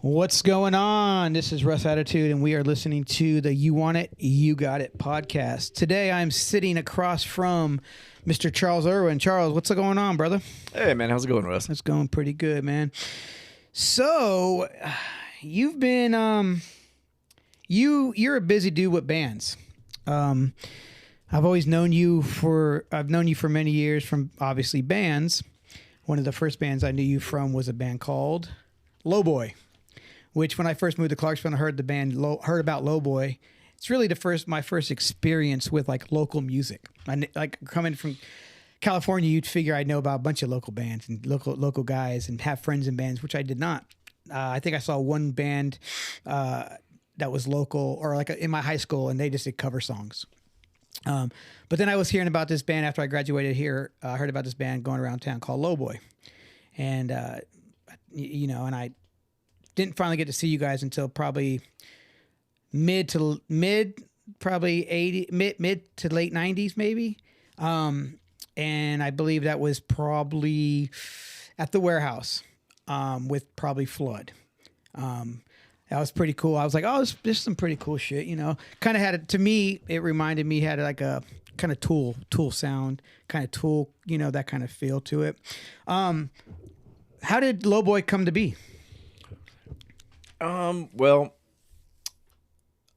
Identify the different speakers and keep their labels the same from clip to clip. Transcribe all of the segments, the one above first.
Speaker 1: What's going on? This is Russ Attitude, and we are listening to the You Want It, You Got It podcast. Today, I'm sitting across from Mr. Charles Irwin. Charles, what's going on, brother?
Speaker 2: Hey, man. How's it going, Russ?
Speaker 1: It's going pretty good, man. So, you've been, you're a busy dude with bands. I've known you for many years from obviously bands. One of the first bands I knew you from was a band called Lowboy, which when I first moved to Clarksville and I heard about Lowboy, it's really my first experience with like local music. Like coming from California, you'd figure I'd know about a bunch of local bands and local guys and have friends in bands, which I did not. I think I saw one band that was local or like in my high school, and they just did cover songs. But then I was hearing about this band after I graduated here. I heard about this band going around town called Lowboy, and and I didn't finally get to see you guys until probably mid to late 90s maybe. And I believe that was probably at the warehouse with probably Flood. That was pretty cool. I was like, oh, this is some pretty cool shit, Kind of to me, it reminded me, had like a kind of Tool sound, kind of Tool, that kind of feel to it. How did Lowboy come to be?
Speaker 2: Well,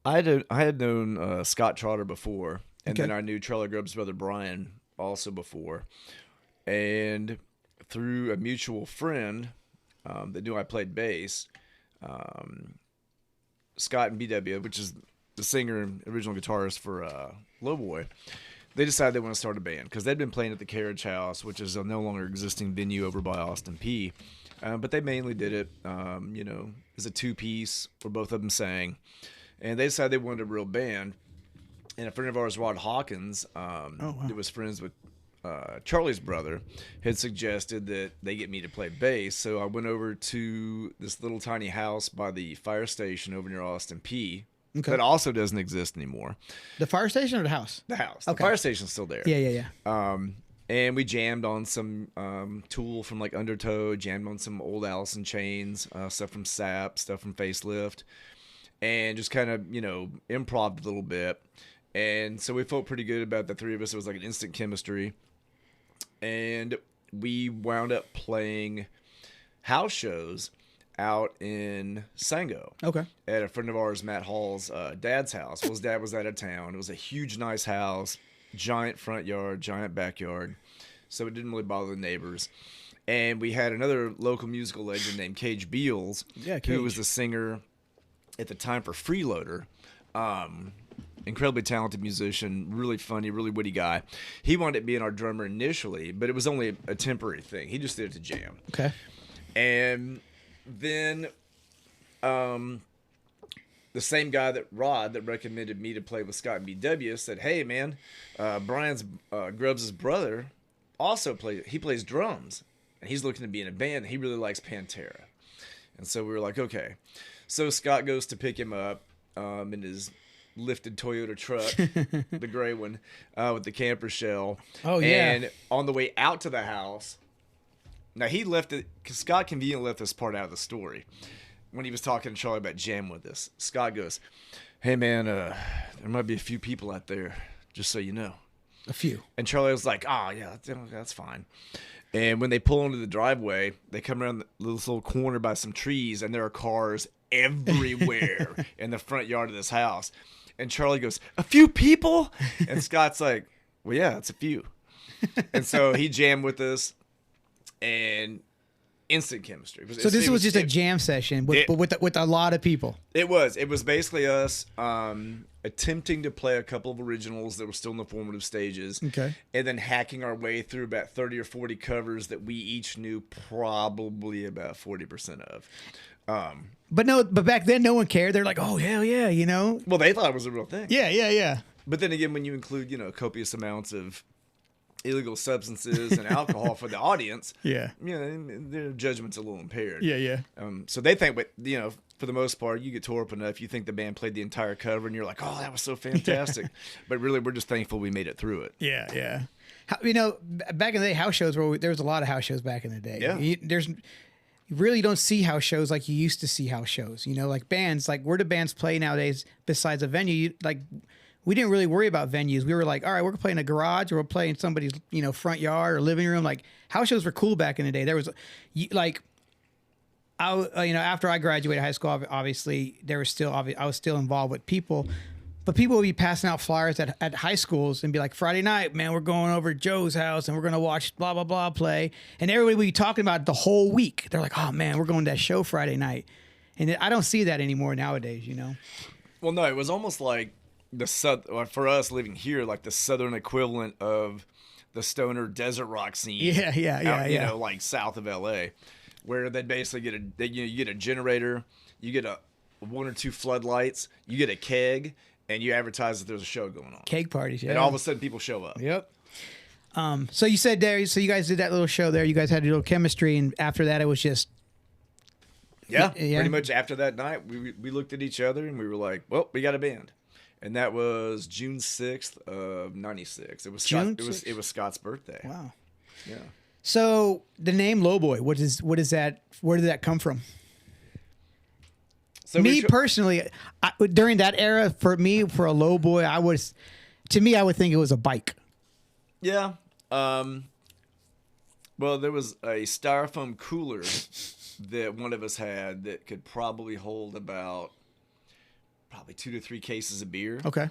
Speaker 2: I had known Scott Trotter before, and then I knew Charlie Grubb's brother Brian also before, and through a mutual friend that knew I played bass, Scott and BW, which is the singer and original guitarist for Lowboy, they decided they want to start a band because they'd been playing at the Carriage House, which is a no longer existing venue over by Austin P. But they mainly did it, as a two-piece where both of them sang. And they decided they wanted a real band. And a friend of ours, Rod Hawkins, who was friends with Charlie's brother, had suggested that they get me to play bass. So I went over to this little tiny house by the fire station over near Austin P. Okay. That also doesn't exist anymore.
Speaker 1: The fire station or the house?
Speaker 2: The house.
Speaker 1: Okay.
Speaker 2: The fire station's still there.
Speaker 1: Yeah.
Speaker 2: And we jammed on some Tool from like Undertow, jammed on some old Alice in Chains, stuff from Sap, stuff from Facelift, and just kind of, improv a little bit. And so we felt pretty good about the three of us. It was like an instant chemistry. And we wound up playing house shows out in Sango.
Speaker 1: Okay.
Speaker 2: At a friend of ours, Matt Hall's dad's house. Well, his dad was out of town. It was a huge, nice house, giant front yard, giant backyard. So it didn't really bother the neighbors. And we had another local musical legend named Cage Beals, who was the singer at the time for Freeloader. Incredibly talented musician, really funny, really witty guy. He wanted to be our drummer initially, but it was only a temporary thing. He just did it to jam.
Speaker 1: Okay.
Speaker 2: And then the same guy that recommended me to play with Scott and BW said, hey, man, Brian's Grubbs' brother also plays drums, and he's looking to be in a band. He really likes Pantera. And so we were like, okay. So Scott goes to pick him up in his lifted Toyota truck, the gray one, with the camper shell.
Speaker 1: Oh, yeah.
Speaker 2: And on the way out to the house, now he left it, because Scott conveniently left this part out of the story. When he was talking to Charlie about jam with us, Scott goes, hey, man, there might be a few people out there, just so you know.
Speaker 1: A few.
Speaker 2: And Charlie was like, oh, yeah, that's fine. And when they pull into the driveway, they come around this little corner by some trees, and there are cars everywhere in the front yard of this house. And Charlie goes, a few people? And Scott's like, well, yeah, it's a few. And so he jammed with us, and instant chemistry.
Speaker 1: So this was just a jam session with a lot of people.
Speaker 2: It was basically us attempting to play a couple of originals that were still in the formative stages.
Speaker 1: Okay.
Speaker 2: And then hacking our way through about 30 or 40 covers that we each knew probably about 40% of.
Speaker 1: But back then no one cared. They're like, oh, hell yeah,
Speaker 2: Well, they thought it was a real thing.
Speaker 1: Yeah.
Speaker 2: But then again, when you include, copious amounts of illegal substances and alcohol for the audience, their judgment's a little impaired.
Speaker 1: Yeah.
Speaker 2: So they think, but for the most part, you get tore up enough, you think the band played the entire cover, and you're like, oh, that was so fantastic. But really, we're just thankful we made it through it.
Speaker 1: Yeah. Back in the day, house shows there was a lot of house shows back in the day.
Speaker 2: Yeah.
Speaker 1: you really don't see house shows like you used to see house shows. You know, like bands, like where do bands play nowadays besides a venue? Like we didn't really worry about venues. We were like, all right, we're playing a garage or we're playing somebody's, front yard or living room. Like house shows were cool back in the day. There was like, after I graduated high school, obviously there was still, I was still involved with people, but people would be passing out flyers at high schools and be like, Friday night, man, we're going over to Joe's house and we're going to watch blah, blah, blah play. And everybody would be talking about it the whole week. They're like, oh man, we're going to that show Friday night. And I don't see that anymore nowadays,
Speaker 2: Well, no, it was almost like for us living here, like the southern equivalent of the stoner desert rock scene.
Speaker 1: Yeah.
Speaker 2: Like south of LA, where they basically you get a generator, you get a one or two floodlights, you get a keg, and you advertise that there's a show going on.
Speaker 1: Keg parties, yeah.
Speaker 2: And all of a sudden people show up.
Speaker 1: Yep. So you said there, so you guys did that little show there. You guys had a little chemistry, and after that, it was just.
Speaker 2: Yeah. Pretty much after that night, we looked at each other and we were like, well, we got a band. And that was June 6th of 96. It was Scott's birthday.
Speaker 1: Wow.
Speaker 2: Yeah.
Speaker 1: So the name Lowboy, what is that? Where did that come from? So me personally, during that era, for a Lowboy, I would think it was a bike.
Speaker 2: Yeah. Well, there was a styrofoam cooler that one of us had that could probably hold about 2 to 3 cases of beer.
Speaker 1: Okay.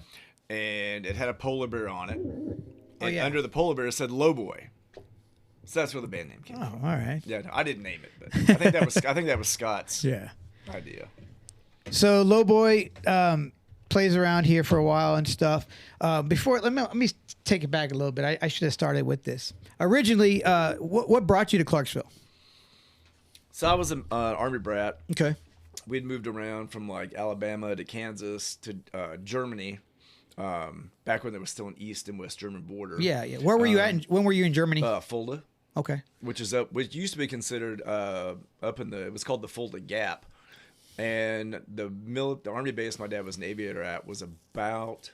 Speaker 2: And it had a polar bear on it. And under the polar bear it said Lowboy. So that's where the band name came from.
Speaker 1: Oh, all right.
Speaker 2: Yeah, no, I didn't name it, but I think that was Scott's idea.
Speaker 1: So Lowboy plays around here for a while and stuff. Let me take it back a little bit. I should have started with this. Originally, what brought you to Clarksville?
Speaker 2: So I was an Army brat.
Speaker 1: Okay.
Speaker 2: We'd moved around from like Alabama to Kansas to Germany, back when there was still an East and West German border.
Speaker 1: Yeah. Where were you at? When were you in Germany?
Speaker 2: Fulda.
Speaker 1: Okay.
Speaker 2: Which used to be considered it was called the Fulda Gap, and the Army base my dad was an aviator at was about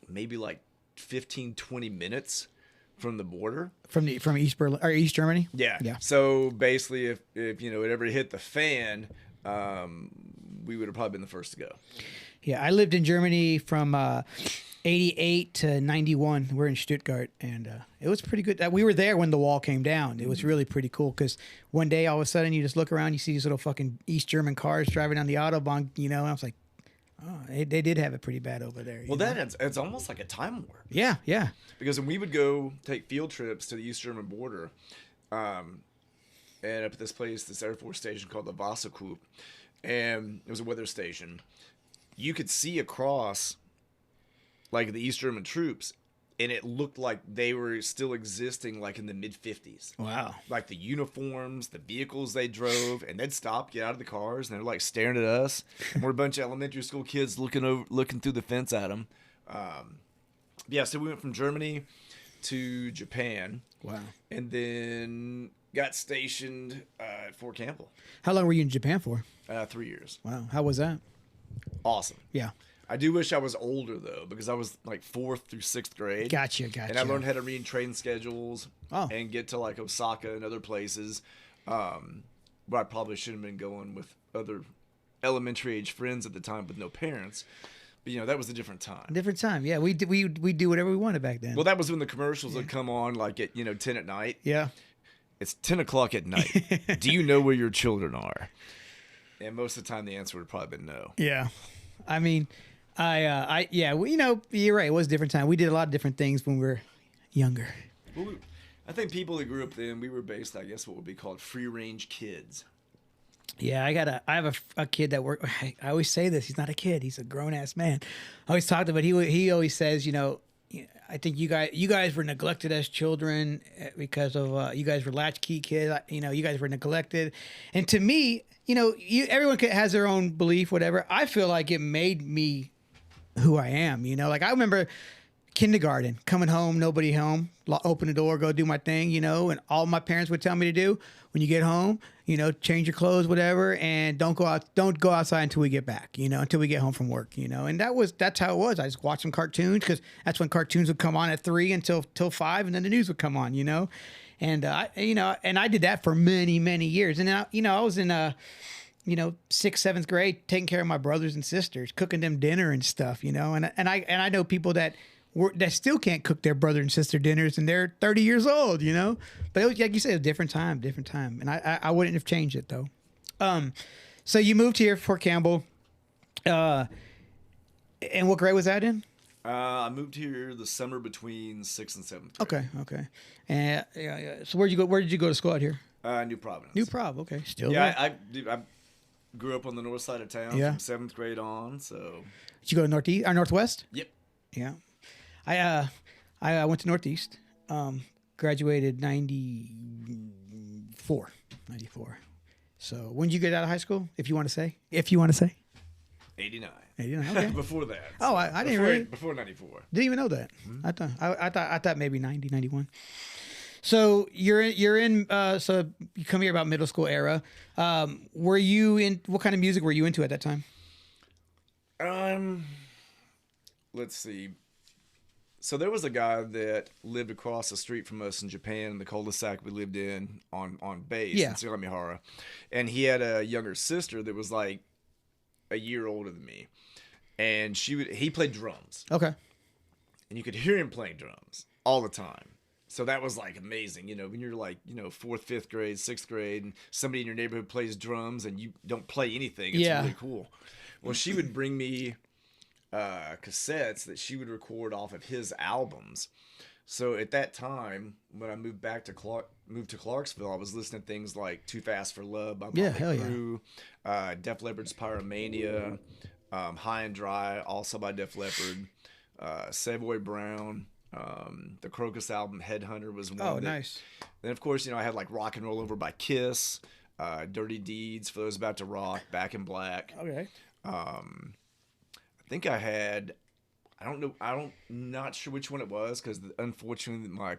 Speaker 2: maybe like 15-20 minutes from the border. From
Speaker 1: East Berlin or East Germany?
Speaker 2: Yeah. So basically, if it ever hit the fan, we would have probably been the first to go.
Speaker 1: Yeah, I lived in Germany from 88 to 91. We're in Stuttgart, and it was pretty good. We were there when the wall came down. It was really pretty cool because one day, all of a sudden, you just look around, you see these little fucking East German cars driving down the Autobahn, and I was like, oh, they did have it pretty bad over there.
Speaker 2: Well, it's almost like a time warp.
Speaker 1: Yeah.
Speaker 2: Because when we would go take field trips to the East German border, and up at this Air Force station called the Wasserkup, and it was a weather station, you could see across like the East German troops, and it looked like they were still existing like in the mid-50s.
Speaker 1: Wow.
Speaker 2: Like the uniforms, the vehicles they drove, and they'd stop, get out of the cars, and they're like staring at us. And we're a bunch of elementary school kids looking through the fence at them. So we went from Germany to Japan.
Speaker 1: Wow.
Speaker 2: And then got stationed at Fort Campbell.
Speaker 1: How long were you in Japan for?
Speaker 2: 3 years.
Speaker 1: Wow. How was that?
Speaker 2: Awesome.
Speaker 1: Yeah.
Speaker 2: I do wish I was older, though, because I was like 4th through 6th grade.
Speaker 1: Gotcha.
Speaker 2: And I learned how to read train schedules and get to like Osaka and other places. But I probably shouldn't have been going with other elementary age friends at the time with no parents. But, that was a different time.
Speaker 1: Different time. Yeah. We do whatever we wanted back then.
Speaker 2: Well, that was when the commercials would come on like at, 10 at night.
Speaker 1: Yeah.
Speaker 2: It's 10 o'clock at night. Do you know where your children are? And most of the time the answer would have probably been no.
Speaker 1: Yeah. I mean, you're right. It was a different time. We did a lot of different things when we were younger.
Speaker 2: Well, I think people that grew up then, we were based, I guess, what would be called free-range kids.
Speaker 1: Yeah, I have a kid that I always say this. He's not a kid. He's a grown-ass man. I always talk about he always says, I think you guys were neglected as children because of you guys were latchkey kids. You guys were neglected. And to me, everyone has their own belief, whatever. I feel like it made me who I am. Like I remember kindergarten, coming home, nobody home, open the door, go do my thing, and all my parents would tell me to do when you get home, change your clothes, whatever, and don't go outside until we get back, until we get home from work, and that's how it was. I just watched some cartoons because that's when cartoons would come on at 3 until 5, and then the news would come on, And and I did that for many, many years. And I was in sixth, seventh grade, taking care of my brothers and sisters, cooking them dinner and stuff. And I know people that still can't cook their brother and sister dinners, and they're 30 years old. But it was, like you said, a different time, and I wouldn't have changed it though. So you moved here, Fort Campbell. And what grade was that in?
Speaker 2: I moved here the summer between 6th and 7th grade.
Speaker 1: Okay. And so where did you go to school out here?
Speaker 2: New Providence.
Speaker 1: New Prov. Okay, still
Speaker 2: Yeah,
Speaker 1: there.
Speaker 2: I grew up on the north side of town
Speaker 1: Yeah.
Speaker 2: from 7th grade on. So.
Speaker 1: Did you go to Northeast or Northwest?
Speaker 2: Yep.
Speaker 1: Yeah. I went to Northeast. Graduated 94. So when did you get out of high school? If you want to say.
Speaker 2: 89.
Speaker 1: 89. Okay.
Speaker 2: Before that.
Speaker 1: Oh, I didn't really.
Speaker 2: Before 94.
Speaker 1: Didn't even know that.
Speaker 2: Mm-hmm.
Speaker 1: I thought maybe 90, 91. So you're in. So you come here about middle school era. Were you in? What kind of music were you into at that time?
Speaker 2: Let's see. So there was a guy that lived across the street from us in Japan, in the cul-de-sac we lived in on base in Sagamihara, and he had a younger sister that was like a year older than me, and he played drums.
Speaker 1: Okay.
Speaker 2: And you could hear him playing drums all the time. So that was like amazing, when you're like, 4th, 5th grade, 6th grade, and somebody in your neighborhood plays drums and you don't play anything. It's really cool. Well, she would bring me cassettes that she would record off of his albums. So at that time, when I moved to Clarksville, I was listening to things like Too Fast for Love by Motley Crue, Def Leppard's Pyromania, High and Dry, also by Def Leppard, Savoy Brown. The Crocus album Headhunter was one.
Speaker 1: Oh, nice.
Speaker 2: Then of course, I had like Rock and Roll Over by Kiss, Dirty Deeds for those about to rock, Back in Black.
Speaker 1: Okay.
Speaker 2: I think I had, not sure which one it was, because unfortunately my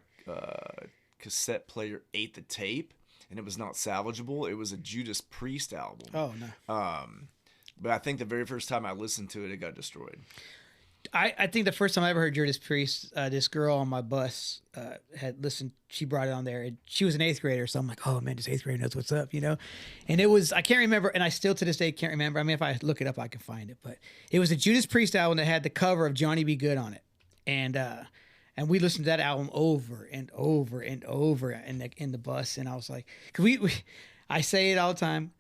Speaker 2: cassette player ate the tape and it was not salvageable. It was a Judas Priest album.
Speaker 1: Oh, no.
Speaker 2: But I think the very first time I listened to it, it got destroyed.
Speaker 1: I think the first time I ever heard Judas Priest, this girl on my bus had listened. She brought it on there, and she was an 8th grader. So I'm like, oh man, this 8th grader knows what's up, And it was, I can't remember, and I still to this day can't remember. I mean, if I look it up, I can find it. But it was a Judas Priest album that had the cover of Johnny B. Good on it, and we listened to that album over and over and over in the bus, and I was like, cause I say it all the time.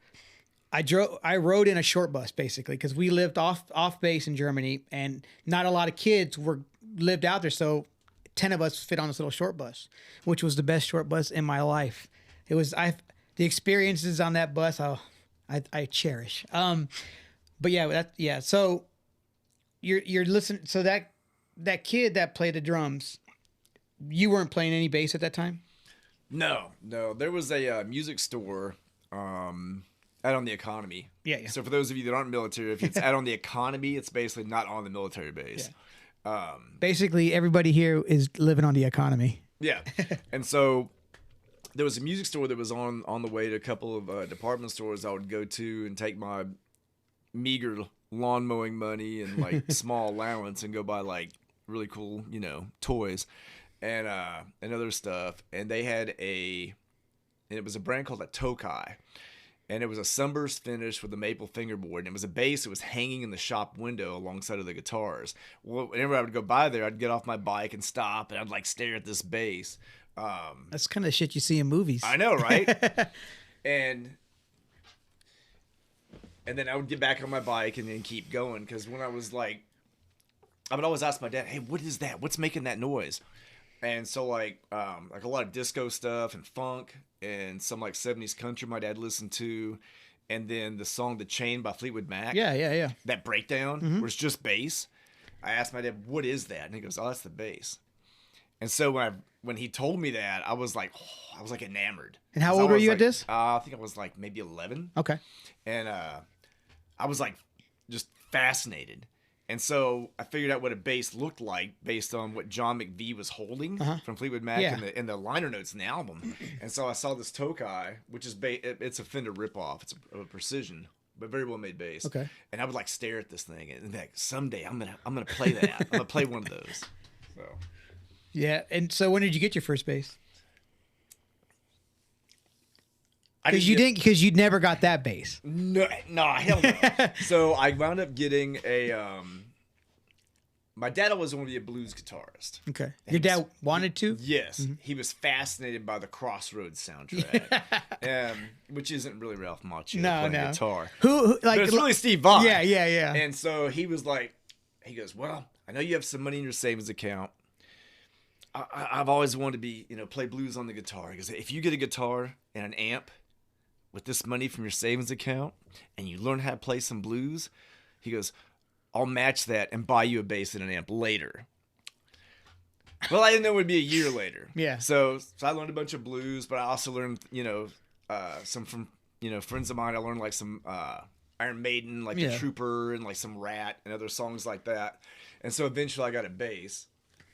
Speaker 1: I rode in a short bus basically because we lived off base in Germany, and not a lot of kids lived out there. So 10 of us fit on this little short bus, which was the best short bus in my life. It was the experiences on that bus I cherish. But yeah. So you're listening. So that kid that played the drums, you weren't playing any bass at that time?
Speaker 2: No. There was a music store. Out on the Economy.
Speaker 1: Yeah.
Speaker 2: So for those of you that aren't military, if it's out on the Economy, it's basically not on the military base.
Speaker 1: Yeah. Basically, everybody here is living on the economy.
Speaker 2: Yeah. And so there was a music store that was on the way to a couple of department stores I would go to and take my meager lawn mowing money and like small allowance and go buy like really cool, toys and other stuff. And they had it was a brand called a Tokai. And it was a sunburst finish with a maple fingerboard. And it was a bass that was hanging in the shop window alongside of the guitars. Well, whenever I would go by there, I'd get off my bike and stop, and I'd like stare at this bass.
Speaker 1: That's kind of shit you see in movies.
Speaker 2: I know, right? and then I would get back on my bike and then keep going. Because when I was like, I would always ask my dad, hey, what is that? What's making that noise? And so like a lot of disco stuff and funk and some like 70s country my dad listened to, and then the song "The Chain" by Fleetwood Mac.
Speaker 1: Yeah.
Speaker 2: That breakdown was just bass. I asked my dad, "What is that?" And he goes, "Oh, that's the bass." And so when he told me that, I was like enamored.
Speaker 1: And how old were you at this?
Speaker 2: I think I was like maybe 11.
Speaker 1: Okay.
Speaker 2: And I was like just fascinated. And so I figured out what a bass looked like based on what John McVie was holding from Fleetwood Mac in the liner notes in the album. And so I saw this Tokai, which is it's a Fender ripoff. It's a precision, but very well made bass.
Speaker 1: Okay.
Speaker 2: And I would like stare at this thing and like someday I'm gonna play that. I'm gonna play one of those. So.
Speaker 1: Yeah. And so when did you get your first bass? Because you never got that bass.
Speaker 2: No, hell no. So I wound up getting a. My dad always wanted to be a blues guitarist.
Speaker 1: Okay. Your dad wanted to?
Speaker 2: Yes. Mm-hmm. He was fascinated by the Crossroads soundtrack, which isn't really Ralph Macchio playing guitar.
Speaker 1: Who
Speaker 2: but it's really Steve Vai.
Speaker 1: Yeah.
Speaker 2: And so he was like, he goes, well, I know you have some money in your savings account. I've always wanted to be, play blues on the guitar. He goes, if you get a guitar and an amp with this money from your savings account and you learn how to play some blues, he goes, I'll match that and buy you a bass and an amp later. Well, I didn't know it would be a year later.
Speaker 1: Yeah.
Speaker 2: So I learned a bunch of blues, but I also learned, some from, friends of mine. I learned like some Iron Maiden, like The Trooper, and like some Rat and other songs like that. And so eventually I got a bass.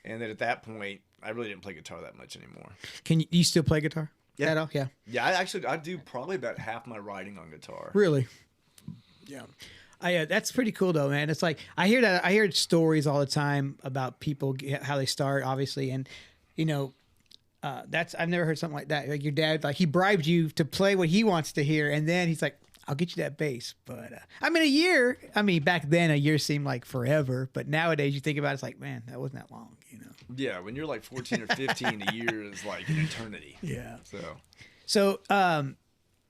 Speaker 2: And then at that point, I really didn't play guitar that much anymore.
Speaker 1: Can you still play guitar?
Speaker 2: Yeah.
Speaker 1: At all? Yeah.
Speaker 2: Yeah, I do probably about half my writing on guitar.
Speaker 1: Really? Yeah. That's pretty cool though, man. It's like I hear stories all the time about people how they start, obviously, and I've never heard something like that. Like your dad, like he bribed you to play what he wants to hear, and then he's like, "I'll get you that bass." But a year. Back then a year seemed like forever, but nowadays you think about it, it's like, man, that wasn't that long,
Speaker 2: Yeah, when you're like 14 or 15, a year is like an eternity.
Speaker 1: Yeah.
Speaker 2: So.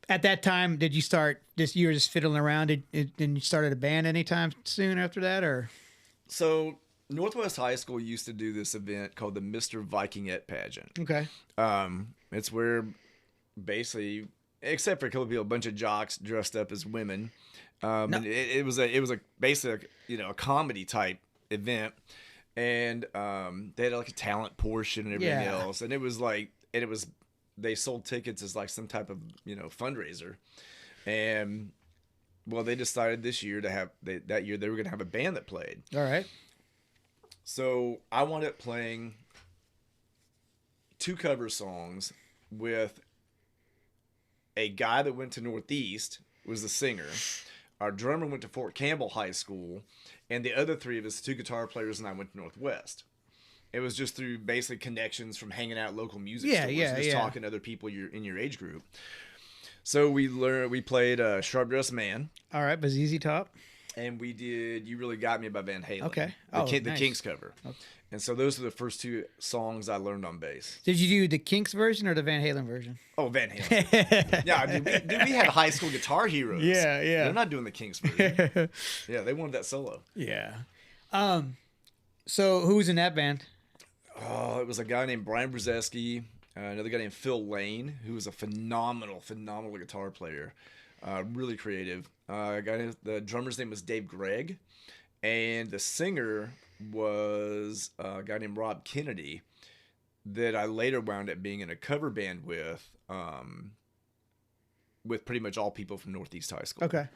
Speaker 1: At that time, did you start you were just fiddling around? Did you started a band anytime soon after that, or?
Speaker 2: So Northwest High School used to do this event called the Mr. Vikingette pageant.
Speaker 1: Okay.
Speaker 2: It's where basically, except for a couple of people, a bunch of jocks dressed up as women. And it was basically a comedy type event, and they had like a talent portion and everything else, and it was they sold tickets as like some type of fundraiser, and well, they decided this year to have that year they were going to have a band that played.
Speaker 1: All right.
Speaker 2: So I wound up playing 2 cover songs with a guy that went to Northeast, was the singer. Our drummer went to Fort Campbell High School, and the other 3 of us, 2 guitar players, and I went to Northwest. It was just through basically connections from hanging out at local music stores, just talking to other people in your age group. So we played Sharp Dressed Man.
Speaker 1: All right, by ZZ Top.
Speaker 2: And we did You Really Got Me by Van Halen.
Speaker 1: Okay.
Speaker 2: The Kinks cover. Okay. And so those are the first 2 songs I learned on bass.
Speaker 1: Did you do the Kinks version or the Van Halen version?
Speaker 2: Oh, Van Halen. Yeah, we had high school guitar heroes.
Speaker 1: Yeah.
Speaker 2: They're not doing the Kinks version. Yeah, they wanted that solo.
Speaker 1: Yeah. So who was in that band?
Speaker 2: Oh, it was a guy named Brian Brzezinski, another guy named Phil Lane, who was a phenomenal guitar player, really creative. The drummer's name was Dave Gregg, and the singer was a guy named Rob Kennedy, that I later wound up being in a cover band with pretty much all people from Northeast High School.
Speaker 1: Okay.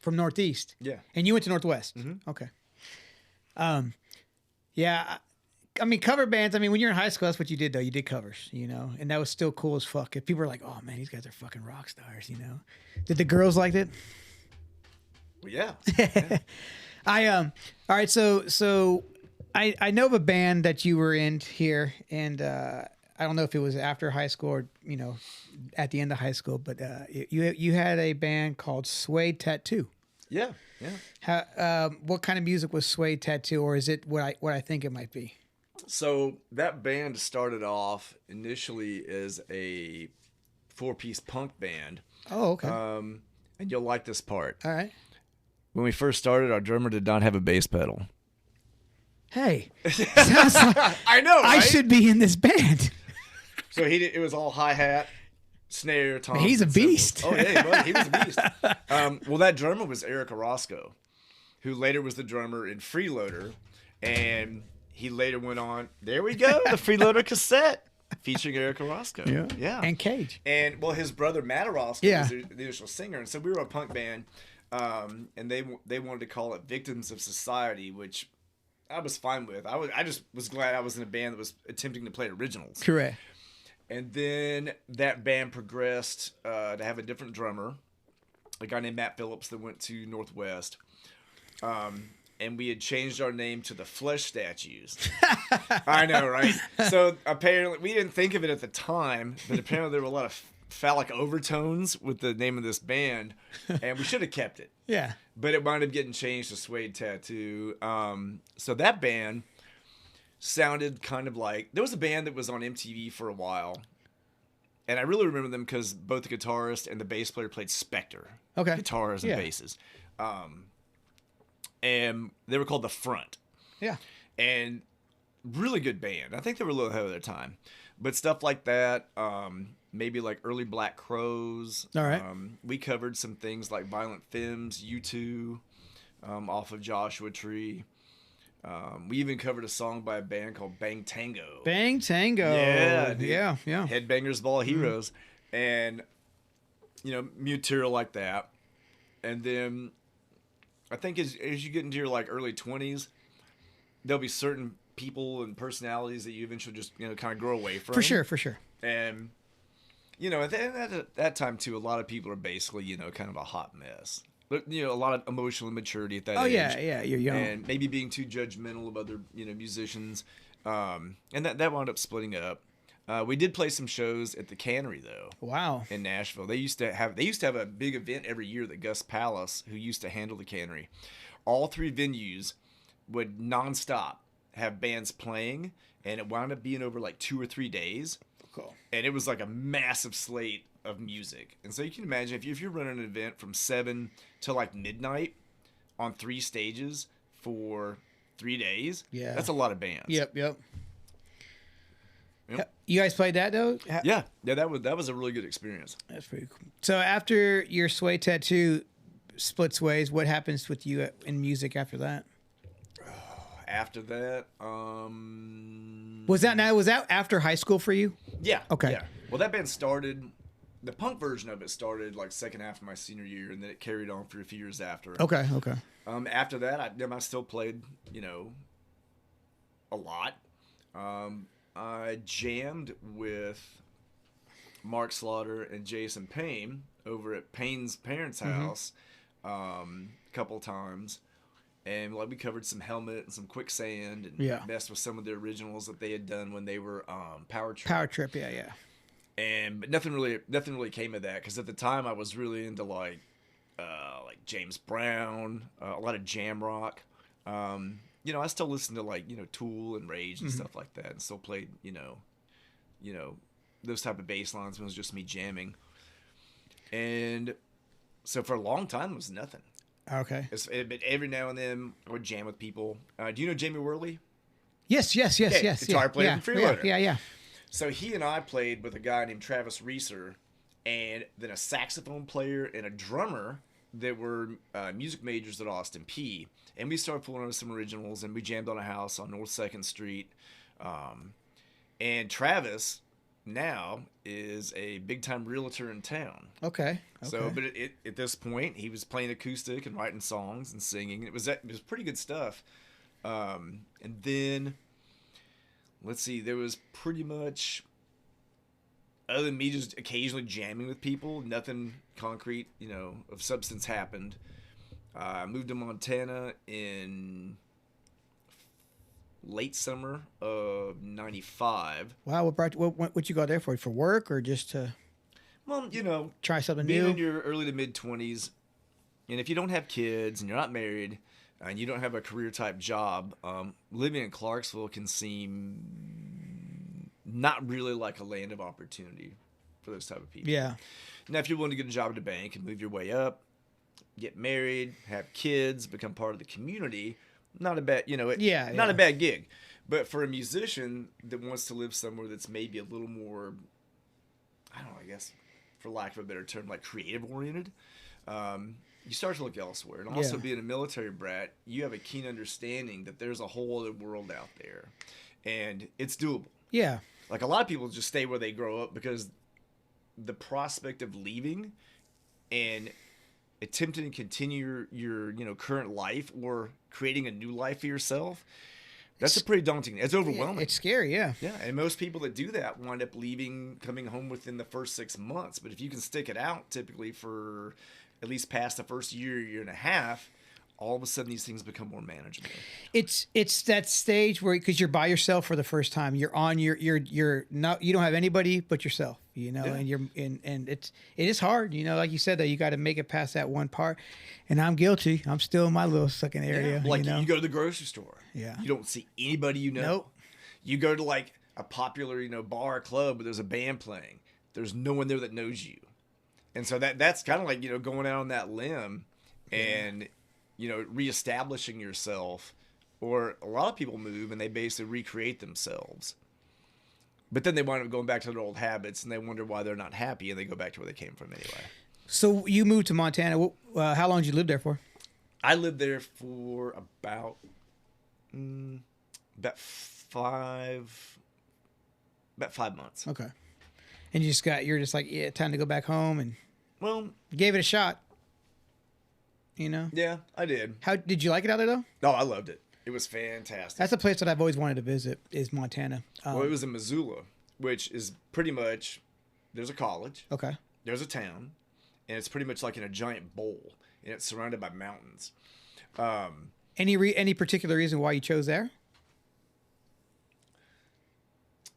Speaker 1: From Northeast?
Speaker 2: Yeah.
Speaker 1: And you went to Northwest?
Speaker 2: Mm-hmm.
Speaker 1: Okay. Yeah. Cover bands, when you're in high school, that's what you did, though. You did covers, and that was still cool as fuck. If people were like, oh, man, these guys are fucking rock stars, Did the girls like it?
Speaker 2: Well, yeah.
Speaker 1: All right, so I know of a band that you were in here, and I don't know if it was after high school or, at the end of high school, but you had a band called Suede Tattoo.
Speaker 2: Yeah.
Speaker 1: What kind of music was Suede Tattoo, or is it what I think it might be?
Speaker 2: So that band started off initially as a 4-piece punk band.
Speaker 1: Oh, okay.
Speaker 2: And you'll like this part.
Speaker 1: All right.
Speaker 2: When we first started, our drummer did not have a bass pedal.
Speaker 1: Hey, sounds like
Speaker 2: I know, right?
Speaker 1: I should be in this band.
Speaker 2: So it was all hi-hat, snare, tom.
Speaker 1: He's a beast.
Speaker 2: Oh yeah, he was a beast. Well, that drummer was Eric Orozco, who later was the drummer in Freeloader, and he later went on. There we go, the Freeloader cassette featuring Eric Orozco. Yeah,
Speaker 1: and Cage.
Speaker 2: And well, his brother Matt Orozco was the initial singer, and so we were a punk band, and they wanted to call it Victims of Society, which I was fine with. I just was glad I was in a band that was attempting to play originals.
Speaker 1: Correct.
Speaker 2: And then that band progressed to have a different drummer, a guy named Matt Phillips that went to Northwest. And we had changed our name to the Flesh Statues. I know, right? So apparently, we didn't think of it at the time, but apparently there were a lot of phallic overtones with the name of this band, and we should have kept it.
Speaker 1: Yeah.
Speaker 2: But it wound up getting changed to Suede Tattoo. So that band sounded kind of like, there was a band that was on MTV for a while, and I really remember them because both the guitarist and the bass player played Spectre.
Speaker 1: Okay.
Speaker 2: Guitars and basses. And they were called The Front.
Speaker 1: Yeah.
Speaker 2: And really good band. I think they were a little ahead of their time. But stuff like that, maybe like early Black Crowes.
Speaker 1: All right.
Speaker 2: We covered some things like Violent Femmes, U2, off of Joshua Tree. We even covered a song by a band called Bang Tango.
Speaker 1: Bang Tango.
Speaker 2: Yeah, dude.
Speaker 1: Yeah.
Speaker 2: Headbangers of All Heroes. And, material like that. And then I think as you get into your like early 20s, there'll be certain people and personalities that you eventually just kind of grow away from.
Speaker 1: For sure.
Speaker 2: And at that time too, a lot of people are basically kind of a hot mess. But a lot of emotional immaturity at that age.
Speaker 1: Yeah, you're young.
Speaker 2: And maybe being too judgmental of other musicians. And that wound up splitting up. We did play some shows at the Cannery though.
Speaker 1: Wow.
Speaker 2: In Nashville. They used to have a big event every year that Gus Pallas, who used to handle the Cannery, all three venues would nonstop have bands playing, and it wound up being over like 2 or 3 days.
Speaker 1: Cool.
Speaker 2: And it was like a massive slate of music. And so you can imagine if you're running an event from 7 to like midnight on 3 stages for 3 days, that's a lot of bands.
Speaker 1: Yep. You guys played that though?
Speaker 2: Yeah, that was a really good experience.
Speaker 1: That's pretty cool. So after your Suede Tattoo splits ways, what happens with you in music after that?
Speaker 2: After that,
Speaker 1: was that after high school for you?
Speaker 2: Yeah.
Speaker 1: Okay.
Speaker 2: Yeah. Well, that band started. The punk version of it started like second half of my senior year, and then it carried on for a few years after.
Speaker 1: Okay.
Speaker 2: After that, I still played, a lot. I jammed with Mark Slaughter and Jason Payne over at Payne's parents' house a couple times. And like we covered some Helmet and some Quicksand and messed with some of the originals that they had done when they were Power Trip.
Speaker 1: Power Trip, yeah.
Speaker 2: But nothing really came of that because at the time I was really into like James Brown, a lot of jam rock. I still listen to like Tool and Rage and stuff like that, and still played those type of bass lines when it was just me jamming. And so for a long time it was nothing.
Speaker 1: Okay.
Speaker 2: But every now and then I would jam with people. Do you know Jamie Worley?
Speaker 1: Yes.
Speaker 2: Guitar player from Freeloader.
Speaker 1: Yeah.
Speaker 2: So he and I played with a guy named Travis Reeser, and then a saxophone player and a drummer that were music majors at Austin P. And we started pulling on some originals, and we jammed on a house on North 2nd Street. And Travis now is a big-time realtor in town.
Speaker 1: Okay.
Speaker 2: So, but at this point, he was playing acoustic and writing songs and singing. It was pretty good stuff. And then, let's see, there was pretty much, other than me just occasionally jamming with people, nothing concrete, of substance happened. I moved to Montana in late summer of '95.
Speaker 1: Wow, what you got there for? For work or just to?
Speaker 2: Well,
Speaker 1: try something
Speaker 2: being
Speaker 1: new.
Speaker 2: in your early to mid 20s, and if you don't have kids and you're not married and you don't have a career type job, living in Clarksville can seem not really like a land of opportunity for those type of people.
Speaker 1: Yeah.
Speaker 2: Now, if you're willing to get a job at a bank and move your way up, get married, have kids, become part of the community, not a bad, not a bad gig. But for a musician that wants to live somewhere that's maybe a little more, I don't know, I guess, for lack of a better term, like creative oriented, you start to look elsewhere. And also being a military brat, you have a keen understanding that there's a whole other world out there. And it's doable.
Speaker 1: Yeah.
Speaker 2: Like a lot of people just stay where they grow up because the prospect of leaving and attempting to continue your current life or creating a new life for yourself, that's a pretty daunting. It's overwhelming.
Speaker 1: It's scary, yeah.
Speaker 2: Yeah, and most people that do that wind up leaving, coming home within the first 6 months. But if you can stick it out, typically for at least past the first year and a half, all of a sudden these things become more manageable.
Speaker 1: It's that stage where, because you're by yourself for the first time, you're on you're not, you don't have anybody but yourself. you know,
Speaker 2: Yeah.
Speaker 1: and it is hard, you know, like you said, that you got to make it past that one part. And I'm guilty. I'm still in my little second area.
Speaker 2: Like
Speaker 1: you know?
Speaker 2: you go to the grocery store.
Speaker 1: Yeah.
Speaker 2: You don't see anybody you know.
Speaker 1: Nope.
Speaker 2: You go to like a popular, bar or club where there's a band playing. There's no one there that knows you. And so that's kind of like, going out on that limb and, reestablishing yourself. Or a lot of people move and they basically recreate themselves. But then they wind up going back to their old habits and they wonder why they're not happy and they go back to where they came from anyway.
Speaker 1: So you moved to Montana. How long did you live there for?
Speaker 2: I lived there for about 5 months.
Speaker 1: Okay. And you're just like, yeah, time to go back home, and
Speaker 2: Well,
Speaker 1: gave it a shot. You know?
Speaker 2: yeah, I did.
Speaker 1: How did you like it out there though?
Speaker 2: No, I loved it. It was fantastic.
Speaker 1: That's a place that I've always wanted to visit, is Montana.
Speaker 2: Well, it was in Missoula, which is pretty much, there's a college,
Speaker 1: Okay.
Speaker 2: there's a town, and it's pretty much like in a giant bowl, and it's surrounded by mountains.
Speaker 1: Any particular reason why you chose there?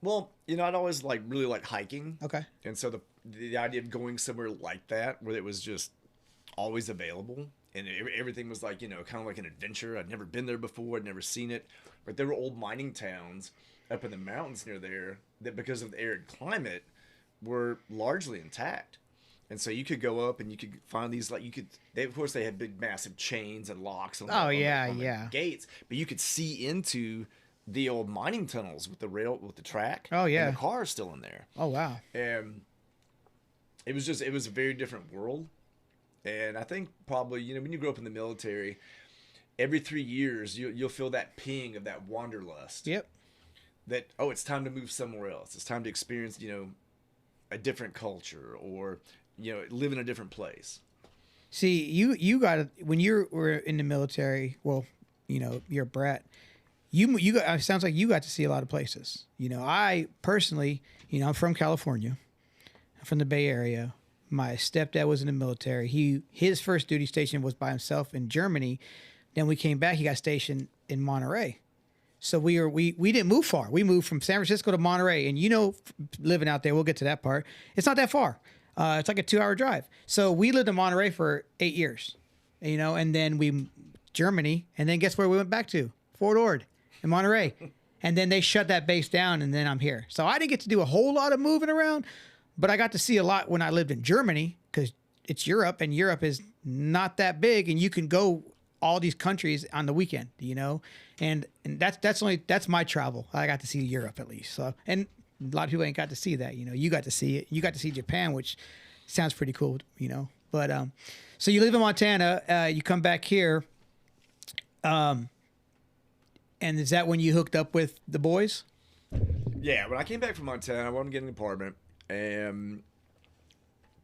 Speaker 2: Well, I'd always really like hiking.
Speaker 1: Okay.
Speaker 2: And so the idea of going somewhere like that, where it was just always available, and everything was like, kind of like an adventure. I'd never been there before. I'd never seen it. But there were old mining towns up in the mountains near there that, because of the arid climate, were largely intact. And so you could go up and you could find these, of course they had big massive chains and locks on the gates, but you could see into the old mining tunnels with the track.
Speaker 1: Oh, yeah.
Speaker 2: And the cars still in there.
Speaker 1: Oh, wow.
Speaker 2: And it was a very different world. And I think probably, when you grow up in the military, every 3 years you'll feel that ping of that wanderlust.
Speaker 1: Yep.
Speaker 2: That, it's time to move somewhere else. It's time to experience, a different culture, or, live in a different place.
Speaker 1: See, you got it when you were in the military. Well, you're a brat. You got. It sounds like you got to see a lot of places. I personally, I'm from California. I'm from the Bay Area. My stepdad was in the military. His first duty station was by himself in Germany. Then we came back. He got stationed in Monterey. So we didn't move far. We moved from San Francisco to Monterey, and living out there, we'll get to that part. It's not that far. It's like a 2-hour drive. So we lived in Monterey for 8 years, and then Germany, and then guess where we went back to? Fort Ord in Monterey. And then they shut that base down, and then I'm here. So I didn't get to do a whole lot of moving around, but I got to see a lot when I lived in Germany, because it's Europe, and Europe is not that big, and you can go all these countries on the weekend, and that's my travel. I got to see Europe at least. So, and a lot of people ain't got to see that. You got to see it. You got to see Japan, which sounds pretty cool. But so you live in Montana. You come back here. And is that when you hooked up with the boys?
Speaker 2: Yeah, when I came back from Montana, I wanted to get an apartment, and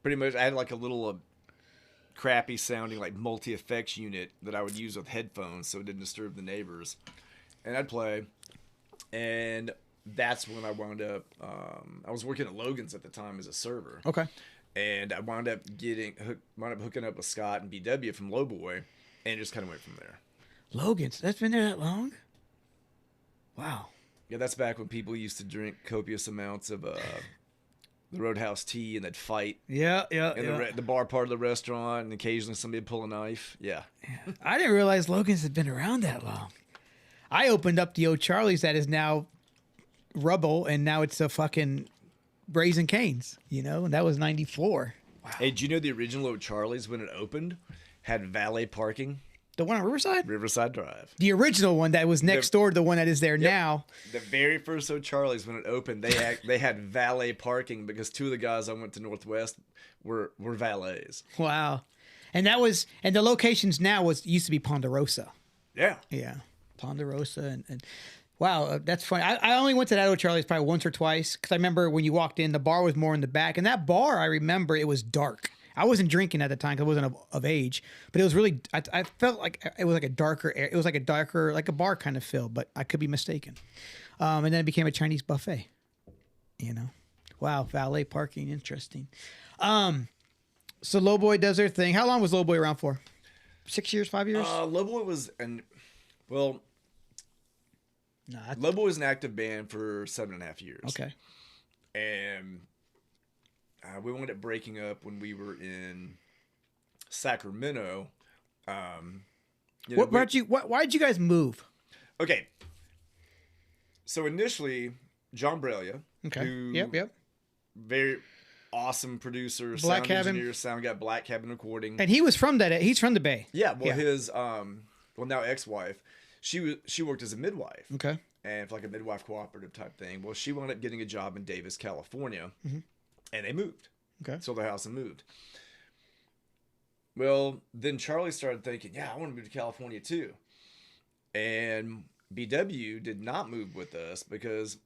Speaker 2: pretty much I had like a little crappy sounding multi-effects unit that I would use with headphones so it didn't disturb the neighbors. And I'd play, and that's when I wound up, I was working at Logan's at the time as a server.
Speaker 1: Okay.
Speaker 2: And I wound up hooking up with Scott and BW from Lowboy, and it just kind of went from there.
Speaker 1: Logan's, that's been there that long? Wow.
Speaker 2: Yeah, that's back when people used to drink copious amounts of the Roadhouse tea, and they'd fight.
Speaker 1: Yeah.
Speaker 2: In the bar part of the restaurant, and occasionally somebody would pull a knife. Yeah.
Speaker 1: I didn't realize Logan's had been around that long. I opened up the old Charlie's that is now rubble, and now it's a fucking Raising Cane's, and that was 94. Wow.
Speaker 2: Hey, do you know the original old Charlie's, when it opened, had valet parking?
Speaker 1: The one on Riverside?
Speaker 2: Riverside Drive.
Speaker 1: The original one that was next door to the one that is there now.
Speaker 2: The very first O'Charlie's, when it opened, they had valet parking because two of the guys I went to Northwest were valets.
Speaker 1: Wow. And the locations now used to be Ponderosa.
Speaker 2: Yeah.
Speaker 1: Yeah. Ponderosa and wow, that's funny. I only went to that O'Charlie's probably once or twice, because I remember when you walked in, the bar was more in the back. And that bar, I remember, it was dark. I wasn't drinking at the time because I wasn't of age, but it was really, I felt like it was like a darker, like a bar kind of feel, but I could be mistaken. And then it became a Chinese buffet, Wow, valet parking, interesting. So Lowboy does their thing. How long was Lowboy around for? 6 years, 5 years?
Speaker 2: Lowboy was, Lowboy was an active band for 7.5 years.
Speaker 1: Okay.
Speaker 2: And we wound up breaking up when we were in Sacramento.
Speaker 1: What brought you? Why did you guys move?
Speaker 2: Okay. So initially, John Brelia,
Speaker 1: Okay.
Speaker 2: who
Speaker 1: Yep.
Speaker 2: very awesome producer,
Speaker 1: Black
Speaker 2: sound
Speaker 1: Cabin.
Speaker 2: engineer, sound guy, Black Cabin Recording.
Speaker 1: And he was from that. He's from the Bay.
Speaker 2: Yeah, well, his now ex-wife, she worked as a midwife.
Speaker 1: Okay.
Speaker 2: And for like a midwife cooperative type thing. Well, she wound up getting a job in Davis, California, and they moved.
Speaker 1: Okay.
Speaker 2: Sold their house and moved. Well, then Charlie started thinking, yeah, I want to move to California too. And BW did not move with us because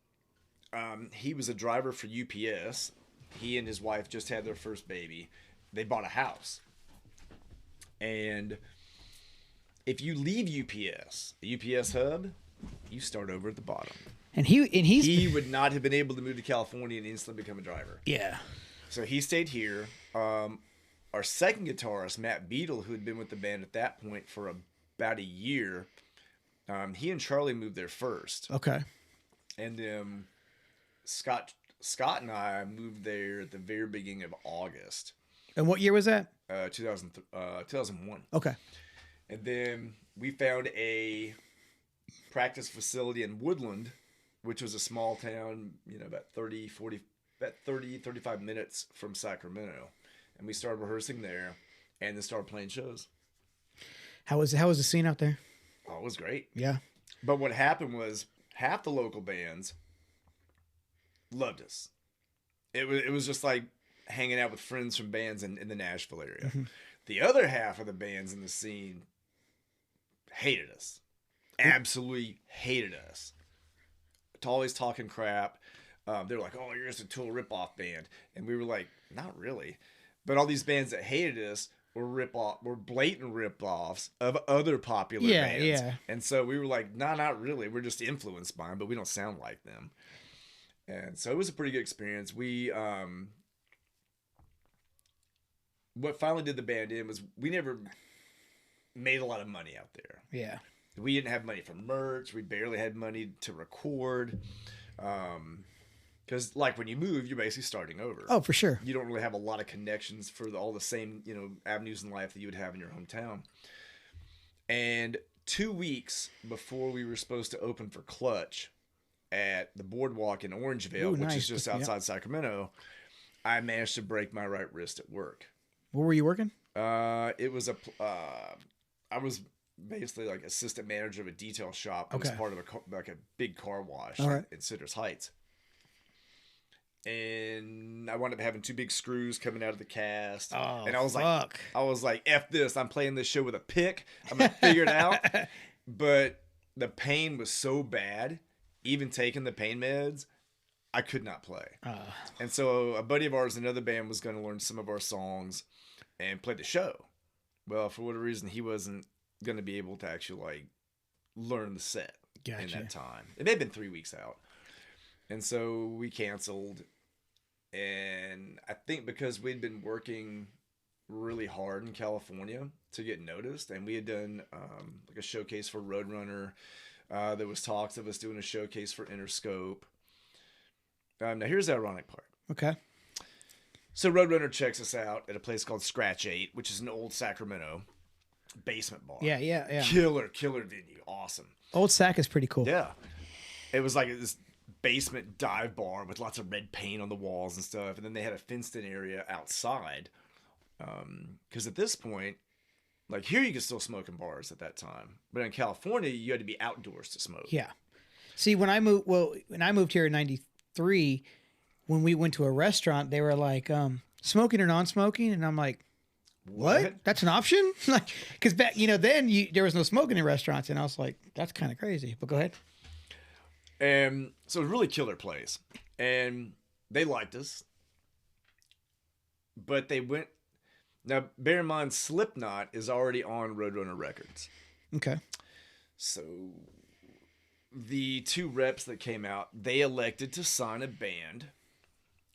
Speaker 2: he was a driver for UPS. He and his wife just had their first baby. They bought a house. And if you leave UPS, the UPS hub, you start over at the bottom.
Speaker 1: And he
Speaker 2: would not have been able to move to California and instantly become a driver.
Speaker 1: Yeah.
Speaker 2: So he stayed here. Our second guitarist, Matt Beadle, who had been with the band at that point for about a year, he and Charlie moved there first.
Speaker 1: Okay.
Speaker 2: And then Scott and I moved there at the very beginning of August.
Speaker 1: And what year was that?
Speaker 2: 2001.
Speaker 1: Okay.
Speaker 2: And then we found a practice facility in Woodland, which was a small town, about 35 minutes from Sacramento. And we started rehearsing there and then started playing shows.
Speaker 1: How was the scene out there?
Speaker 2: Oh, it was great.
Speaker 1: Yeah.
Speaker 2: But what happened was half the local bands loved us. It was just like hanging out with friends from bands in the Nashville area. Mm-hmm. The other half of the bands in the scene hated us. Absolutely hated us. Always talking crap. They were like, oh, you're just a Tool ripoff band. And we were like, not really. But all these bands that hated us were blatant rip-offs of other popular bands. Yeah. And so we were like, nah, not really. We're just influenced by them, but we don't sound like them. And so it was a pretty good experience. We, what finally did the band in was we never made a lot of money out there.
Speaker 1: Yeah.
Speaker 2: We didn't have money for merch. We barely had money to record. Because like when you move, you're basically starting over.
Speaker 1: Oh, for sure.
Speaker 2: You don't really have a lot of connections for all the same, avenues in life that you would have in your hometown. And 2 weeks before we were supposed to open for Clutch at the Boardwalk in Orangevale, which is just outside Sacramento, I managed to break my right wrist at work.
Speaker 1: Where were you working?
Speaker 2: It was I was basically like assistant manager of a detail shop. It was part of a big car wash in Citrus Heights. And I wound up having 2 big screws coming out of the cast.
Speaker 1: Oh,
Speaker 2: and I was like, F this. I'm playing this show with a pick. I'm going to figure it out. But the pain was so bad, even taking the pain meds, I could not play. And so a buddy of ours, another band, was going to learn some of our songs and play the show. Well, for whatever reason, he wasn't going to be able to actually learn the set in that time. It may have been 3 weeks out. And so we canceled. And I think because we'd been working really hard in California to get noticed, and we had done like a showcase for Roadrunner. There was talks of us doing a showcase for Interscope. Now here's the ironic part.
Speaker 1: Okay.
Speaker 2: So Roadrunner checks us out at a place called Scratch 8, which is an old Sacramento basement bar.
Speaker 1: Yeah.
Speaker 2: Killer venue. Awesome.
Speaker 1: Old Sac is pretty cool.
Speaker 2: Yeah. It was like this basement dive bar with lots of red paint on the walls and stuff. And then they had a fenced-in area outside. Because at this point, like here you could still smoke in bars at that time. But in California, you had to be outdoors to smoke.
Speaker 1: Yeah. See, when I moved here in 93, when we went to a restaurant, they were like, smoking or non-smoking? And I'm like, what? That's an option? Like, because back, then there was no smoking in restaurants. And I was like, that's kind of crazy. But go ahead.
Speaker 2: And so it was a really killer place. And they liked us. But they went... Now, bear in mind, Slipknot is already on Roadrunner Records.
Speaker 1: Okay.
Speaker 2: So the 2 reps that came out, they elected to sign a band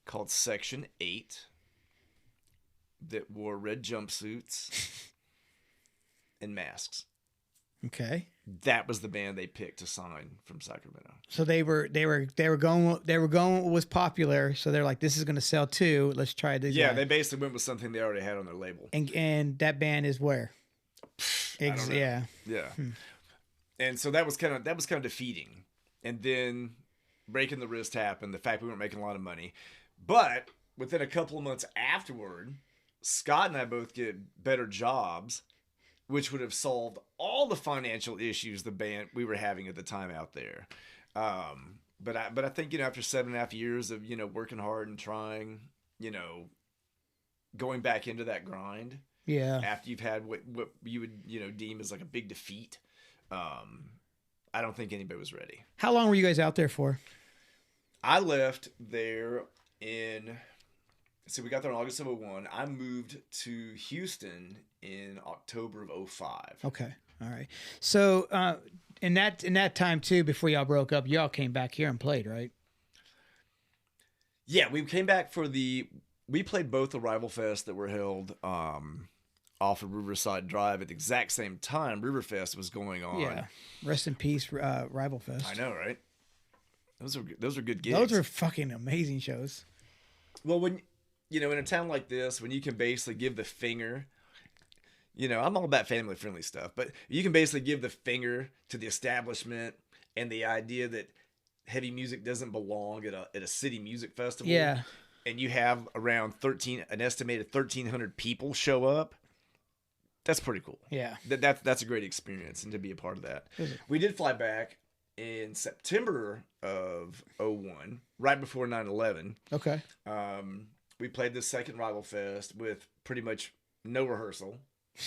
Speaker 2: called Section 8 that wore red jumpsuits and masks.
Speaker 1: Okay.
Speaker 2: That was the band they picked to sign from Sacramento.
Speaker 1: So they were going what was popular. So they're like, this is going to sell too. Let's try this.
Speaker 2: Yeah, they basically went with something they already had on their label.
Speaker 1: And that band is where?
Speaker 2: I don't know.
Speaker 1: Yeah.
Speaker 2: Yeah. And so that was kind of defeating. And then breaking the wrist happened. The fact we weren't making a lot of money, but within a couple of months afterward, Scott and I both get better jobs, which would have solved all the financial issues we were having at the time out there. But I think, after 7.5 years of, working hard and trying, going back into that grind.
Speaker 1: Yeah.
Speaker 2: After you've had what you would, deem as like a big defeat. I don't think anybody was ready.
Speaker 1: How long were you guys out there for?
Speaker 2: I left there we got there in August of 2001. I moved to Houston in October of 2005.
Speaker 1: Okay. All right. So in that time too, before y'all broke up, y'all came back here and played, right?
Speaker 2: Yeah, we came back we played both the Rival Fest that were held off of Riverside Drive at the exact same time Riverfest was going on.
Speaker 1: Yeah. Rest in peace, Rival Fest.
Speaker 2: I know, right? Those are good gigs.
Speaker 1: Those are fucking amazing shows.
Speaker 2: Well, when in a town like this, when you can basically give the finger, I'm all about family friendly stuff, but you can basically give the finger to the establishment and the idea that heavy music doesn't belong at a city music festival.
Speaker 1: Yeah.
Speaker 2: And you have around an estimated 1,300 people show up. That's pretty cool.
Speaker 1: Yeah.
Speaker 2: That's a great experience, and to be a part of that. We did fly back in September of 2001, right before 9/11.
Speaker 1: Okay.
Speaker 2: We played the second Rival Fest with pretty much no rehearsal.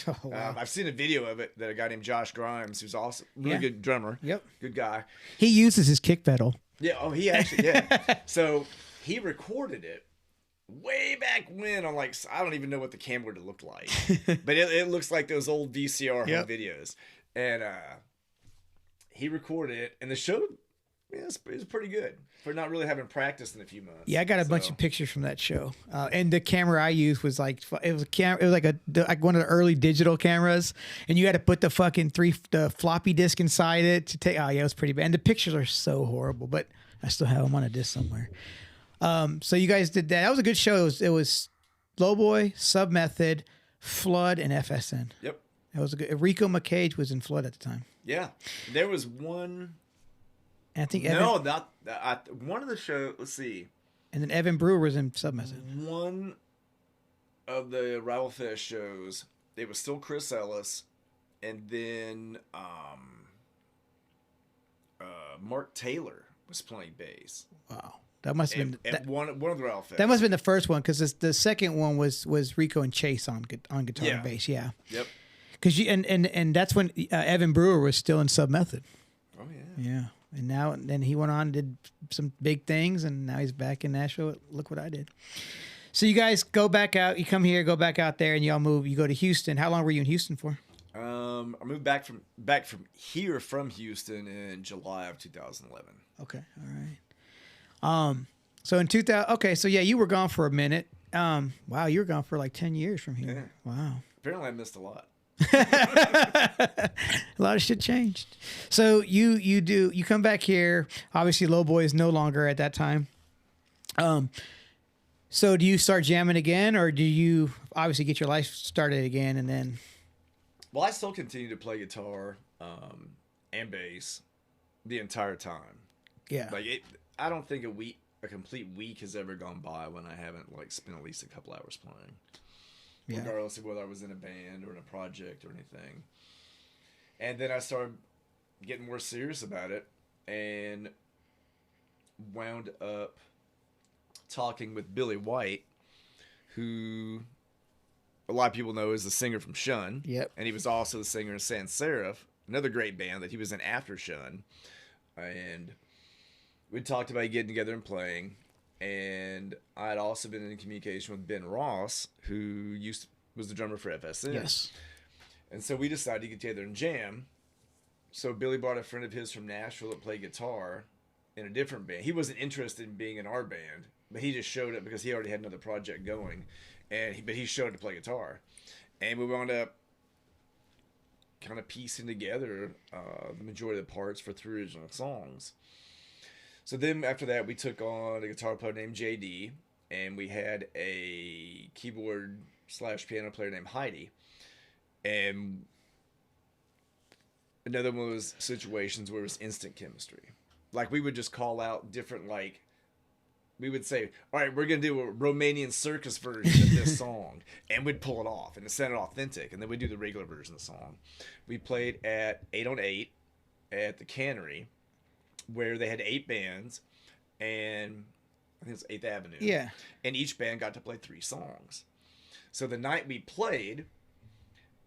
Speaker 1: Oh, wow.
Speaker 2: I've seen a video of it that a guy named Josh Grimes, who's also really good drummer.
Speaker 1: Yep.
Speaker 2: Good guy.
Speaker 1: He uses his kick pedal.
Speaker 2: Yeah. Oh, he actually, yeah. So he recorded it way back when on I don't even know what the camera looked like, but it looks like those old VCR home videos. And he recorded it, and the show it was pretty good for not really having practiced in a few months.
Speaker 1: Yeah, I got a bunch of pictures from that show, and the camera I used was like it was like one of the early digital cameras, and you had to put the fucking the floppy disk inside it to take. Oh yeah, it was pretty bad, and the pictures are so horrible, but I still have them on a disc somewhere. So you guys did that. That was a good show. It was Lowboy, Submethod, Flood, and FSN.
Speaker 2: Yep.
Speaker 1: That was a good. Rico McCage was in Flood at the time.
Speaker 2: Yeah, there was one.
Speaker 1: And I think
Speaker 2: one of the shows. Let's see.
Speaker 1: And then Evan Brewer was in Submethod.
Speaker 2: One of the Rival Fest shows, it was still Chris Ellis, and then Mark Taylor was playing bass.
Speaker 1: Wow. That must have been
Speaker 2: one of the Rival Fest.
Speaker 1: That must have been the first one, because the second one was Rico and Chase on guitar and bass. Yeah.
Speaker 2: Yep.
Speaker 1: Because and that's when Evan Brewer was still in Submethod.
Speaker 2: Oh yeah.
Speaker 1: Yeah. And then he went on and did some big things, and now he's back in Nashville. Look what I did. So you guys go back out. You come here, go back out there, and y'all move. You go to Houston. How long were you in Houston for?
Speaker 2: I moved back from here from Houston in July of 2011.
Speaker 1: Okay. All right. So in 2000. Okay. So yeah, you were gone for a minute. Wow, you were gone for like 10 years from here.
Speaker 2: Yeah.
Speaker 1: Wow.
Speaker 2: Apparently, I missed a lot.
Speaker 1: A lot of shit changed. So you come back here. Obviously, Lowboy is no longer at that time. So do you start jamming again, or do you obviously get your life started again and then?
Speaker 2: Well, I still continue to play guitar and bass the entire time.
Speaker 1: Yeah.
Speaker 2: I don't think a complete week has ever gone by when I haven't spent at least a couple hours playing. Yeah. Regardless of whether I was in a band or in a project or anything. And then I started getting more serious about it and wound up talking with Billy White, who a lot of people know is the singer from Shun.
Speaker 1: Yep. And
Speaker 2: he was also the singer in Sans Serif, another great band that he was in after Shun. And we talked about getting together and playing. And I had also been in communication with Ben Ross, who was the drummer for FSN.
Speaker 1: Yes.
Speaker 2: And so we decided to get together and jam. So Billy brought a friend of his from Nashville that played guitar in a different band. He wasn't interested in being in our band, but he just showed up because he already had another project going. But he showed up to play guitar. And we wound up kind of piecing together the majority of the parts for 3 original songs. So then after that, we took on a guitar player named JD, and we had a keyboard / piano player named Heidi. And another one of those situations where it was instant chemistry. Like, we would just call out different, like, we would say, all right, we're going to do a Romanian circus version of this song. And we'd pull it off, and it sounded authentic. And then we'd do the regular version of the song. We played at 8 on 8 at the Cannery, where they had 8 bands. And I think it's 8th Avenue.
Speaker 1: Yeah.
Speaker 2: And each band got to play 3 songs. So the night we played,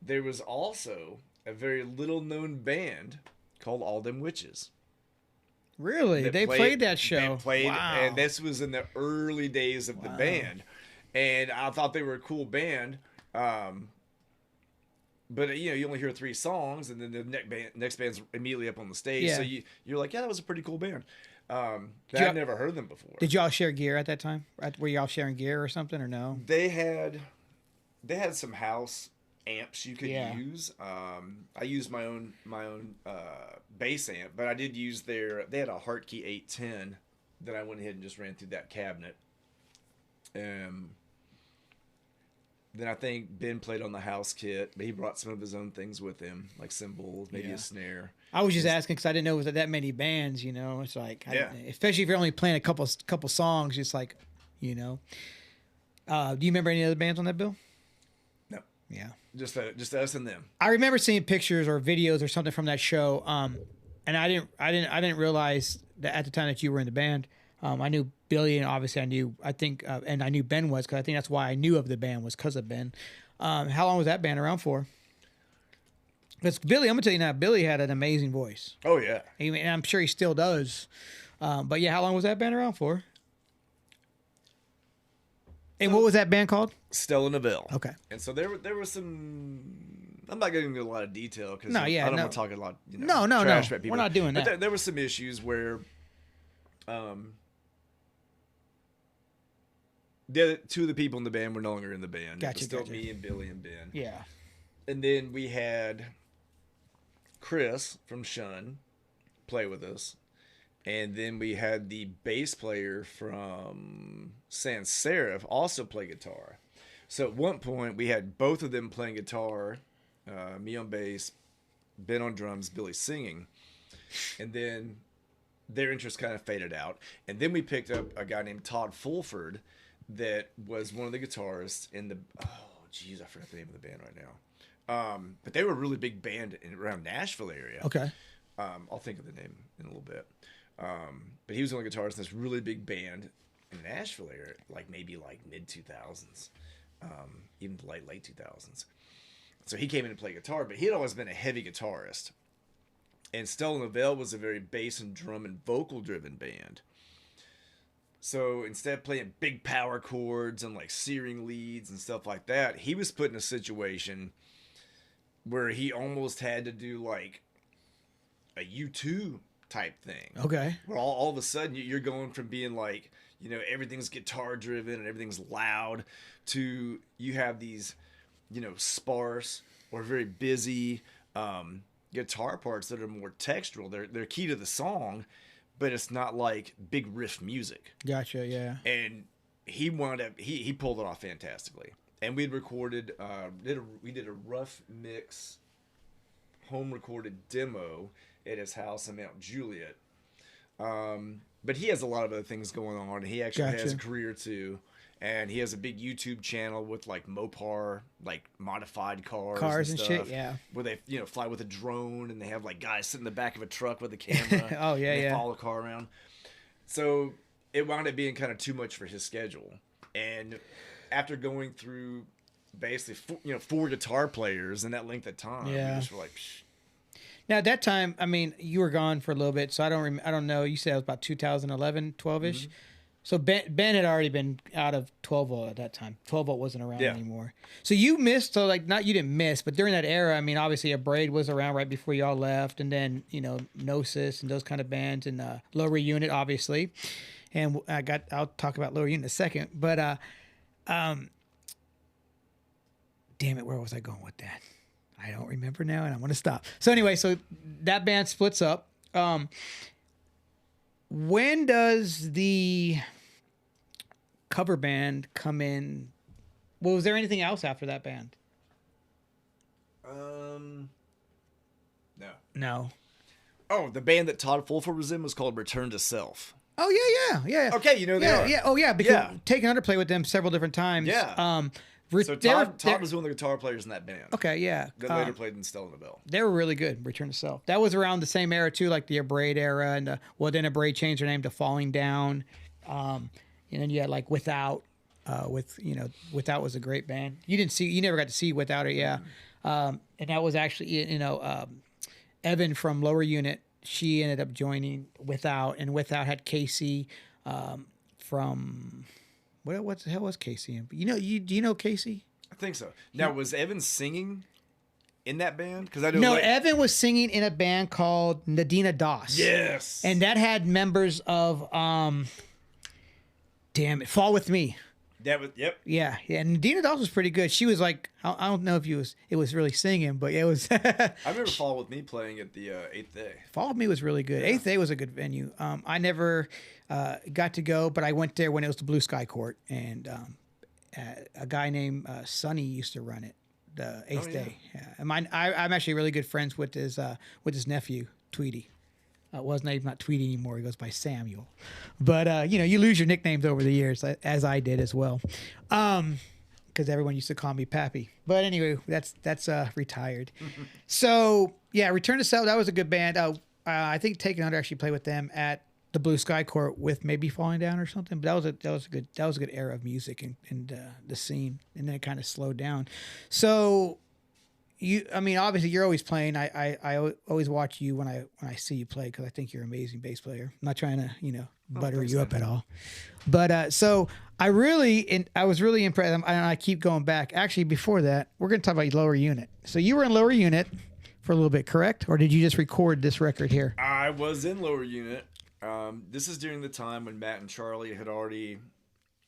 Speaker 2: there was also a very little-known band called All Them Witches.
Speaker 1: Really? They played that show.
Speaker 2: They played,
Speaker 1: wow.
Speaker 2: and this was in the early days of the band. And I thought they were a cool band. But, you know, you only hear 3 songs, and then the next band's immediately up on the stage.
Speaker 1: Yeah.
Speaker 2: So you're like, yeah, that was a pretty cool band. I'd never heard them before.
Speaker 1: Did y'all share gear at that time? Were y'all sharing gear or something, or no?
Speaker 2: They had some house amps you could use. I used my own bass amp, but I did use they had a Hartkey 810 that I went ahead and just ran through that cabinet. Then I think Ben played on the house kit, but he brought some of his own things with him, like cymbals, maybe a snare.
Speaker 1: I was just asking because I didn't know it was that many bands. You know, it's like, especially if you're only playing a couple songs, just like, you know. Do you remember any other bands on that bill?
Speaker 2: No.
Speaker 1: Yeah.
Speaker 2: Just us and them.
Speaker 1: I remember seeing pictures or videos or something from that show, and I didn't realize that at the time that you were in the band. I knew Billy, and obviously I knew Ben was, because I think that's why I knew of the band, was because of Ben. How long was that band around for? Because Billy, I'm gonna tell you now, Billy had an amazing voice.
Speaker 2: Oh yeah,
Speaker 1: and I'm sure he still does. But yeah, how long was that band around for? And what was that band called?
Speaker 2: Stella Novelle.
Speaker 1: Okay.
Speaker 2: And so there were some. I'm not getting into a lot of detail because I don't want to talk a lot. You know,
Speaker 1: no.
Speaker 2: Trash about people.
Speaker 1: We're not doing that.
Speaker 2: But there were some issues where, the other 2 of the people in the band were no longer in the band.
Speaker 1: Gotcha,
Speaker 2: it was still
Speaker 1: gotcha.
Speaker 2: me and Billy and Ben.
Speaker 1: Yeah.
Speaker 2: And then we had Chris from Shun play with us. And then we had the bass player from Sans Serif also play guitar. So at one point, we had both of them playing guitar, me on bass, Ben on drums, Billy singing. And then their interest kind of faded out. And then we picked up a guy named Todd Fulford that was one of the guitarists in the... Oh, geez, I forgot the name of the band right now. But they were a really big band around Nashville area.
Speaker 1: Okay.
Speaker 2: I'll think of the name in a little bit. But he was the only guitarist in this really big band in the Nashville area, maybe mid 2000s, even late 2000s. So he came in to play guitar, but he had always been a heavy guitarist. And Stella Novelle was a very bass and drum and vocal driven band. So instead of playing big power chords and searing leads and stuff like that, he was put in a situation where he almost had to do a U2 type thing.
Speaker 1: Okay.
Speaker 2: Where all of a sudden you're going from being everything's guitar driven and everything's loud to you have these, sparse or very busy guitar parts that are more textural. They're key to the song, but it's not like big riff music.
Speaker 1: Gotcha, yeah.
Speaker 2: And he wound up he pulled it off fantastically. And we'd recorded we did a rough mix home recorded demo at his house in Mount Juliet. But he has a lot of other things going on. He actually has a career too. And he has a big YouTube channel with Mopar, modified cars and stuff,
Speaker 1: shit, yeah.
Speaker 2: Where they, fly with a drone and they have guys sitting in the back of a truck with a camera.
Speaker 1: Oh yeah,
Speaker 2: and they
Speaker 1: yeah.
Speaker 2: follow the car around. So it wound up being kind of too much for his schedule. And after going through basically 4 guitar players in that length of time, we just were like, psh.
Speaker 1: Now at that time, I mean, you were gone for a little bit, so I don't know. You said it was about 2011, 12ish. Mm-hmm. So Ben had already been out of 12 volt at that time. 12 volt wasn't around anymore. So you missed. So not you didn't miss, but during that era, I mean, obviously a Braid was around right before y'all left, and then Gnosis and those kind of bands, and Lower Unit obviously. And I'll talk about Lower Unit in a second, but damn it, where was I going with that? I I don't remember now, and I'm going to stop. So anyway, so that band splits up. When does the cover band come in? Well, was there anything else after that band?
Speaker 2: No.
Speaker 1: No.
Speaker 2: Oh, the band that Todd Fulford was in was called Return to Self.
Speaker 1: Oh yeah.
Speaker 2: Okay, you know they are.
Speaker 1: Yeah. Oh yeah, because
Speaker 2: Yeah.
Speaker 1: taking underplay with them several different times.
Speaker 2: Yeah. So Todd was one of the guitar players in that band.
Speaker 1: Okay, yeah.
Speaker 2: That later played in Stella and the Bell.
Speaker 1: They were really good. Return to Self. That was around the same era too, like the Abrade era, and then Abrade changed their name to Falling Down. And then you had like Without. Without was a great band. You never got to see Without it, yeah. And that was actually Evan from Lower Unit. She ended up joining Without, and Without had Casey from what the hell was Casey in? Do you know Casey?
Speaker 2: I think so. Now, was Evan singing in that band? Because I know.
Speaker 1: No, Evan was singing in a band called Nadina Das.
Speaker 2: Yes.
Speaker 1: And that had members of Fall With Me.
Speaker 2: That was
Speaker 1: Yeah. And Nadina Das was pretty good. She was like, I don't know if it was really singing, but it was.
Speaker 2: I remember Fall With Me playing at the 8th Day.
Speaker 1: Fall With Me was really good.
Speaker 2: Yeah.
Speaker 1: 8th Day was a good venue. I never got to go, but I went there when it was the Blue Sky Court, and a guy named Sonny used to run it, the 8th Day. Yeah. And I'm actually really good friends with his nephew, Tweety. His name's not Tweety anymore. He goes by Samuel. But, you lose your nicknames over the years, as I did as well. Because everyone used to call me Pappy. But anyway, that's retired. So, yeah, Return to Self, that was a good band. I think Taken Under actually played with them at the Blue Sky Court with maybe Falling Down or something. But that was a good era of music and the scene. And then it kind of slowed down. So... obviously you're always playing. I always watch you when I see you play because I think you're an amazing bass player. I'm not trying to butter you up at all, but so I was really impressed, and I keep going back. Actually, before that, we're going to talk about Lower Unit. So you were in Lower Unit for a little bit, correct? Or did you just record this record here?
Speaker 2: I was in Lower Unit. This is during the time when Matt and Charlie had already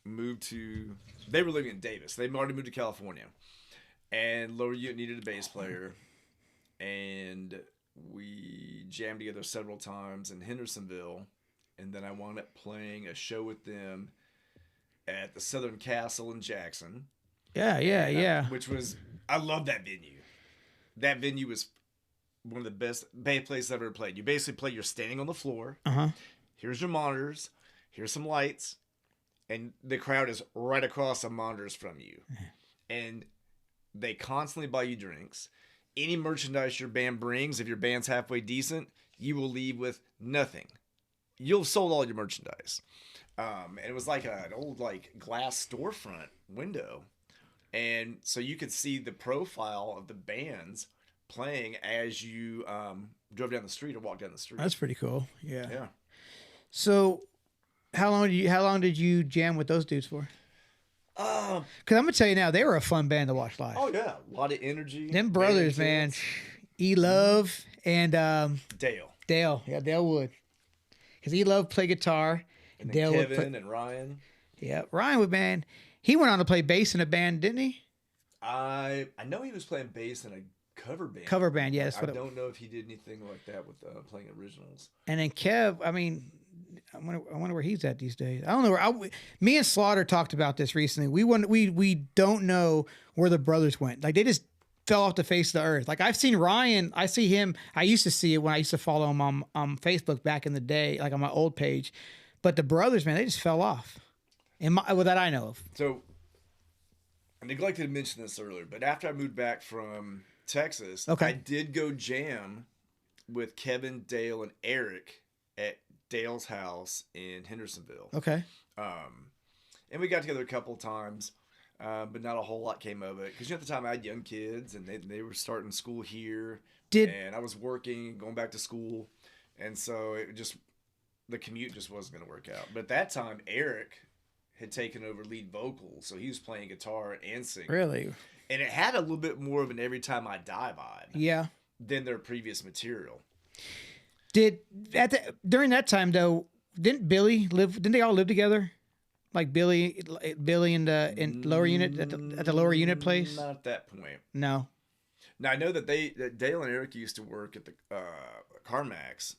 Speaker 2: moved to. They were living in Davis. They'd already moved to California. And Lower Unit needed a bass player, and we jammed together several times in Hendersonville, and then I wound up playing a show with them at the Southern Castle in Jackson.
Speaker 1: Yeah.
Speaker 2: Which was, I love that venue. That venue was one of the best bass places I've ever played. You basically you're standing on the floor.
Speaker 1: Uh-huh.
Speaker 2: Here's your monitors. Here's some lights. And the crowd is right across the monitors from you. And they constantly buy you drinks. Any merchandise your band brings, if your band's halfway decent, you will leave with nothing. You'll have sold all your merchandise. And it was like an old glass storefront window. And so you could see the profile of the bands playing as you drove down the street or walked down the street.
Speaker 1: That's pretty cool. Yeah.
Speaker 2: Yeah.
Speaker 1: So how long did you jam with those dudes for? Because I'm gonna tell you now, they were a fun band to watch live.
Speaker 2: Oh yeah, a lot of energy.
Speaker 1: Them brothers, man, E-Love and
Speaker 2: Dale.
Speaker 1: Yeah, Dale Wood. Because E-Love played guitar,
Speaker 2: And then
Speaker 1: Dale
Speaker 2: Kevin and Ryan.
Speaker 1: Yeah, Ryan Wood, man. He went on to play bass in a band, didn't he?
Speaker 2: I know he was playing bass in a cover band.
Speaker 1: Cover band, yeah.
Speaker 2: I don't know if he did anything like that with playing originals.
Speaker 1: And then Kev, I wonder where he's at these days. I don't know. Me and Slaughter talked about this recently. We don't know where the brothers went. Like they just fell off the face of the earth. Like I've seen Ryan. I see him. I used to see it when I used to follow him on Facebook back in the day, like on my old page. But the brothers, man, they just fell off. That I know of.
Speaker 2: So I neglected to mention this earlier, but after I moved back from Texas,
Speaker 1: okay.
Speaker 2: I did go jam with Kevin, Dale, and Eric at Dale's house in Hendersonville.
Speaker 1: Okay.
Speaker 2: And we got together a couple of times, but not a whole lot came of it. Because at the time I had young kids, and they were starting school here. And I was working, going back to school. And so the commute just wasn't going to work out. But at that time, Eric had taken over lead vocals, so he was playing guitar and singing.
Speaker 1: Really?
Speaker 2: And it had a little bit more of an Every Time I Die vibe.
Speaker 1: Yeah. Than
Speaker 2: their previous material.
Speaker 1: During that time though, didn't they all live together? Like Billy in Lower Unit at the Lower Unit place?
Speaker 2: Not at that point.
Speaker 1: No.
Speaker 2: Now I know that that Dale and Eric used to work at the CarMax,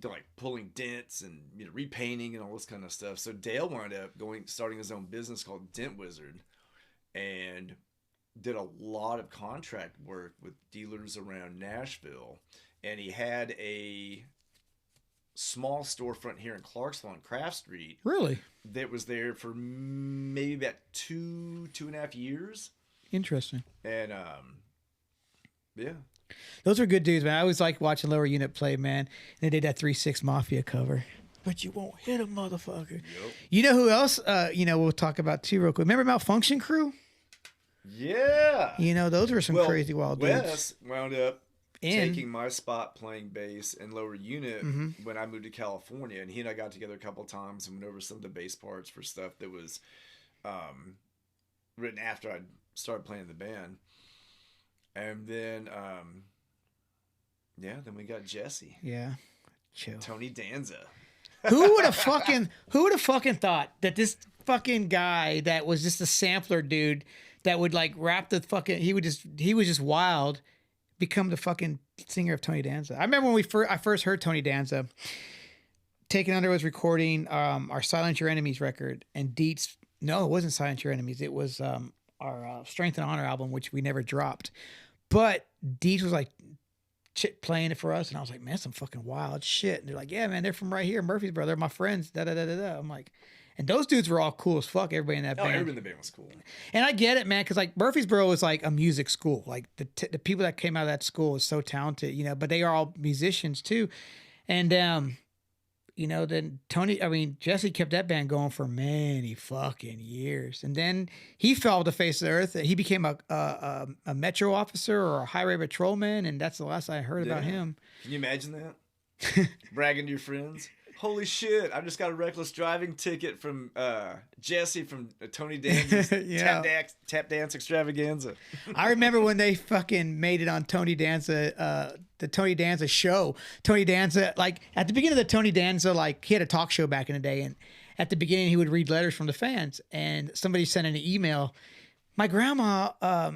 Speaker 2: like pulling dents and repainting and all this kind of stuff. So Dale wound up starting his own business called Dent Wizard, and did a lot of contract work with dealers around Nashville. And he had a small storefront here in Clarksville on Craft Street.
Speaker 1: Really?
Speaker 2: That was there for maybe about 2.5 years.
Speaker 1: Interesting.
Speaker 2: And yeah.
Speaker 1: Those are good dudes, man. I always like watching Lower Unit play, man. And they did that 3-6 Mafia cover. But you won't hit a motherfucker. Yep. You know who else, we'll talk about too real quick. Remember Malfunction Crew?
Speaker 2: Yeah.
Speaker 1: Those were some crazy wild dudes.
Speaker 2: Wes wound up taking my spot playing bass in Lower Unit when I moved to California. And he and I got together a couple of times and went over some of the bass parts for stuff that was written after I started playing the band. And then, then we got Jesse.
Speaker 1: Yeah. Chill.
Speaker 2: Tony Danza.
Speaker 1: Who would have fucking thought that this fucking guy that was just a sampler dude that would like rap the fucking, he was just wild, become the fucking singer of Tony Danza. I remember when I first heard Tony Danza, Taken Under was recording our Silence Your Enemies record, and Dietz, no, it wasn't Silence Your Enemies. It was our Strength and Honor album, which we never dropped. But Dietz was like playing it for us, and I was like, man, some fucking wild shit. And they're like, yeah, man, they're from right here, Murfreesboro. They're my friends. Da da da da da. I'm like, and those dudes were all cool as fuck. Everybody in that band.
Speaker 2: Everybody in the band was cool.
Speaker 1: And I get it, man, because like Murfreesboro is like a music school. Like the people that came out of that school is so talented, but they are all musicians too. And then Jesse kept that band going for many fucking years. And then he fell off the face of the earth. He became a metro officer or a highway patrolman, and that's the last I heard about him.
Speaker 2: Can you imagine that? Bragging to your friends. Holy shit, I just got a reckless driving ticket from Jesse from Tony Danza's tap dance extravaganza.
Speaker 1: I remember when they fucking made it on Tony Danza, the Tony Danza show. Tony Danza, like at the beginning of the Tony Danza, like he had a talk show back in the day, and at the beginning he would read letters from the fans, and somebody sent in an email. My grandma, I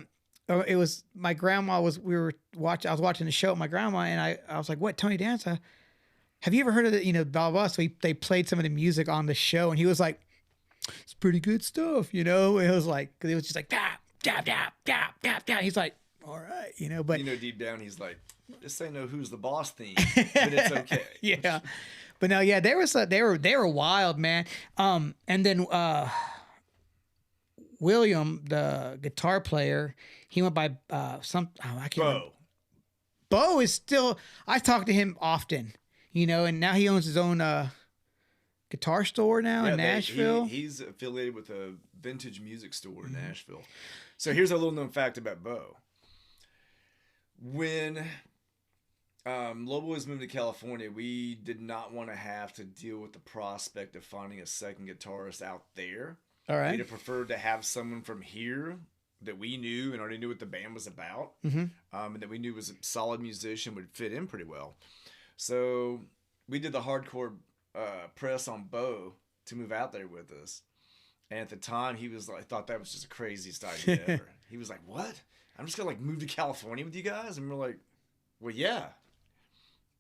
Speaker 1: was watching the show with my grandma, and I was like, what, Tony Danza? Have you ever heard of it? Blah, blah. So they played some of the music on the show, and he was like, it's pretty good stuff, It was like, it was just like, dap, dap, dap, dap, dap, dap. He's like, all right, but.
Speaker 2: Deep down, he's like, this ain't no Who's the Boss theme, but it's okay.
Speaker 1: Yeah. But no, yeah, they were wild, man. And then William, the guitar player, he went by I can't remember. Bo is still, I talk to him often. And now he owns his own guitar store now in Nashville.
Speaker 2: He's affiliated with a vintage music store in Nashville. So here's a little known fact about Bo. When Lowboy moved to California, we did not want to have to deal with the prospect of finding a second guitarist out there.
Speaker 1: All right.
Speaker 2: We'd have preferred to have someone from here that we knew and already knew what the band was about, and that we knew was a solid musician, would fit in pretty well. So we did the hardcore press on Bo to move out there with us. And at the time, he was like, thought that was just the craziest idea ever. He was like, what? I'm just going to move to California with you guys? And we're like, well, yeah.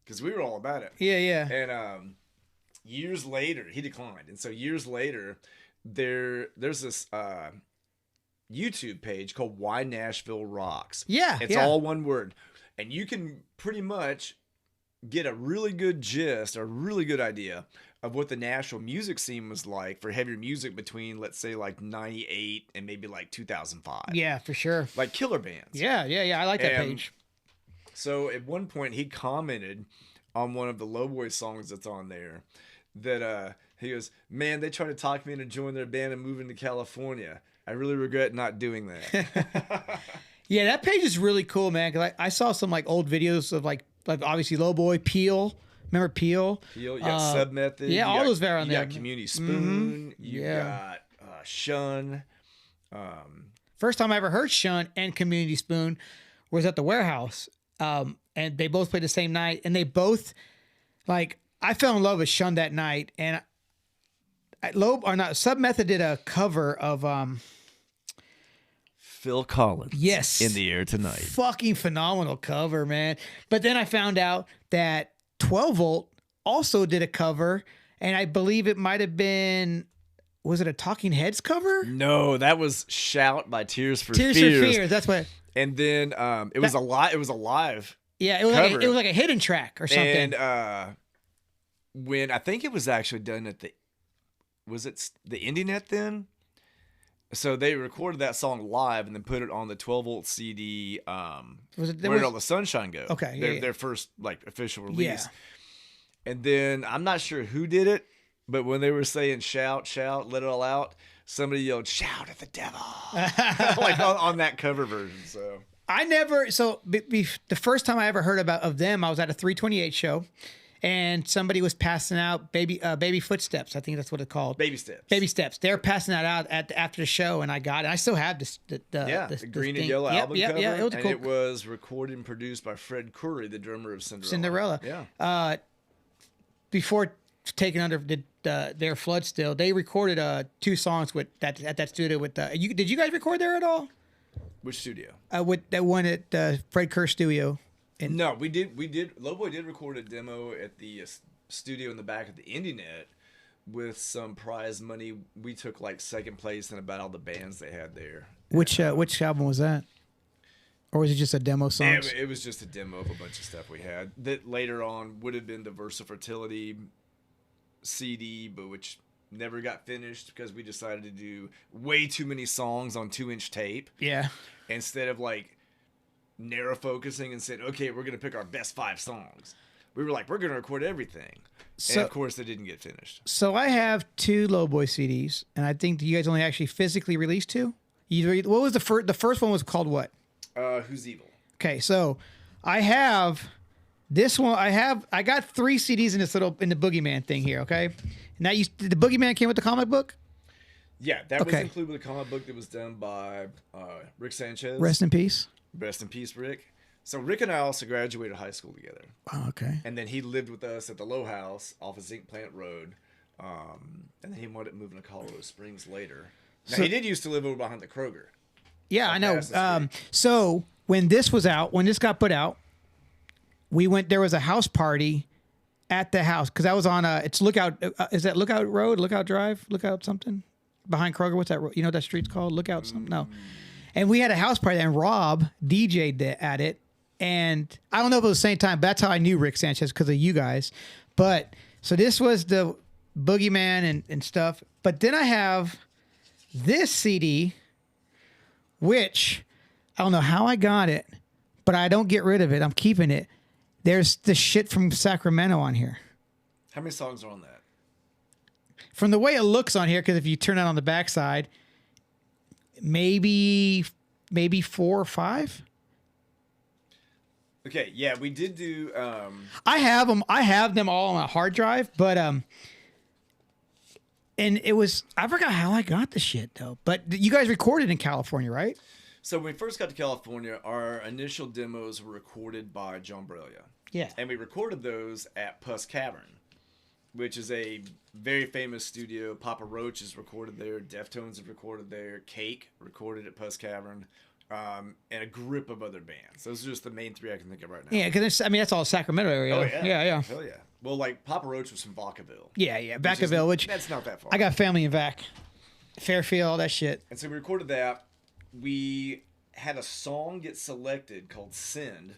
Speaker 2: Because we were all about it.
Speaker 1: Yeah, yeah.
Speaker 2: And years later, he declined. And so years later, there's this YouTube page called Why Nashville Rocks.
Speaker 1: Yeah.
Speaker 2: It's all one word. And you can pretty much get a really good gist, or a really good idea of what the Nashville music scene was like for heavier music between, let's say, like 98 and maybe like 2005.
Speaker 1: Yeah, for sure.
Speaker 2: Like killer bands.
Speaker 1: Yeah. I like that page.
Speaker 2: So at one point he commented on one of the Lowboy songs that's on there that he goes, man, they tried to talk me into joining their band and moving to California. I really regret not doing that.
Speaker 1: Yeah, that page is really cool, man. Cause I saw some like old videos of like obviously Lowboy, Peel. Remember Peel?
Speaker 2: Peel, you got Sub Method.
Speaker 1: Yeah, all those are on there.
Speaker 2: You got Community Spoon. You got Shun.
Speaker 1: First time I ever heard Shun and Community Spoon was at the Warehouse. And they both played the same night. And they both, like, I fell in love with Shun that night. And Sub Method did a cover of
Speaker 2: Phil Collins.
Speaker 1: Yes.
Speaker 2: In the Air Tonight.
Speaker 1: Fucking phenomenal cover, man. But then I found out that 12 Volt also did a cover, and I believe it might have been, was it a Talking Heads cover?
Speaker 2: No, that was Shout by Tears for
Speaker 1: Tears
Speaker 2: Fears.
Speaker 1: for Fears, that's what.
Speaker 2: And then it was a live.
Speaker 1: Yeah, it was like a hidden track or something.
Speaker 2: And when I think it was actually done at the IndieNet then? So they recorded that song live and then put it on the 12 Volt CD. Where Did All the Sunshine Go?
Speaker 1: Okay,
Speaker 2: their first like official release.
Speaker 1: Yeah.
Speaker 2: And then I'm not sure who did it, but when they were saying shout, let it all out, somebody yelled "Shout at the devil," like on that cover version. So the first time I ever heard of them, I was at a 328 show. And somebody was passing out baby footsteps. I think that's what it's called. Baby steps.
Speaker 1: Baby steps. They're passing that out after the show, and I got it. I still have the
Speaker 2: green and yellow album cover.
Speaker 1: Yeah, it was cool.
Speaker 2: It was recorded and produced by Fred Coury, the drummer of
Speaker 1: Cinderella.
Speaker 2: Yeah.
Speaker 1: Before taking under their Flood Still, they recorded 2 songs at that studio with. Did you guys record there at all?
Speaker 2: Which studio?
Speaker 1: With that one at Fred Kerr studio.
Speaker 2: No, we did. Lowboy did record a demo at the studio in the back of the IndieNet with some prize money. We took like second place in about all the bands they had there.
Speaker 1: Which album was that? Or was it just a demo song?
Speaker 2: It was just a demo of a bunch of stuff we had that later on would have been the Versafertility CD, but which never got finished because we decided to do way too many songs on 2-inch tape.
Speaker 1: Yeah.
Speaker 2: Instead of like narrow focusing and said, okay, we're going to pick our best 5 songs. We were like, we're going to record everything. And of course, they didn't get finished.
Speaker 1: So I have 2 Lowboy CDs, and I think you guys only actually physically released 2. What was the first? The first one was called what?
Speaker 2: Who's Evil?
Speaker 1: Okay, so I have this one. I got 3 CDs in the Boogeyman thing here. Okay, now the Boogeyman came with the comic book.
Speaker 2: Yeah, that was included with a comic book that was done by Rick Sanchez.
Speaker 1: Rest in peace.
Speaker 2: Rest in peace, Rick. So Rick and I also graduated high school together.
Speaker 1: Oh, okay.
Speaker 2: And then he lived with us at the Low House off of Zinc Plant Road. And then he wanted to move into Colorado Springs later. Now, he did used to live over behind the Kroger.
Speaker 1: Yeah, I know. So when this got put out, there was a house party at the house because I was on it's Lookout. Is that Lookout Road, Lookout Drive, Lookout something behind Kroger? What's that? You know what that street's called? Lookout something? No. And we had a house party, and Rob DJ'd at it. And I don't know if it was the same time, but that's how I knew Rick Sanchez, because of you guys. But so this was the Boogeyman and stuff. But then I have this CD, which I don't know how I got it, but I don't get rid of it. I'm keeping it. There's the shit from Sacramento on here.
Speaker 2: How many songs are on that?
Speaker 1: From the way it looks on here, because if you turn it on the backside, maybe 4 or 5.
Speaker 2: Okay, yeah, we did do.
Speaker 1: I have them. I have them all on a hard drive, but and it was, I forgot how I got the shit though. But you guys recorded in California, right?
Speaker 2: So when we first got to California, our initial demos were recorded by John Brelia.
Speaker 1: Yeah,
Speaker 2: and we recorded those at Puss Cavern, which is a very famous studio. Papa Roach is recorded there. Deftones have recorded there. Cake recorded at Puss Cavern. And a grip of other bands. Those are just the main 3 I can think of right now.
Speaker 1: Yeah, because that's all Sacramento area.
Speaker 2: Oh, yeah.
Speaker 1: Yeah.
Speaker 2: Hell yeah. Well, like Papa Roach was from Vacaville.
Speaker 1: Yeah. Vacaville, which
Speaker 2: that's not that far.
Speaker 1: I got family in Vac. Fairfield, all that shit.
Speaker 2: And so we recorded that. We had a song get selected called Send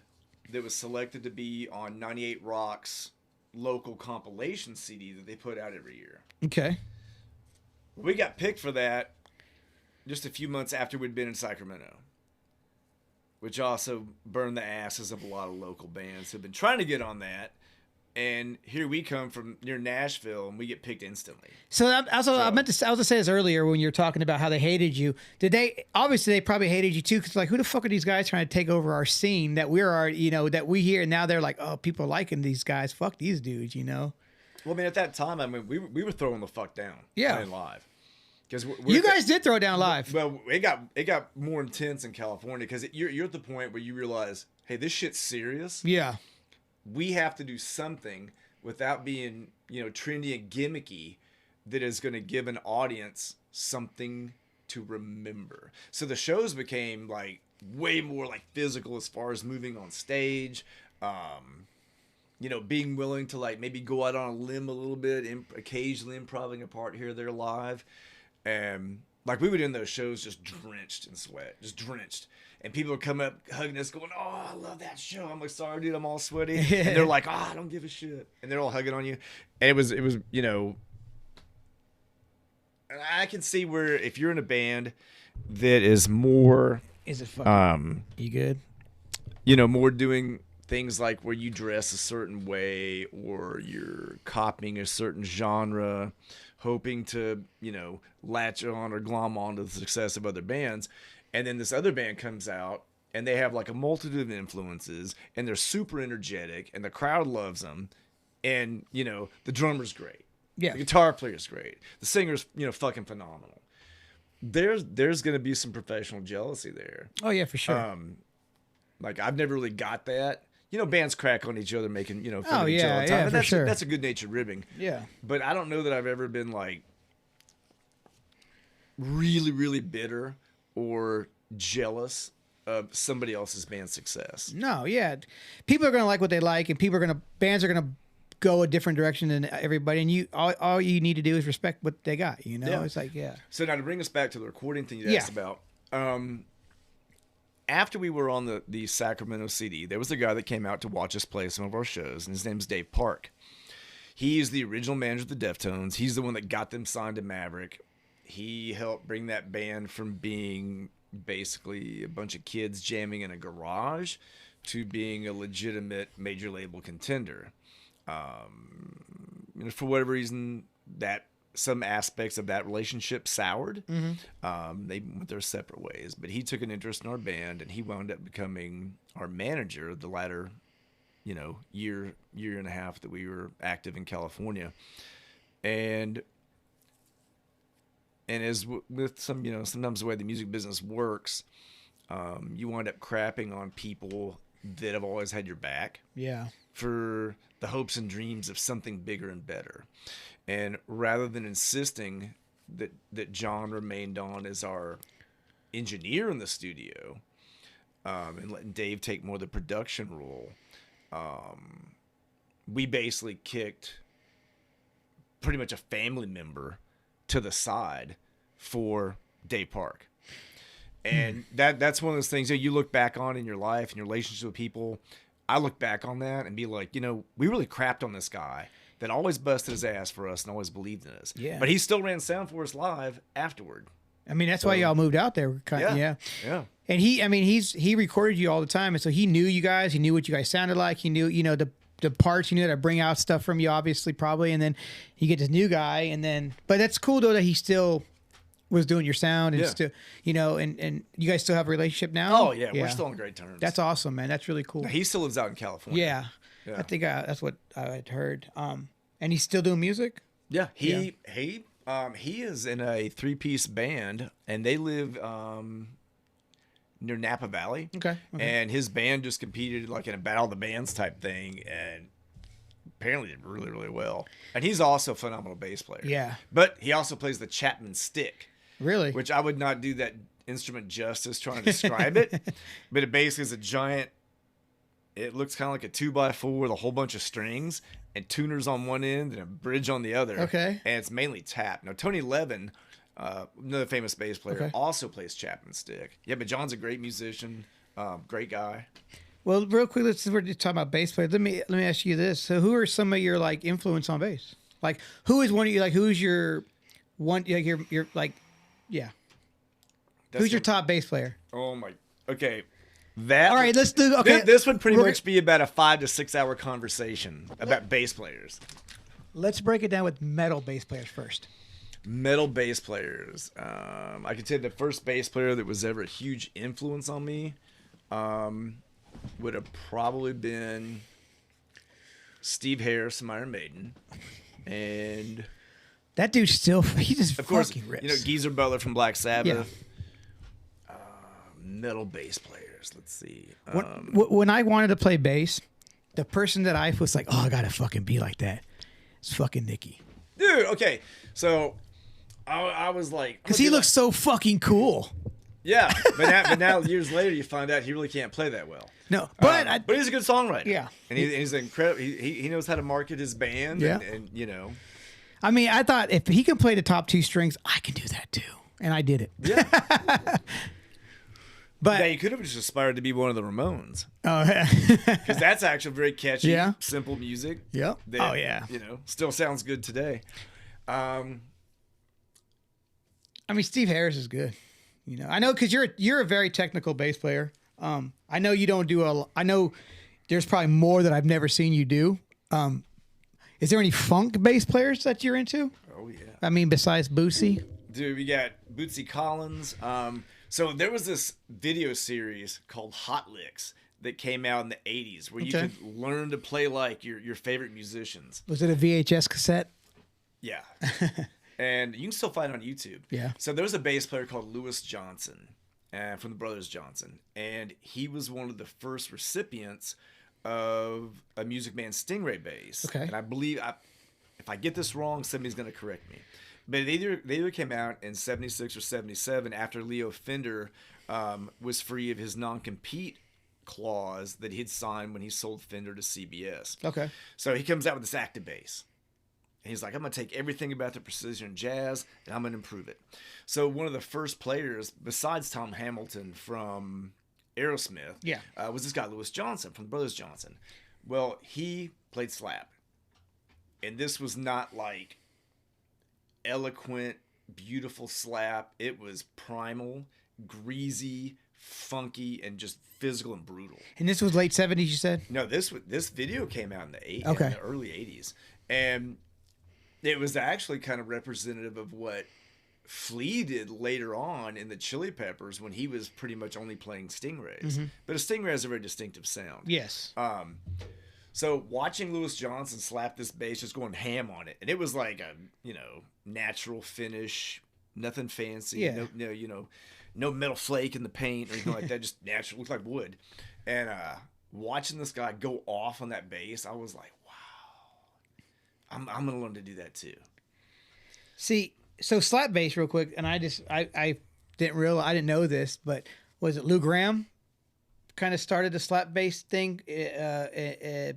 Speaker 2: that was selected to be on 98 Rock's local compilation CD that they put out every year.
Speaker 1: Okay.
Speaker 2: We got picked for that just a few months after we'd been in Sacramento, which also burned the asses of a lot of local bands who've been trying to get on that. And here we come from near Nashville, and we get picked instantly.
Speaker 1: So I was going to say this earlier when you were talking about how they hated you. Obviously they probably hated you too, because like, who the fuck are these guys trying to take over our scene that that we hear, and now they're like, oh, people are liking these guys. Fuck these dudes,
Speaker 2: Well, I mean, at that time, we were throwing the fuck down.
Speaker 1: Yeah.
Speaker 2: Playing live. Because
Speaker 1: you guys did throw it down live.
Speaker 2: Well, it got more intense in California because you're at the point where you realize, hey, this shit's serious.
Speaker 1: Yeah.
Speaker 2: We have to do something without being, trendy and gimmicky that is going to give an audience something to remember. So the shows became like way more like physical as far as moving on stage. You know, being willing to like maybe go out on a limb a little bit, occasionally improvising a part here or there live. And like we would end those shows just drenched in sweat, just drenched. And people would come up hugging us going, oh, I love that show. I'm like, sorry, dude, I'm all sweaty. And they're like, oh, I don't give a shit. And they're all hugging on you. And it was, you know, I can see where if you're in a band that is more,
Speaker 1: Is it fucking, you good?
Speaker 2: You know, more doing things like where you dress a certain way or you're copying a certain genre, hoping to, you know, latch on or glom on to the success of other bands. And then this other band comes out and they have like a multitude of influences and they're super energetic and the crowd loves them. And, you know, the drummer's great.
Speaker 1: Yeah.
Speaker 2: The guitar player's great. The singer's, you know, fucking phenomenal. There's going to be some professional jealousy there.
Speaker 1: Oh, yeah, for sure.
Speaker 2: Like, I've never really got that. You know, bands crack on each other, making, you know, fun
Speaker 1: Oh,
Speaker 2: of each other all the time.
Speaker 1: yeah,
Speaker 2: And
Speaker 1: for
Speaker 2: that's,
Speaker 1: sure.
Speaker 2: that's a good natured ribbing.
Speaker 1: Yeah.
Speaker 2: But I don't know that I've ever been, like, really, really bitter or jealous of somebody else's band's success.
Speaker 1: No, yeah. People are going to like what they like, and bands are going to go a different direction than everybody. And you, all you need to do is respect what they got, you know?
Speaker 2: Yeah.
Speaker 1: It's like, yeah.
Speaker 2: So now to bring us back to the recording thing you
Speaker 1: Yeah.
Speaker 2: asked about, after we were on the Sacramento CD, there was a guy that came out to watch us play some of our shows, and his name's Dave Park. He's the original manager of the Deftones. He's the one that got them signed to Maverick. He helped bring that band from being basically a bunch of kids jamming in a garage to being a legitimate major label contender. For whatever reason, that some aspects of that relationship soured. They went their separate ways, but he took an interest in our band and he wound up becoming our manager the latter, you know, year and a half that we were active in California. And as with some, you know, sometimes the way the music business works, you wind up crapping on people that have always had your back.
Speaker 1: Yeah.
Speaker 2: For the hopes and dreams of something bigger and better. And rather than insisting that John remained on as our engineer in the studio, and letting Dave take more of the production role, we basically kicked pretty much a family member to the side for Dave Park. And that's one of those things that you look back on in your life and your relationship with people. I look back on that and be like, you know, we really crapped on this guy that always busted his ass for us and always believed in us.
Speaker 1: Yeah.
Speaker 2: But he still ran sound for us live afterward.
Speaker 1: I mean, that's why y'all moved out there. Yeah. And he recorded you all the time. And so he knew you guys. He knew what you guys sounded like. He knew, you know, the parts, you knew how to bring out stuff from you, obviously, probably. And then you get this new guy. And then, but that's cool, though, that he still was doing your sound and still, you know, and you guys still have a relationship now?
Speaker 2: Oh, yeah. We're still on great terms.
Speaker 1: That's awesome, man. That's really cool.
Speaker 2: Now, he still lives out in California.
Speaker 1: Yeah. I think that's what I had heard. And he's still doing music?
Speaker 2: Yeah. He is in a 3-piece band, and they live near Napa Valley.
Speaker 1: Okay.
Speaker 2: And his band just competed like in a battle of the bands type thing, and apparently did really, really well. And he's also a phenomenal bass player.
Speaker 1: Yeah.
Speaker 2: But he also plays the Chapman stick.
Speaker 1: Really?
Speaker 2: Which I would not do that instrument justice trying to describe it. But it basically is a giant, it looks kind of like a 2x4 with a whole bunch of strings and tuners on one end and a bridge on the other.
Speaker 1: Okay.
Speaker 2: And it's mainly tap. Now, Tony Levin, another famous bass player, also plays Chapman stick. Yeah, but John's a great musician, great guy.
Speaker 1: Well, real quick, we're just talking about bass players. Let me ask you this. So who are some of your like influence on bass? Like who is one of you, like who's your one, like your like, yeah. Who's your top bass player?
Speaker 2: Oh my, okay. That,
Speaker 1: all right, let's do, okay.
Speaker 2: This would pretty much be about a 5 to 6 hour conversation about bass players.
Speaker 1: Let's break it down with metal bass players first.
Speaker 2: Metal bass players. I could say the first bass player that was ever a huge influence on me would have probably been Steve Harris from Iron Maiden. And
Speaker 1: that dude still, he just
Speaker 2: of course,
Speaker 1: fucking rips.
Speaker 2: you know, Geezer Butler from Black Sabbath. Yeah. Metal bass players. Let's see.
Speaker 1: When I wanted to play bass, the person that I was like, oh, I gotta fucking be like that, it's fucking Nikki.
Speaker 2: Dude, okay. So I was like,
Speaker 1: because he looks so fucking cool.
Speaker 2: Yeah, but now years later you find out he really can't play that well.
Speaker 1: No, but
Speaker 2: but he's a good songwriter.
Speaker 1: Yeah,
Speaker 2: and he's incredible. He knows how to market his band.
Speaker 1: Yeah,
Speaker 2: and you know,
Speaker 1: I mean, I thought if he can play the top 2 strings, I can do that too, and I did it.
Speaker 2: Yeah.
Speaker 1: But
Speaker 2: yeah, you could have just aspired to be one of the Ramones.
Speaker 1: Oh, yeah.
Speaker 2: Because that's actually very catchy,
Speaker 1: Yeah.
Speaker 2: simple music.
Speaker 1: Yep.
Speaker 2: That,
Speaker 1: Oh yeah.
Speaker 2: You know, still sounds good today.
Speaker 1: I mean, Steve Harris is good. You know, I know because you're a very technical bass player. I know you don't do I know there's probably more that I've never seen you do. Is there any funk bass players that you're into?
Speaker 2: Oh yeah.
Speaker 1: I mean, besides Bootsy.
Speaker 2: Dude, we got Bootsy Collins. So there was this video series called Hot Licks that came out in the 80s where you could learn to play like your favorite musicians.
Speaker 1: Was it a VHS cassette?
Speaker 2: Yeah. And you can still find it on YouTube.
Speaker 1: Yeah.
Speaker 2: So there was a bass player called Lewis Johnson from the Brothers Johnson. And he was one of the first recipients of a Music Man Stingray bass.
Speaker 1: Okay.
Speaker 2: And I believe, if I get this wrong, somebody's going to correct me. But they either came out in 76 or 77 after Leo Fender was free of his non-compete clause that he'd signed when he sold Fender to CBS.
Speaker 1: Okay.
Speaker 2: So he comes out with this active bass. And he's like, I'm going to take everything about the precision jazz and I'm going to improve it. So one of the first players, besides Tom Hamilton from Aerosmith, was this guy, Lewis Johnson from the Brothers Johnson. Well, he played slap. And this was not like eloquent, beautiful slap. It was primal, greasy, funky, and just physical and brutal.
Speaker 1: And this was late 70s, you said?
Speaker 2: No, this video came out in the in the early 80s. And it was actually kind of representative of what Flea did later on in the Chili Peppers when he was pretty much only playing Stingrays. Mm-hmm. But a Stingray has a very distinctive sound.
Speaker 1: Yes.
Speaker 2: So watching Lewis Johnson slap this bass, just going ham on it, and it was like a natural finish, nothing fancy.
Speaker 1: Yeah.
Speaker 2: No metal flake in the paint or anything like that. Just natural, looked like wood. And watching this guy go off on that bass, I was like, wow, I'm gonna learn to do that too.
Speaker 1: See, so slap bass, real quick, and I didn't realize, I didn't know this, but was it Lou Gramm kind of started the slap bass thing?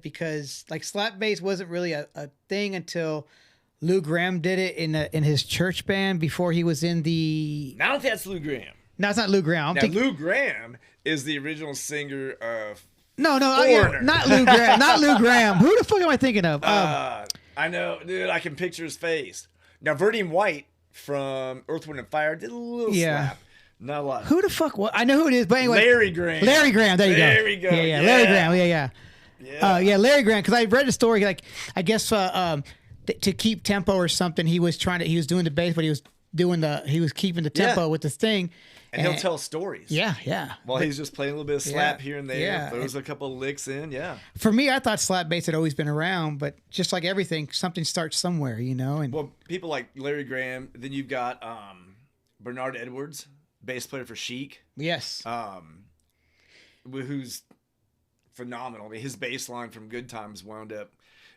Speaker 1: Because like slap bass wasn't really a thing until Lou Gramm did it in his church band before he was in the.
Speaker 2: I don't think that's Lou Gramm.
Speaker 1: No, it's not Lou Gramm.
Speaker 2: Lou Gramm is the original singer of.
Speaker 1: No, not Lou Gramm. Not Lou Gramm. Who the fuck am I thinking of?
Speaker 2: I know, dude. I can picture his face. Now, Verdine White from Earth, Wind, and Fire did a little slap. Not a lot.
Speaker 1: Who the fuck? I know who it is, but anyway.
Speaker 2: Larry Graham.
Speaker 1: There you go.
Speaker 2: There we go.
Speaker 1: Yeah. Larry Graham. Yeah. Larry Graham. Because I read a story. Like, I guess to keep tempo or something, he was doing the bass, but he was keeping the tempo with this thing.
Speaker 2: And he'll tell stories.
Speaker 1: Yeah.
Speaker 2: While he's just playing a little bit of slap here and there. Yeah. Throws a couple of licks in. Yeah.
Speaker 1: For me, I thought slap bass had always been around, but just like everything, something starts somewhere, And
Speaker 2: well, people like Larry Graham. Then you've got Bernard Edwards, bass player for Chic.
Speaker 1: Yes.
Speaker 2: Who's phenomenal. I mean, his bass line from Good Times wound up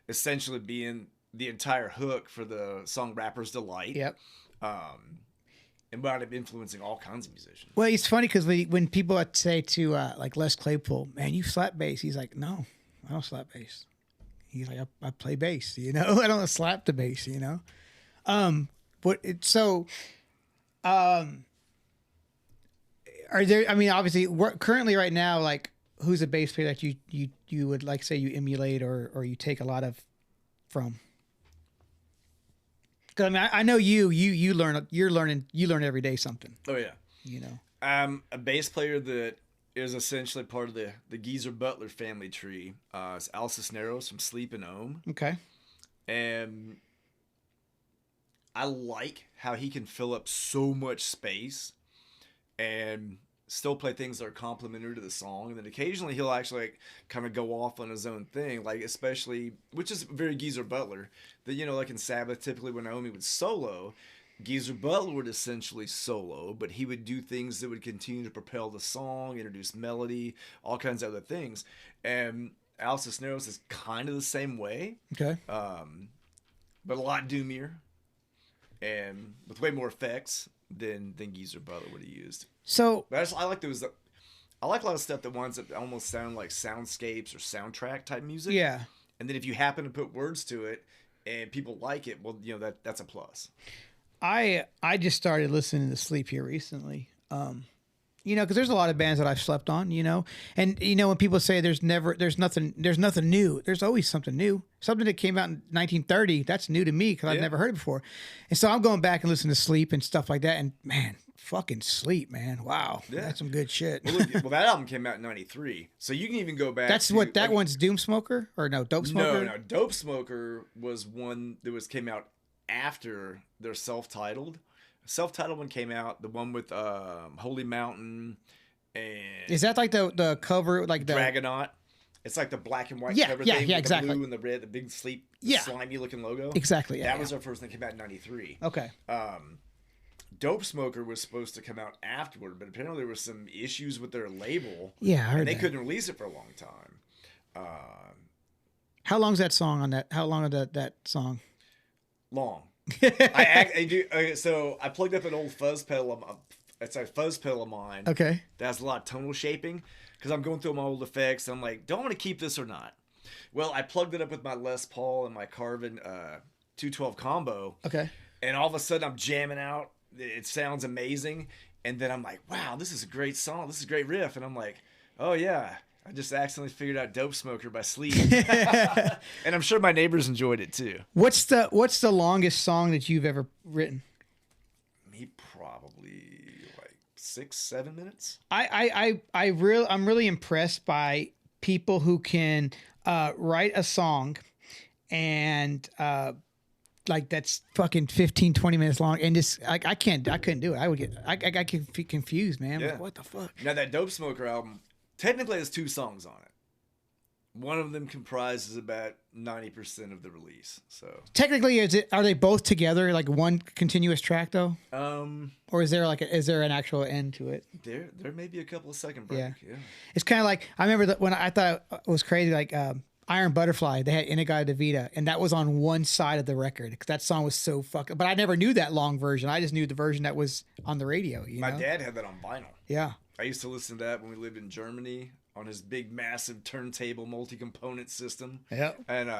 Speaker 2: essentially being the entire hook for the song Rapper's Delight.
Speaker 1: Yep.
Speaker 2: And wound up influencing all kinds of musicians.
Speaker 1: Well, it's funny because when people would say to like Les Claypool, man, you slap bass. He's like, no, I don't slap bass. He's like, I play bass, I don't slap the bass, are there, I mean, obviously, currently right now, like, who's a bass player that you would like say you emulate or you take a lot of from? Because I mean, I know you learn every day something.
Speaker 2: Oh yeah. A bass player that is essentially part of the Geezer Butler family tree. Is Al Cisneros from Sleep and Ohm.
Speaker 1: Okay.
Speaker 2: And I like how he can fill up so much space and still play things that are complementary to the song. And then occasionally he'll actually kind of go off on his own thing, like especially, which is very Geezer Butler, that, like in Sabbath, typically when Naomi would solo, Geezer Butler would essentially solo, but he would do things that would continue to propel the song, introduce melody, all kinds of other things. And Al Cisneros is kind of the same way.
Speaker 1: Okay.
Speaker 2: But a lot doomier. and with way more effects than Geezer Butler would have used.
Speaker 1: So
Speaker 2: But I like those. I like a lot of stuff that ones that almost sound like soundscapes or soundtrack type music.
Speaker 1: yeah,
Speaker 2: And then if you happen to put words to it and people like it, well, that's a plus.
Speaker 1: I just started listening to Sleep here recently. Because there's a lot of bands that I've slept on, and when people say there's nothing new, there's always something new. Something that came out in 1930, that's new to me because I've never heard it before. And so I'm going back and listening to Sleep and stuff like that. And man, fucking Sleep, man, wow, that's some good shit.
Speaker 2: Well, that album came out in '93, so you can even go back.
Speaker 1: That's what that one's Doom Smoker or no Dope Smoker?
Speaker 2: No, Dope Smoker was one that came out after their self-titled. Self-titled one came out, the one with Holy Mountain, and
Speaker 1: is that like the cover, like the
Speaker 2: Dragonaut? It's like the black and white cover
Speaker 1: yeah,
Speaker 2: thing with
Speaker 1: exactly.
Speaker 2: the blue and the red, the big sleep, slimy looking logo.
Speaker 1: Exactly. Yeah,
Speaker 2: that was their first thing that came out in '93.
Speaker 1: Okay.
Speaker 2: Dope Smoker was supposed to come out afterward, but apparently there were some issues with their label.
Speaker 1: Yeah, I heard
Speaker 2: and they
Speaker 1: that.
Speaker 2: couldn't release it for a long time.
Speaker 1: How long's that song on that? How long is that song?
Speaker 2: Long. I do. Okay, so I plugged up an old fuzz pedal. It's a fuzz pedal of mine.
Speaker 1: Okay.
Speaker 2: That has a lot of tonal shaping because I'm going through my old effects. And I'm like, do I want to keep this or not? Well, I plugged it up with my Les Paul and my Carvin 212 combo.
Speaker 1: Okay.
Speaker 2: And all of a sudden I'm jamming out. It sounds amazing. And then I'm like, wow, this is a great song. This is a great riff. And I'm like, oh yeah, I just accidentally figured out Dope Smoker by Sleep. And I'm sure my neighbors enjoyed it too.
Speaker 1: What's the longest song that you've ever written?
Speaker 2: Me probably like 6-7 minutes.
Speaker 1: I'm really impressed by people who can write a song and like that's fucking 15-20 minutes long and just I couldn't do it. I get confused, man.
Speaker 2: Yeah.
Speaker 1: Like, what the fuck?
Speaker 2: Now that Dope Smoker album technically has 2 songs on it. One of them comprises about 90% of the release. So
Speaker 1: technically, are they both together like one continuous track though? Or is there an actual end to it?
Speaker 2: There may be a couple of second breaks. Yeah.
Speaker 1: It's kind of like I remember that when I thought it was crazy, like Iron Butterfly, they had In-A-Gadda-Da-Vida, and that was on one side of the record because that song was so fucking. But I never knew that long version. I just knew the version that was on the radio.
Speaker 2: My dad had that on vinyl.
Speaker 1: Yeah.
Speaker 2: I used to listen to that when we lived in Germany on his big, massive turntable multi-component system.
Speaker 1: Yeah.
Speaker 2: And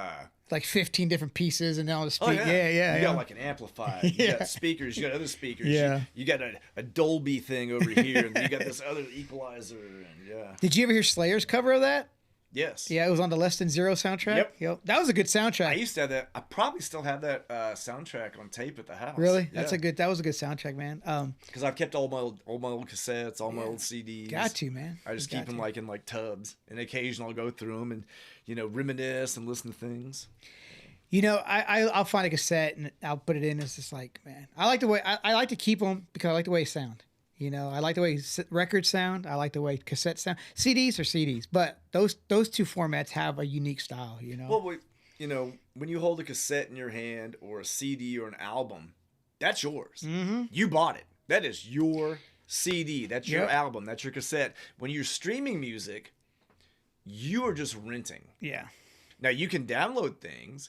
Speaker 1: like 15 different pieces and all the speakers.
Speaker 2: Oh, yeah. You
Speaker 1: yeah.
Speaker 2: got like an amplifier. You got speakers. You got other speakers.
Speaker 1: Yeah.
Speaker 2: You got a Dolby thing over here, and you got this other equalizer. And yeah.
Speaker 1: Did you ever hear Slayer's cover of that?
Speaker 2: Yes.
Speaker 1: Yeah, it was on the Less Than Zero soundtrack. Yep. That was a good soundtrack.
Speaker 2: I used to have that. I probably still have that soundtrack on tape at the house.
Speaker 1: Really?
Speaker 2: Yeah.
Speaker 1: That was a good soundtrack, man.
Speaker 2: Because I've kept all my old cassettes, all my old CDs.
Speaker 1: Got to, man.
Speaker 2: I just keep them like in like tubs, and occasionally I'll go through them and reminisce and listen to things.
Speaker 1: I'll find a cassette and I'll put it in. It's just like, man, I like the way I like to keep them because I like the way they sound. I like the way records sound. I like the way cassettes sound. CDs are CDs, but those 2 formats have a unique style.
Speaker 2: Well, when you hold a cassette in your hand or a CD or an album, that's yours.
Speaker 1: Mm-hmm.
Speaker 2: You bought it. That is your CD. That's your album. That's your cassette. When you're streaming music, you are just renting.
Speaker 1: Yeah.
Speaker 2: Now you can download things,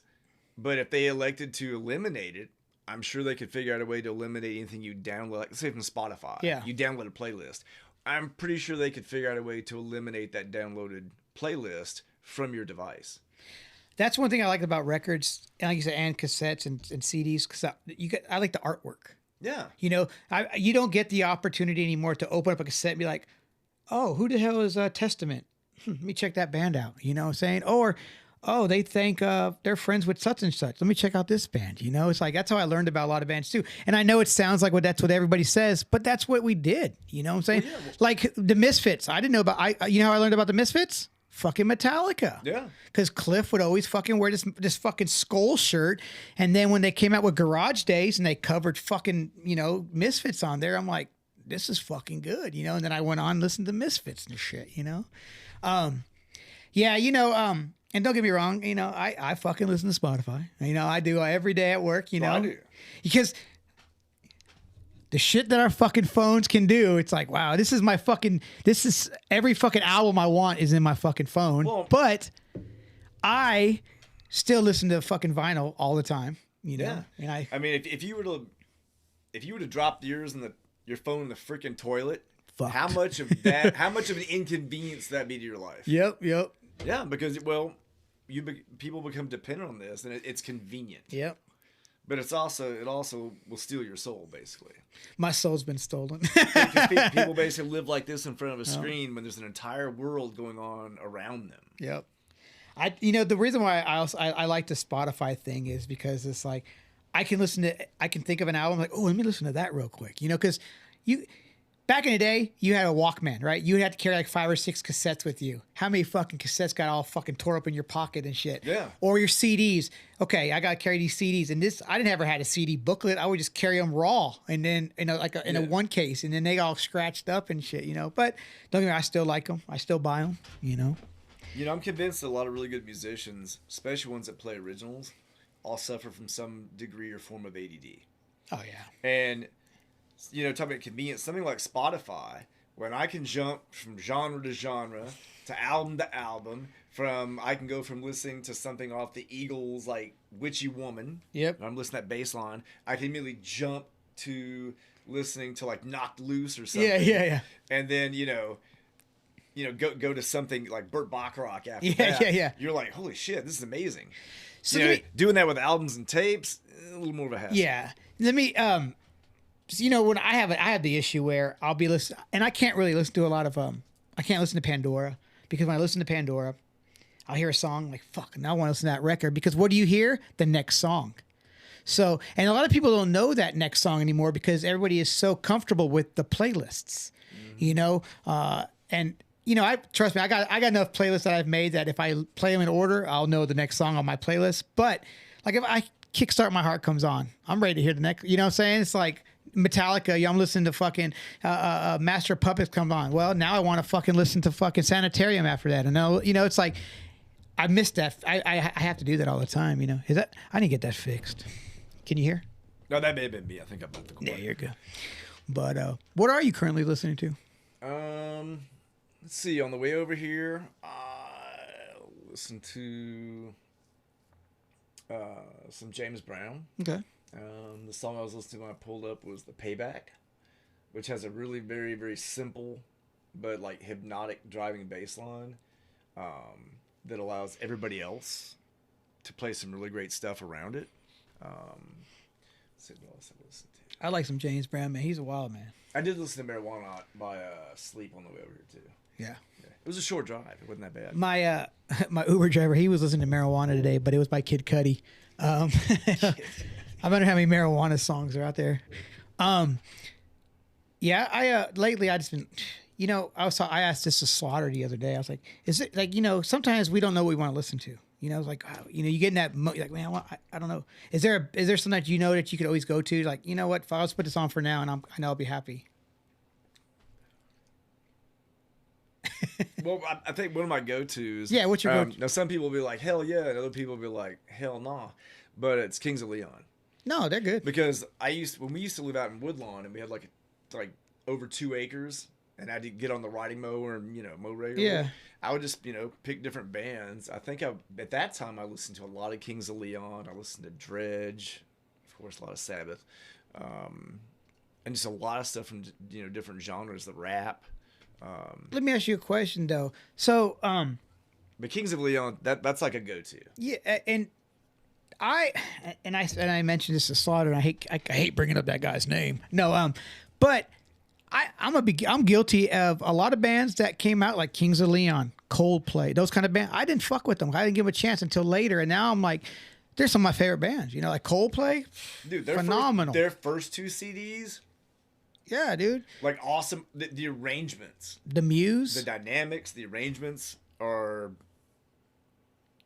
Speaker 2: but if they elected to eliminate it, I'm sure they could figure out a way to eliminate anything you download, like say from Spotify.
Speaker 1: Yeah.
Speaker 2: You download a playlist. I'm pretty sure they could figure out a way to eliminate that downloaded playlist from your device.
Speaker 1: That's one thing I like about records, and like you said, and cassettes and CDs, because I like the artwork.
Speaker 2: Yeah.
Speaker 1: You don't get the opportunity anymore to open up a cassette and be like, oh, who the hell is Testament? Let me check that band out. You know what I'm saying? Or, oh, they think they're friends with such and such. Let me check out this band. It's like, that's how I learned about a lot of bands too. And I know it sounds like that's what everybody says, but that's what we did. You know what I'm saying?
Speaker 2: Well, yeah.
Speaker 1: Like the Misfits. I didn't know about, how I learned about the Misfits? Fucking Metallica.
Speaker 2: Yeah.
Speaker 1: Because Cliff would always fucking wear this fucking skull shirt. And then when they came out with Garage Days and they covered fucking, Misfits on there, I'm like, this is fucking good, And then I went on and listened to Misfits and shit, and don't get me wrong, I fucking listen to Spotify. I do every day at work,
Speaker 2: I do.
Speaker 1: Because the shit that our fucking phones can do, it's like, wow, this is every fucking album I want is in my fucking phone.
Speaker 2: Well,
Speaker 1: but I still listen to fucking vinyl all the time,
Speaker 2: Yeah.
Speaker 1: And
Speaker 2: I mean, if you were to if you were to drop yours in your phone in the freaking toilet,
Speaker 1: Fucked.
Speaker 2: how much of an inconvenience that be to your life?
Speaker 1: Yep.
Speaker 2: Yeah, because people become dependent on this, and it's convenient.
Speaker 1: Yep.
Speaker 2: But it also will steal your soul, basically.
Speaker 1: My soul's been stolen.
Speaker 2: People basically live like this in front of a screen when there's an entire world going on around them.
Speaker 1: Yep. The reason why I like the Spotify thing is because it's like I can think of an album like, oh, let me listen to that real quick. Because back in the day, you had a Walkman, right? You had to carry like 5 or 6 cassettes with you. How many fucking cassettes got all fucking tore up in your pocket and shit?
Speaker 2: Yeah.
Speaker 1: Or your CDs. Okay, I got to carry these CDs. And I didn't ever had a CD booklet. I would just carry them raw. And then, in a one case. And then they all scratched up and shit, But don't get me wrong, I still like them. I still buy them,
Speaker 2: I'm convinced that a lot of really good musicians, especially ones that play originals, all suffer from some degree or form of ADD.
Speaker 1: Oh, yeah.
Speaker 2: And... talking about convenience, something like Spotify, when I can jump from genre to genre, to album, I can go from listening to something off the Eagles like Witchy Woman.
Speaker 1: Yep.
Speaker 2: I'm listening to that bass line. I can immediately jump to listening to like Knocked Loose or something.
Speaker 1: Yeah.
Speaker 2: And then, go to something like Burt Bacharach after that.
Speaker 1: Yeah.
Speaker 2: You're like, holy shit, this is amazing.
Speaker 1: So
Speaker 2: doing that with albums and tapes, a little more of a hassle.
Speaker 1: Yeah. Let me when I have the issue where I'll be listening, and I can't really listen to a lot of I can't listen to Pandora, because when I listen to Pandora, I'll hear a song like, fuck, now I want to listen to that record, because what do you hear? The next song. So, and a lot of people don't know that next song anymore because everybody is so comfortable with the playlists, I trust me, I got enough playlists that I've made that if I play them in order, I'll know the next song on my playlist. But like if I Kickstart My Heart comes on, I'm ready to hear the next, you know what I'm saying? It's like Metallica, I'm listening to fucking Master of Puppets come on. Well, now I want to fucking listen to fucking Sanitarium after that. And now, it's like, I missed that. I have to do that all the time, Is that, I need to get that fixed. Can you hear?
Speaker 2: No, that may have been me. I think I'm about to go.
Speaker 1: Yeah, you're good. But what are you currently listening to?
Speaker 2: Let's see. On the way over here, I listened to some James Brown.
Speaker 1: Okay.
Speaker 2: The song I was listening to when I pulled up was The Payback, which has a really very, very simple but like hypnotic driving bass line that allows everybody else to play some really great stuff around it. Let's see what else I listened to.
Speaker 1: I like some James Brown, man. He's a wild man.
Speaker 2: I did listen to Marijuana by Sleep on the way over here too.
Speaker 1: Yeah.
Speaker 2: It was a short drive. It wasn't that bad.
Speaker 1: My my Uber driver, he was listening to Marijuana today, but it was by Kid Cudi. I wonder how many Marijuana songs are out there. Yeah, I lately I just been, I asked this to Slaughter the other day. I was like, is it like, sometimes we don't know what we want to listen to. It's like, you get in that, like, man, I don't know. Is there something that that you could always go to? Like, you know what? I'll just put this on for now, and I know I'll be happy.
Speaker 2: Well, I think one of my go-tos.
Speaker 1: Yeah, what's your go-to?
Speaker 2: Now, some people will be like, hell yeah, and other people will be like, hell nah. But it's Kings of Leon.
Speaker 1: No, they're good.
Speaker 2: Because when we used to live out in Woodlawn, and we had like over 2 acres, and I had to get on the riding mower and mow regularly.
Speaker 1: Yeah.
Speaker 2: I would just pick different bands. I think at that time I listened to a lot of Kings of Leon. I listened to Dredge, of course, a lot of Sabbath, and just a lot of stuff from different genres, the rap.
Speaker 1: Let me ask you a question though. So,
Speaker 2: but Kings of Leon, that's like a go-to.
Speaker 1: Yeah, and I mentioned this to Slaughter, and I hate bringing up that guy's name. No, but I'm guilty of a lot of bands that came out like Kings of Leon, Coldplay, those kind of bands. I didn't fuck with them. I didn't give them a chance until later, and now I'm like, they're some of my favorite bands. Like Coldplay,
Speaker 2: dude,
Speaker 1: phenomenal.
Speaker 2: Their first 2 CDs.
Speaker 1: Yeah, dude.
Speaker 2: Like awesome. The arrangements.
Speaker 1: The Muse.
Speaker 2: The dynamics, the arrangements are...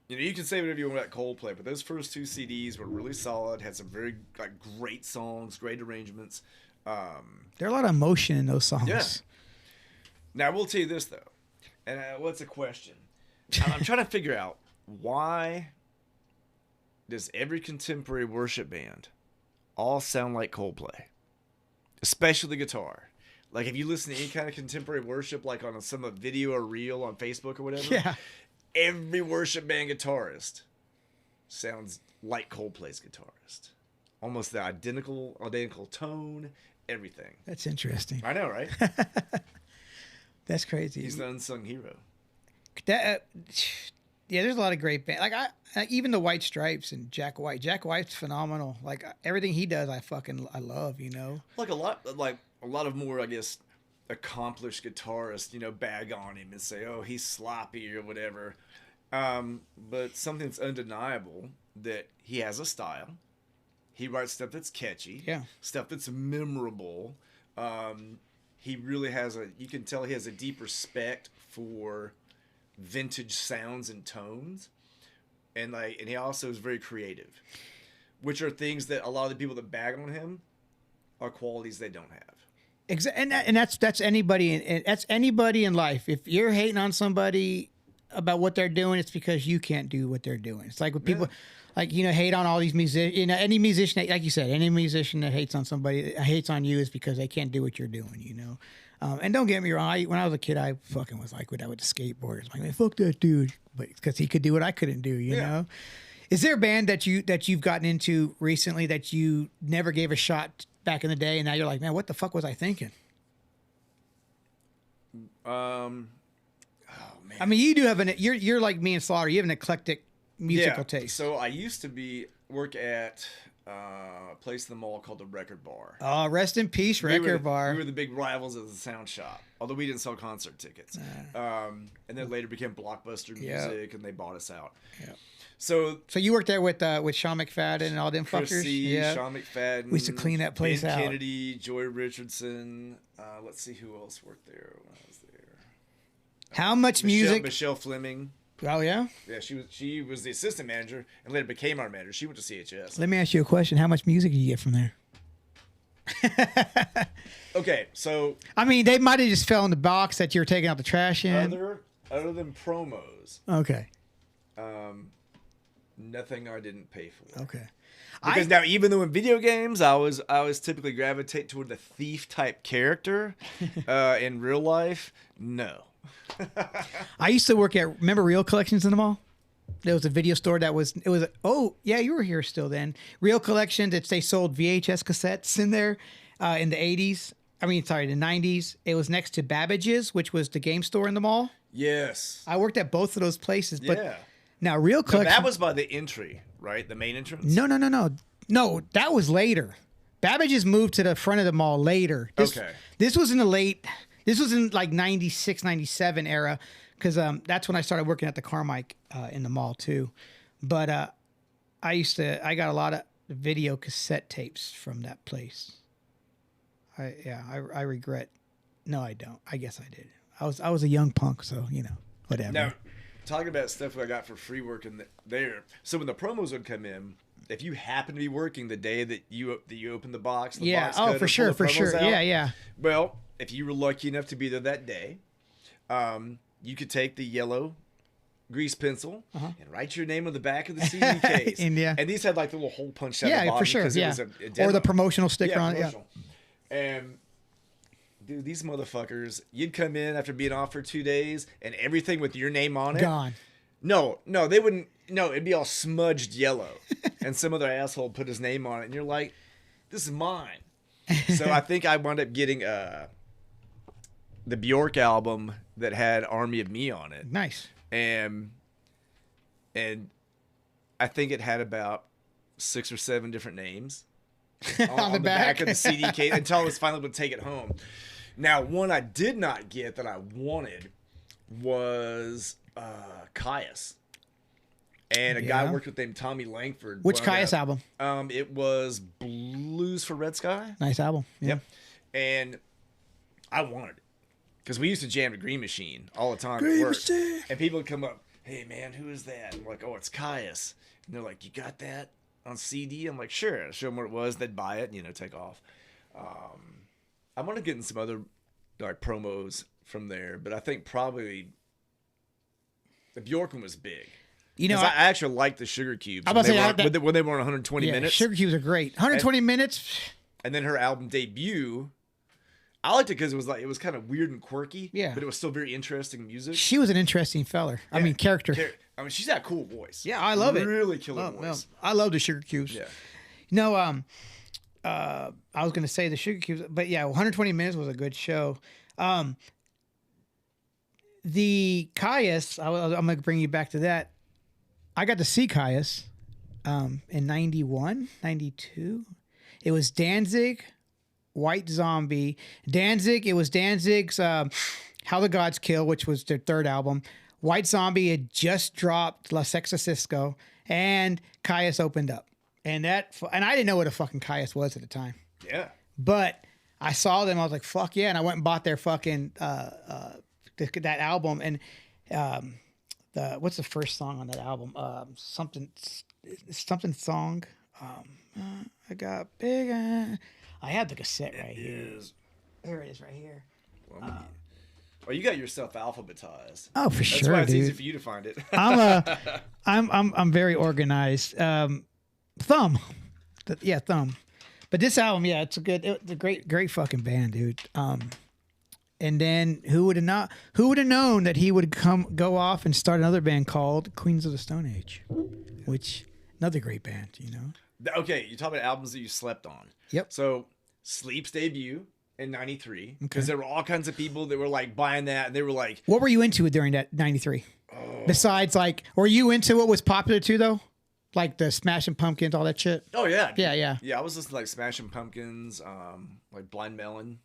Speaker 2: you can say whatever you want about Coldplay, but those first 2 CDs were really solid, had some very great songs, great arrangements.
Speaker 1: There are a lot of emotion in those songs.
Speaker 2: Yeah. Now, I will tell you this, though. And what's a question? I'm trying to figure out why does every contemporary worship band all sound like Coldplay? Especially the guitar. Like, if you listen to any kind of contemporary worship, like on some video or reel on Facebook or whatever,
Speaker 1: yeah,
Speaker 2: every worship band guitarist sounds like Coldplay's guitarist. almost the identical tone, everything.
Speaker 1: That's interesting.
Speaker 2: I know, right?
Speaker 1: That's crazy.
Speaker 2: He's the unsung hero.
Speaker 1: That, yeah, there's a lot of great bands. Like even the White Stripes and Jack White. Jack White's phenomenal. Like everything he does, I love. You know,
Speaker 2: Like a lot of more, I guess, accomplished guitarists, bag on him and say, "Oh, he's sloppy" or whatever. But something that's undeniable that he has a style. He writes stuff that's catchy.
Speaker 1: Yeah.
Speaker 2: Stuff that's memorable. He really has you can tell he has a deep respect for vintage sounds and tones. And he also is very creative, which are things that a lot of the people that bag on him are qualities they don't have.
Speaker 1: And that's anybody. That's anybody in life. If you're hating on somebody about what they're doing, it's because you can't do what they're doing. It's like when people, hate on all these musicians. Any musician, like you said, any musician that hates on somebody, hates on you, is because they can't do what you're doing. And don't get me wrong. When I was a kid, I fucking was like that with the skateboarders. Like, man, fuck that dude, but because he could do what I couldn't do. You know. Is there a band that you've gotten into recently that you never gave a shot back in the day, and now you're like, man, what the fuck was I thinking?
Speaker 2: Oh man.
Speaker 1: I mean, you do have you're like me and Slaughter. You have an eclectic musical taste.
Speaker 2: So I used to work at a place in the mall called the Record Bar.
Speaker 1: Oh, rest in peace, Record Bar.
Speaker 2: We were the big rivals of the Sound Shop, although we didn't sell concert tickets. And then later became Blockbuster Music, and they bought us out.
Speaker 1: Yeah.
Speaker 2: So
Speaker 1: you worked there with Sean McFadden and all them
Speaker 2: Chris
Speaker 1: fuckers?
Speaker 2: C, Sean McFadden.
Speaker 1: We used to clean that place
Speaker 2: Ben
Speaker 1: out.
Speaker 2: Kennedy, Joy Richardson. Let's see who else worked there when I was there.
Speaker 1: How much music?
Speaker 2: Michelle Fleming.
Speaker 1: Oh, yeah?
Speaker 2: Yeah, she was the assistant manager and later became our manager. She went to CHS.
Speaker 1: Let me ask you a question. How much music did you get from there?
Speaker 2: Okay, so
Speaker 1: I mean, they might have just fell in the box that you were taking out the trash in.
Speaker 2: other than promos,
Speaker 1: Okay.
Speaker 2: nothing I didn't pay for.
Speaker 1: Okay.
Speaker 2: Because now, even though in video games I was typically gravitate toward the thief type character, in real life, no.
Speaker 1: I used to work at, remember Real Collections in the mall? There was a video store oh, yeah, you were here still then. Real Collections, they sold VHS cassettes in there in the 80s. I mean, sorry, the 90s. It was next to Babbage's, which was the game store in the mall.
Speaker 2: Yes.
Speaker 1: I worked at both of those places. But
Speaker 2: Yeah.
Speaker 1: now, Real Collections.
Speaker 2: That was by the entry, right? The main entrance?
Speaker 1: No. No, that was later. Babbage's moved to the front of the mall later. This was in the late... This was in like 96, 97 era, because that's when I started working at the Carmike in the mall too. But I got a lot of video cassette tapes from that place. I regret. No, I don't. I guess I did. I was a young punk, so whatever.
Speaker 2: Now, talking about stuff I got for free working there. So when the promos would come in, if you happen to be working the day that you open the box, box
Speaker 1: oh, for sure.
Speaker 2: Out,
Speaker 1: Yeah.
Speaker 2: Well, if you were lucky enough to be there that day, you could take the yellow grease pencil and write your name on the back of the CD case. And these had like the little hole punched out the bottom.
Speaker 1: For sure.
Speaker 2: It was a demo.
Speaker 1: Or the promotional sticker on it. Yeah.
Speaker 2: And dude, these motherfuckers, you'd come in after being off for 2 days and everything with your name on it.
Speaker 1: Gone.
Speaker 2: No, they wouldn't. No, it'd be all smudged yellow. And some other asshole put his name on it. And you're like, this is mine. So I think I wound up getting the Bjork album that had Army of Me on it.
Speaker 1: Nice.
Speaker 2: And I think it had about 6 or 7 different names on the back of the CD case until I was finally able to take it home. Now, one I did not get that I wanted was Caius. And a guy worked with named Tommy Langford.
Speaker 1: Which Caius album?
Speaker 2: It was Blues for Red Sky.
Speaker 1: Nice album. Yeah.
Speaker 2: Yep. And I wanted it. Because we used to jam to Green Machine all the time
Speaker 1: Green
Speaker 2: at work.
Speaker 1: Machine.
Speaker 2: And people would come up, hey, man, who is that? I'm like, oh, it's Caius. And they're like, you got that on CD? I'm like, sure. I'd show them what it was. They'd buy it and, take off. I want to get in some other promos from there. But I think probably the Bjork one was big. I actually liked the Sugar Cubes when they were on 120 minutes.
Speaker 1: Sugar Cubes are great. 120 minutes.
Speaker 2: And then her album debut, I liked it because it was kind of weird and quirky.
Speaker 1: Yeah.
Speaker 2: But it was still very interesting music.
Speaker 1: She was an interesting feller. Yeah. I mean, character.
Speaker 2: She's got a cool voice.
Speaker 1: Yeah, I love it.
Speaker 2: Really killer voice.
Speaker 1: I love the Sugar Cubes.
Speaker 2: Yeah.
Speaker 1: No, I was gonna say the Sugar Cubes, but yeah, 120 Minutes was a good show. The Caius, I'm gonna bring you back to that. I got to see Caius in 91, 92. It was Danzig, White Zombie. Danzig, it was Danzig's How the Gods Kill, which was their third album. White Zombie had just dropped La Sexa Cisco, and Caius opened up. And I didn't know what a fucking Caius was at the time.
Speaker 2: Yeah.
Speaker 1: But I saw them, I was like, fuck yeah. And I went and bought their fucking that album. And what's the first song on that album? Something song. I got big. I have the cassette right here. Here it is, right here.
Speaker 2: Well, you got yourself alphabetized.
Speaker 1: Oh, for sure,
Speaker 2: That's why it's
Speaker 1: dude.
Speaker 2: easy for you to find it.
Speaker 1: I'm very organized. Thumb. Thumb. But this album, yeah, it's a great fucking band, dude. And then who would have known that he would go off and start another band called Queens of the Stone Age, which another great band, you know.
Speaker 2: Okay, you talk about albums that you slept on.
Speaker 1: Yep.
Speaker 2: So Sleep's debut in 93, because there were all kinds of people that were like buying that, and they were like,
Speaker 1: what were you into during that 93? Besides, like, were you into what was popular too, though? Like the Smashing Pumpkins, all that shit?
Speaker 2: Oh, yeah.
Speaker 1: Yeah.
Speaker 2: Yeah, I was listening to like Smashing Pumpkins, like Blind Melon,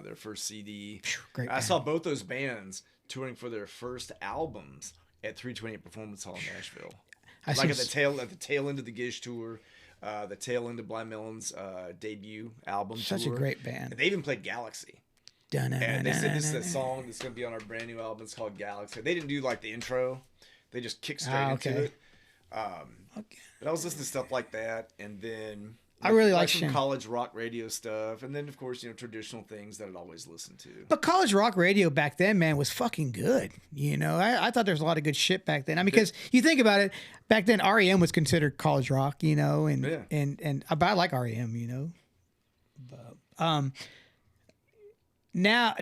Speaker 2: their first CD.
Speaker 1: Great
Speaker 2: I saw both those bands touring for their first albums at 328 Performance Hall in Nashville. At the tail end of the Gish tour, the tail end of Blind Melon's debut album
Speaker 1: Such
Speaker 2: tour.
Speaker 1: a great band.
Speaker 2: And they even played Galaxy. And they said this is a song that's going to be on our brand new album. It's called Galaxy. They didn't do like the intro. They just kicked straight into it. But I was listening to stuff like that, and then
Speaker 1: I really
Speaker 2: like
Speaker 1: some
Speaker 2: some college rock radio stuff, and then of course traditional things that I'd always listen to.
Speaker 1: But college rock radio back then, man, was fucking good. You know, I thought there was a lot of good shit back then. I mean, because you think about it, back then REM was considered college rock, you know, and but I like REM, you know. But now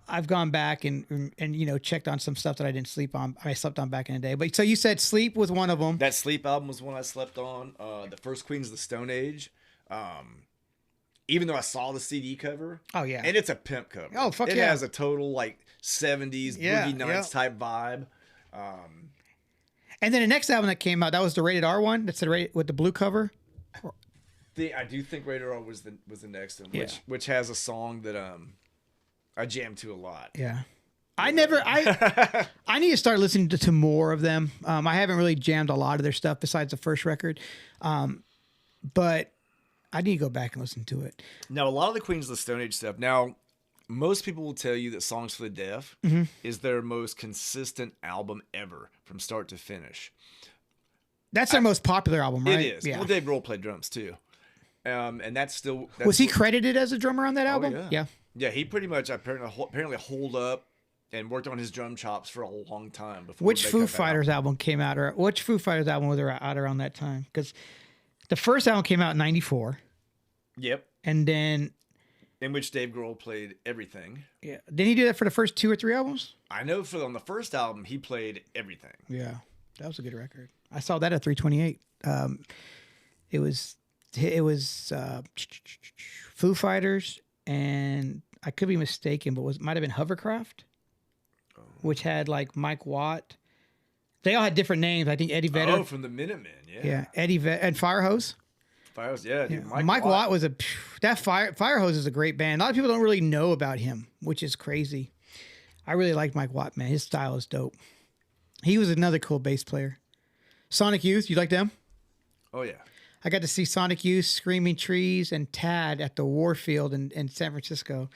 Speaker 1: I've gone back and checked on some stuff that I didn't sleep on. I slept on back in the day. But so you said Sleep was one of them.
Speaker 2: That Sleep album was one I slept on. The first Queens of the Stone Age. Even though I saw the CD cover.
Speaker 1: Oh yeah.
Speaker 2: And it's a pimp cover.
Speaker 1: Oh fuck
Speaker 2: it
Speaker 1: yeah.
Speaker 2: It has a total like 70s Boogie Nights type vibe.
Speaker 1: And then the next album that came out, that was the Rated R one. That's with the blue cover.
Speaker 2: I do think Radar R was the next one, which has a song that I jam to a lot.
Speaker 1: Yeah, I need to start listening to more of them. I haven't really jammed a lot of their stuff besides the first record, but I need to go back and listen to it.
Speaker 2: Now, a lot of the Queens of the Stone Age stuff. Now, most people will tell you that Songs for the Deaf is their most consistent album ever, from start to finish.
Speaker 1: That's their most popular album, right?
Speaker 2: It is.
Speaker 1: Yeah.
Speaker 2: Well, Dave Grohl played drums too. And that's still...
Speaker 1: was he credited as a drummer on that album?
Speaker 2: Yeah. Yeah, he pretty much apparently holed up and worked on his drum chops for a long time. Before
Speaker 1: which Foo Fighters album came out, or which Foo Fighters album was out around that time? Because the first album came out in 94.
Speaker 2: Yep.
Speaker 1: And then...
Speaker 2: in which Dave Grohl played everything.
Speaker 1: Yeah. Didn't he do that for the first 2 or 3 albums?
Speaker 2: I know on the first album, he played everything.
Speaker 1: Yeah. That was a good record. I saw that at 328. It was Foo Fighters, and I could be mistaken, but might have been Hovercraft, which had like Mike Watt. They all had different names. I think Eddie Vedder.
Speaker 2: Oh, from the Minutemen, yeah.
Speaker 1: Yeah, Eddie Vedder and Firehose.
Speaker 2: Firehose, yeah. Dude,
Speaker 1: yeah. Mike Watt was Firehose is a great band. A lot of people don't really know about him, which is crazy. I really like Mike Watt, man. His style is dope. He was another cool bass player. Sonic Youth, you like them?
Speaker 2: Oh yeah.
Speaker 1: I got to see Sonic Youth, Screaming Trees, and Tad at the Warfield in San Francisco.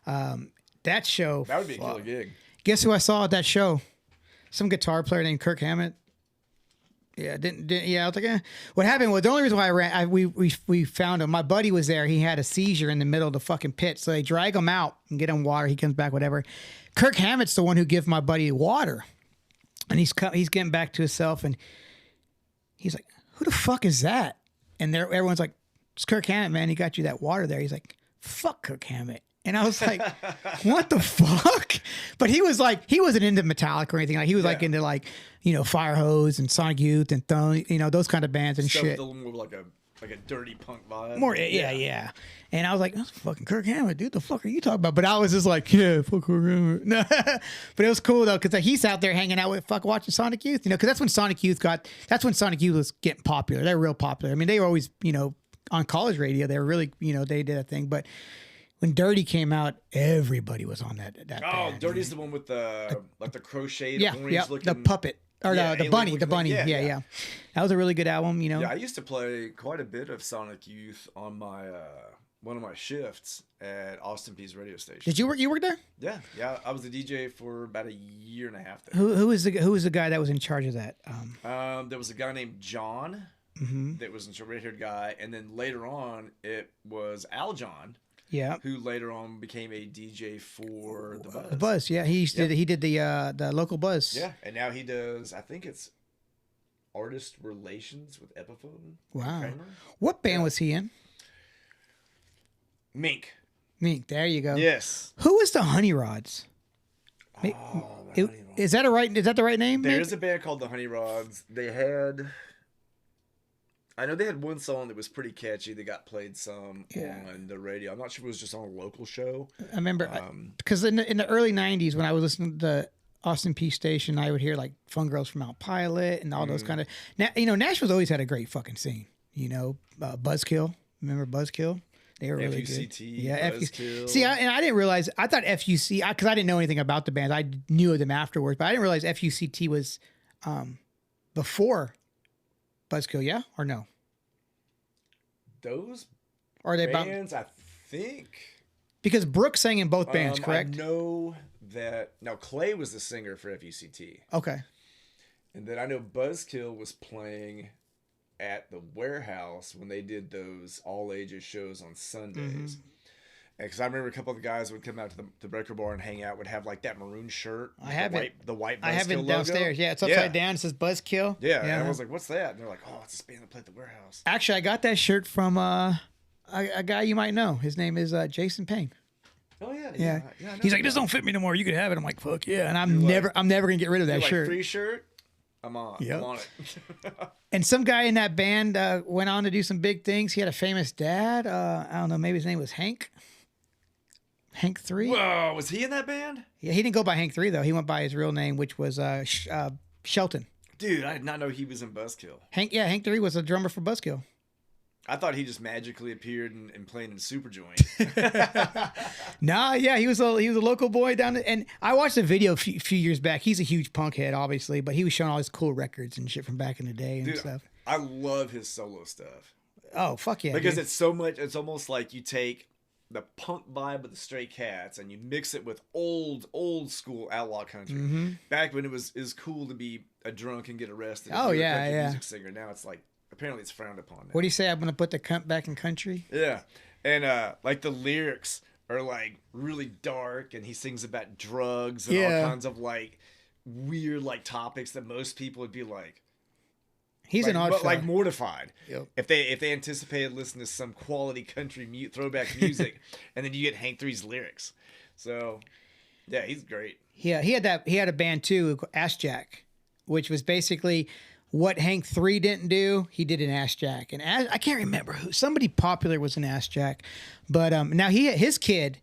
Speaker 1: That show.
Speaker 2: That would be a killer gig.
Speaker 1: Guess who I saw at that show? Some guitar player named Kirk Hammett. Yeah, I was like, eh. What happened was the only reason why we found him. My buddy was there. He had a seizure in the middle of the fucking pit, so they drag him out and get him water. He comes back, whatever. Kirk Hammett's the one who gave my buddy water, and he's getting back to himself, and he's like, "Who the fuck is that?" And everyone's like, "It's Kirk Hammett, man. He got you that water there." He's like, "Fuck Kirk Hammett." And I was like, "What the fuck?" But he was like, he wasn't into Metallica or anything. Like he was like into like, Firehose and Sonic Youth and those kind of bands and
Speaker 2: stuff
Speaker 1: shit.
Speaker 2: A little more like a like a dirty punk vibe.
Speaker 1: More, yeah. And I was like, that's fucking Kirk Hammett, dude. The fuck are you talking about? But I was just like, yeah, fuck Kirk Hammett. No. But it was cool though, because he's out there hanging out with watching Sonic Youth, because that's when Sonic Youth was getting popular. They're real popular. I mean, they were always, on college radio. They were really, they did a thing. But when Dirty came out, everybody was on that band.
Speaker 2: Dirty's the one with the crocheted orange looking,
Speaker 1: the puppet. Or the bunny. Yeah. That was a really good album,
Speaker 2: Yeah, I used to play quite a bit of Sonic Youth on my one of my shifts at Austin Peay's radio station.
Speaker 1: Did you work? You worked there?
Speaker 2: Yeah. I was the DJ for about a year and a half there.
Speaker 1: Who was the guy that was in charge of that?
Speaker 2: There was a guy named John that was in charge, red-haired guy, and then later on it was Al John.
Speaker 1: Yeah.
Speaker 2: Who later on became a DJ for the Buzz.
Speaker 1: The Buzz, yeah. He did the local Buzz.
Speaker 2: Yeah, and now he does. I think it's artist relations with Epiphone.
Speaker 1: Wow.
Speaker 2: Kramer.
Speaker 1: What band was he in?
Speaker 2: Mink.
Speaker 1: There you go.
Speaker 2: Yes.
Speaker 1: Who was the Honey Rods? Is that the right name?
Speaker 2: There is a band called the Honey Rods. I know they had one song that was pretty catchy that got played some on the radio. I'm not sure if it was just on a local show.
Speaker 1: I remember because in the early '90s when I was listening to the Austin Peay station, I would hear like Fun Girls from Mount Pilot and all those kind of. Nashville's always had a great fucking scene. Buzzkill. Remember Buzzkill? They were really good. Yeah,
Speaker 2: Buzzkill.
Speaker 1: See, I didn't realize. I thought FUC because I didn't know anything about the band. I knew of them afterwards, but I didn't realize FUCT was before Buzzkill. Yeah, or no?
Speaker 2: Those
Speaker 1: are they
Speaker 2: bands? I think
Speaker 1: because Brooke sang in both bands, correct?
Speaker 2: I know that. Now Clay was the singer for FUCT.
Speaker 1: Okay.
Speaker 2: And then I know Buzzkill was playing at the Warehouse when they did those all ages shows on Sundays. Because I remember a couple of the guys would come out to the record bar and hang out, would have like that maroon shirt.
Speaker 1: I have
Speaker 2: the white Buzzkill
Speaker 1: I have it downstairs.
Speaker 2: Logo.
Speaker 1: Yeah, it's upside down. It says Buzzkill.
Speaker 2: Yeah, and I was like, what's that? And they're like, oh, it's this band that played at the Warehouse.
Speaker 1: Actually, I got that shirt from a guy you might know. His name is Jason Payne.
Speaker 2: Oh yeah.
Speaker 1: He's like, this don't fit me no more. You could have it. I'm like, fuck yeah. And I'm never gonna get rid of that shirt.
Speaker 2: Free shirt. I'm on.
Speaker 1: Yep.
Speaker 2: I'm on it.
Speaker 1: And some guy in that band went on to do some big things. He had a famous dad. I don't know. Maybe his name was Hank 3.
Speaker 2: Whoa, was he in that band?
Speaker 1: Yeah, he didn't go by Hank 3 though. He went by his real name, which was Shelton.
Speaker 2: Dude, I did not know he was in Buzzkill.
Speaker 1: Hank 3 was a drummer for Buzzkill.
Speaker 2: I thought he just magically appeared and played in Superjoint.
Speaker 1: Nah, yeah, he was a local boy down there. And I watched a video a few years back. He's a huge punk head, obviously, but he was showing all his cool records and shit from back in the day and stuff.
Speaker 2: I love his solo stuff.
Speaker 1: Oh, fuck yeah.
Speaker 2: Because it's so much, it's almost like you take the punk vibe of the Stray Cats and you mix it with old school outlaw country. Back when it was cool to be a drunk and get arrested.
Speaker 1: Oh, yeah,
Speaker 2: country
Speaker 1: yeah.
Speaker 2: Music singer. Now it's like, apparently it's frowned upon now.
Speaker 1: What do you say? I'm going to put the cunt back in country?
Speaker 2: Yeah. And like the lyrics are like really dark and he sings about drugs and all kinds of like weird like topics that most people would be like,
Speaker 1: he's an odd fella.
Speaker 2: Like mortified.
Speaker 1: Yep.
Speaker 2: If they anticipated listening to some quality country throwback music, and then you get Hank 3's lyrics. So, yeah, he's great.
Speaker 1: Yeah, he had a band too, Ass Jack, which was basically what Hank 3 didn't do. He did an Ass Jack, and I can't remember who. Somebody popular was an Ass Jack, but now his kid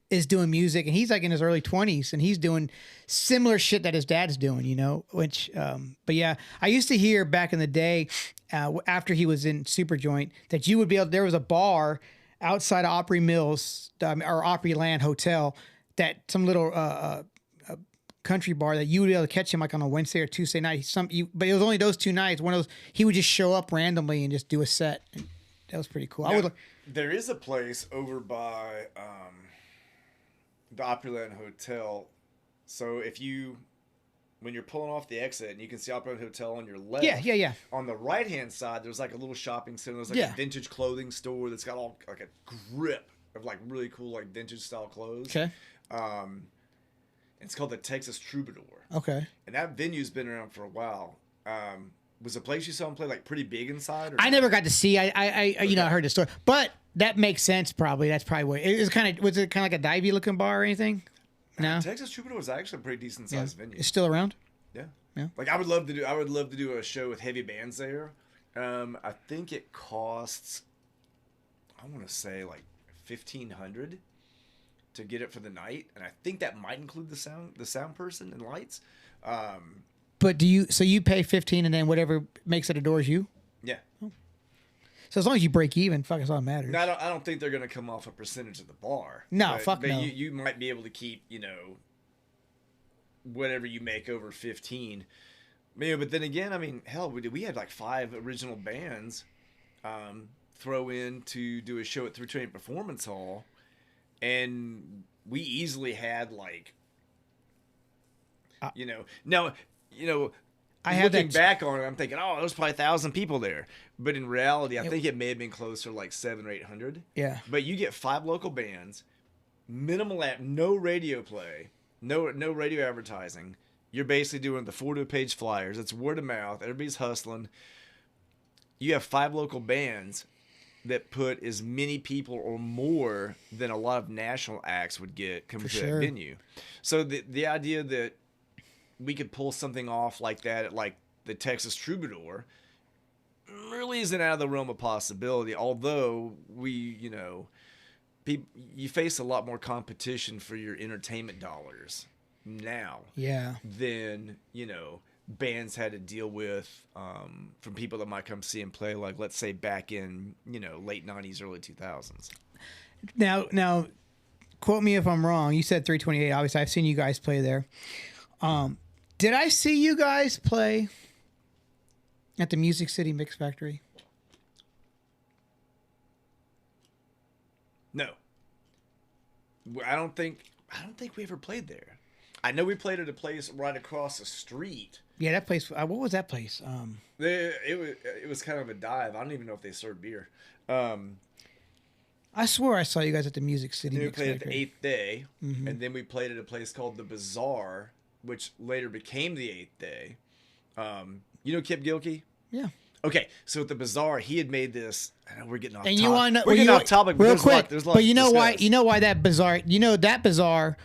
Speaker 1: is doing music, and he's like in his early 20s, and he's doing similar shit that his dad's doing, which, but yeah, I used to hear back in the day, after he was in Superjoint, that you would be able, there was a bar outside of Opry Mills, or Opry Land Hotel, that some little, country bar that you would be able to catch him like on a Wednesday or Tuesday night. But it was only those 2 nights. One of those, he would just show up randomly and just do a set. And that was pretty cool.
Speaker 2: Now, there is a place over by, the Opryland Hotel. So when you're pulling off the exit and you can see Opryland Hotel on your left.
Speaker 1: Yeah.
Speaker 2: On the right hand side, there's like a little shopping center. There's like a vintage clothing store that's got all like a grip of like really cool like vintage style clothes.
Speaker 1: Okay.
Speaker 2: It's called the Texas Troubadour.
Speaker 1: Okay.
Speaker 2: And that venue's been around for a while. Was the place you saw him play like pretty big inside? Or
Speaker 1: I never got to see. I heard the story, but that makes sense. Probably that's probably what it was. Was it kind of like a divey looking bar or anything? No.
Speaker 2: Texas Troubadour was actually a pretty decent sized venue.
Speaker 1: It's still around.
Speaker 2: Yeah. Like I would love to do a show with heavy bands there, I think it costs, I want to say like 1,500 to get it for the night, and I think that might include the sound person and lights.
Speaker 1: But so you pay 15 and then whatever makes it a door is you?
Speaker 2: Yeah.
Speaker 1: So as long as you break even, fuck, it's all that matters.
Speaker 2: No, I don't think they're going to come off a percentage of the bar.
Speaker 1: No,
Speaker 2: but,
Speaker 1: fuck
Speaker 2: but
Speaker 1: no.
Speaker 2: You might be able to keep, whatever you make over 15. But then again, I mean, hell, we had like 5 original bands throw in to do a show at 320 Performance Hall, and we easily had like,
Speaker 1: I had
Speaker 2: looking
Speaker 1: that
Speaker 2: back on it, I'm thinking, oh, there's probably 1,000 people there. But in reality, I think it may have been closer to like 700 or 800.
Speaker 1: Yeah.
Speaker 2: But you get 5 local bands, minimal no radio play, no radio advertising. You're basically doing the 4-page flyers. It's word of mouth. Everybody's hustling. You have 5 local bands that put as many people or more than a lot of national acts would get coming to that venue. So the idea that we could pull something off like that at like the Texas Troubadour really isn't out of the realm of possibility. Although you face a lot more competition for your entertainment dollars now.
Speaker 1: Yeah.
Speaker 2: Than bands had to deal with from people that might come see and play, like let's say back in late 90s, early 2000s.
Speaker 1: Now, quote me if I'm wrong. You said 328. Obviously, I've seen you guys play there. Did I see you guys play at the Music City Mix Factory?
Speaker 2: No. I don't think we ever played there. I know we played at a place right across the street.
Speaker 1: Yeah, that place. What was that place?
Speaker 2: It was kind of a dive. I don't even know if they served beer.
Speaker 1: I swore I saw you guys at the Music City
Speaker 2: Then we
Speaker 1: Mix
Speaker 2: played
Speaker 1: Factory.
Speaker 2: at the 8th Day, and then we played at a place called the Bazaar, which later became the 8th Day. Kip Gilkey?
Speaker 1: Yeah.
Speaker 2: Okay, so at the Bazaar, he had made this. I know we're getting off.
Speaker 1: And
Speaker 2: topic.
Speaker 1: you want to
Speaker 2: we're getting off topic, but
Speaker 1: real
Speaker 2: there's
Speaker 1: quick.
Speaker 2: a lot. There's a lot
Speaker 1: But you know
Speaker 2: to
Speaker 1: why?
Speaker 2: discuss.
Speaker 1: You know why that Bazaar? That Bazaar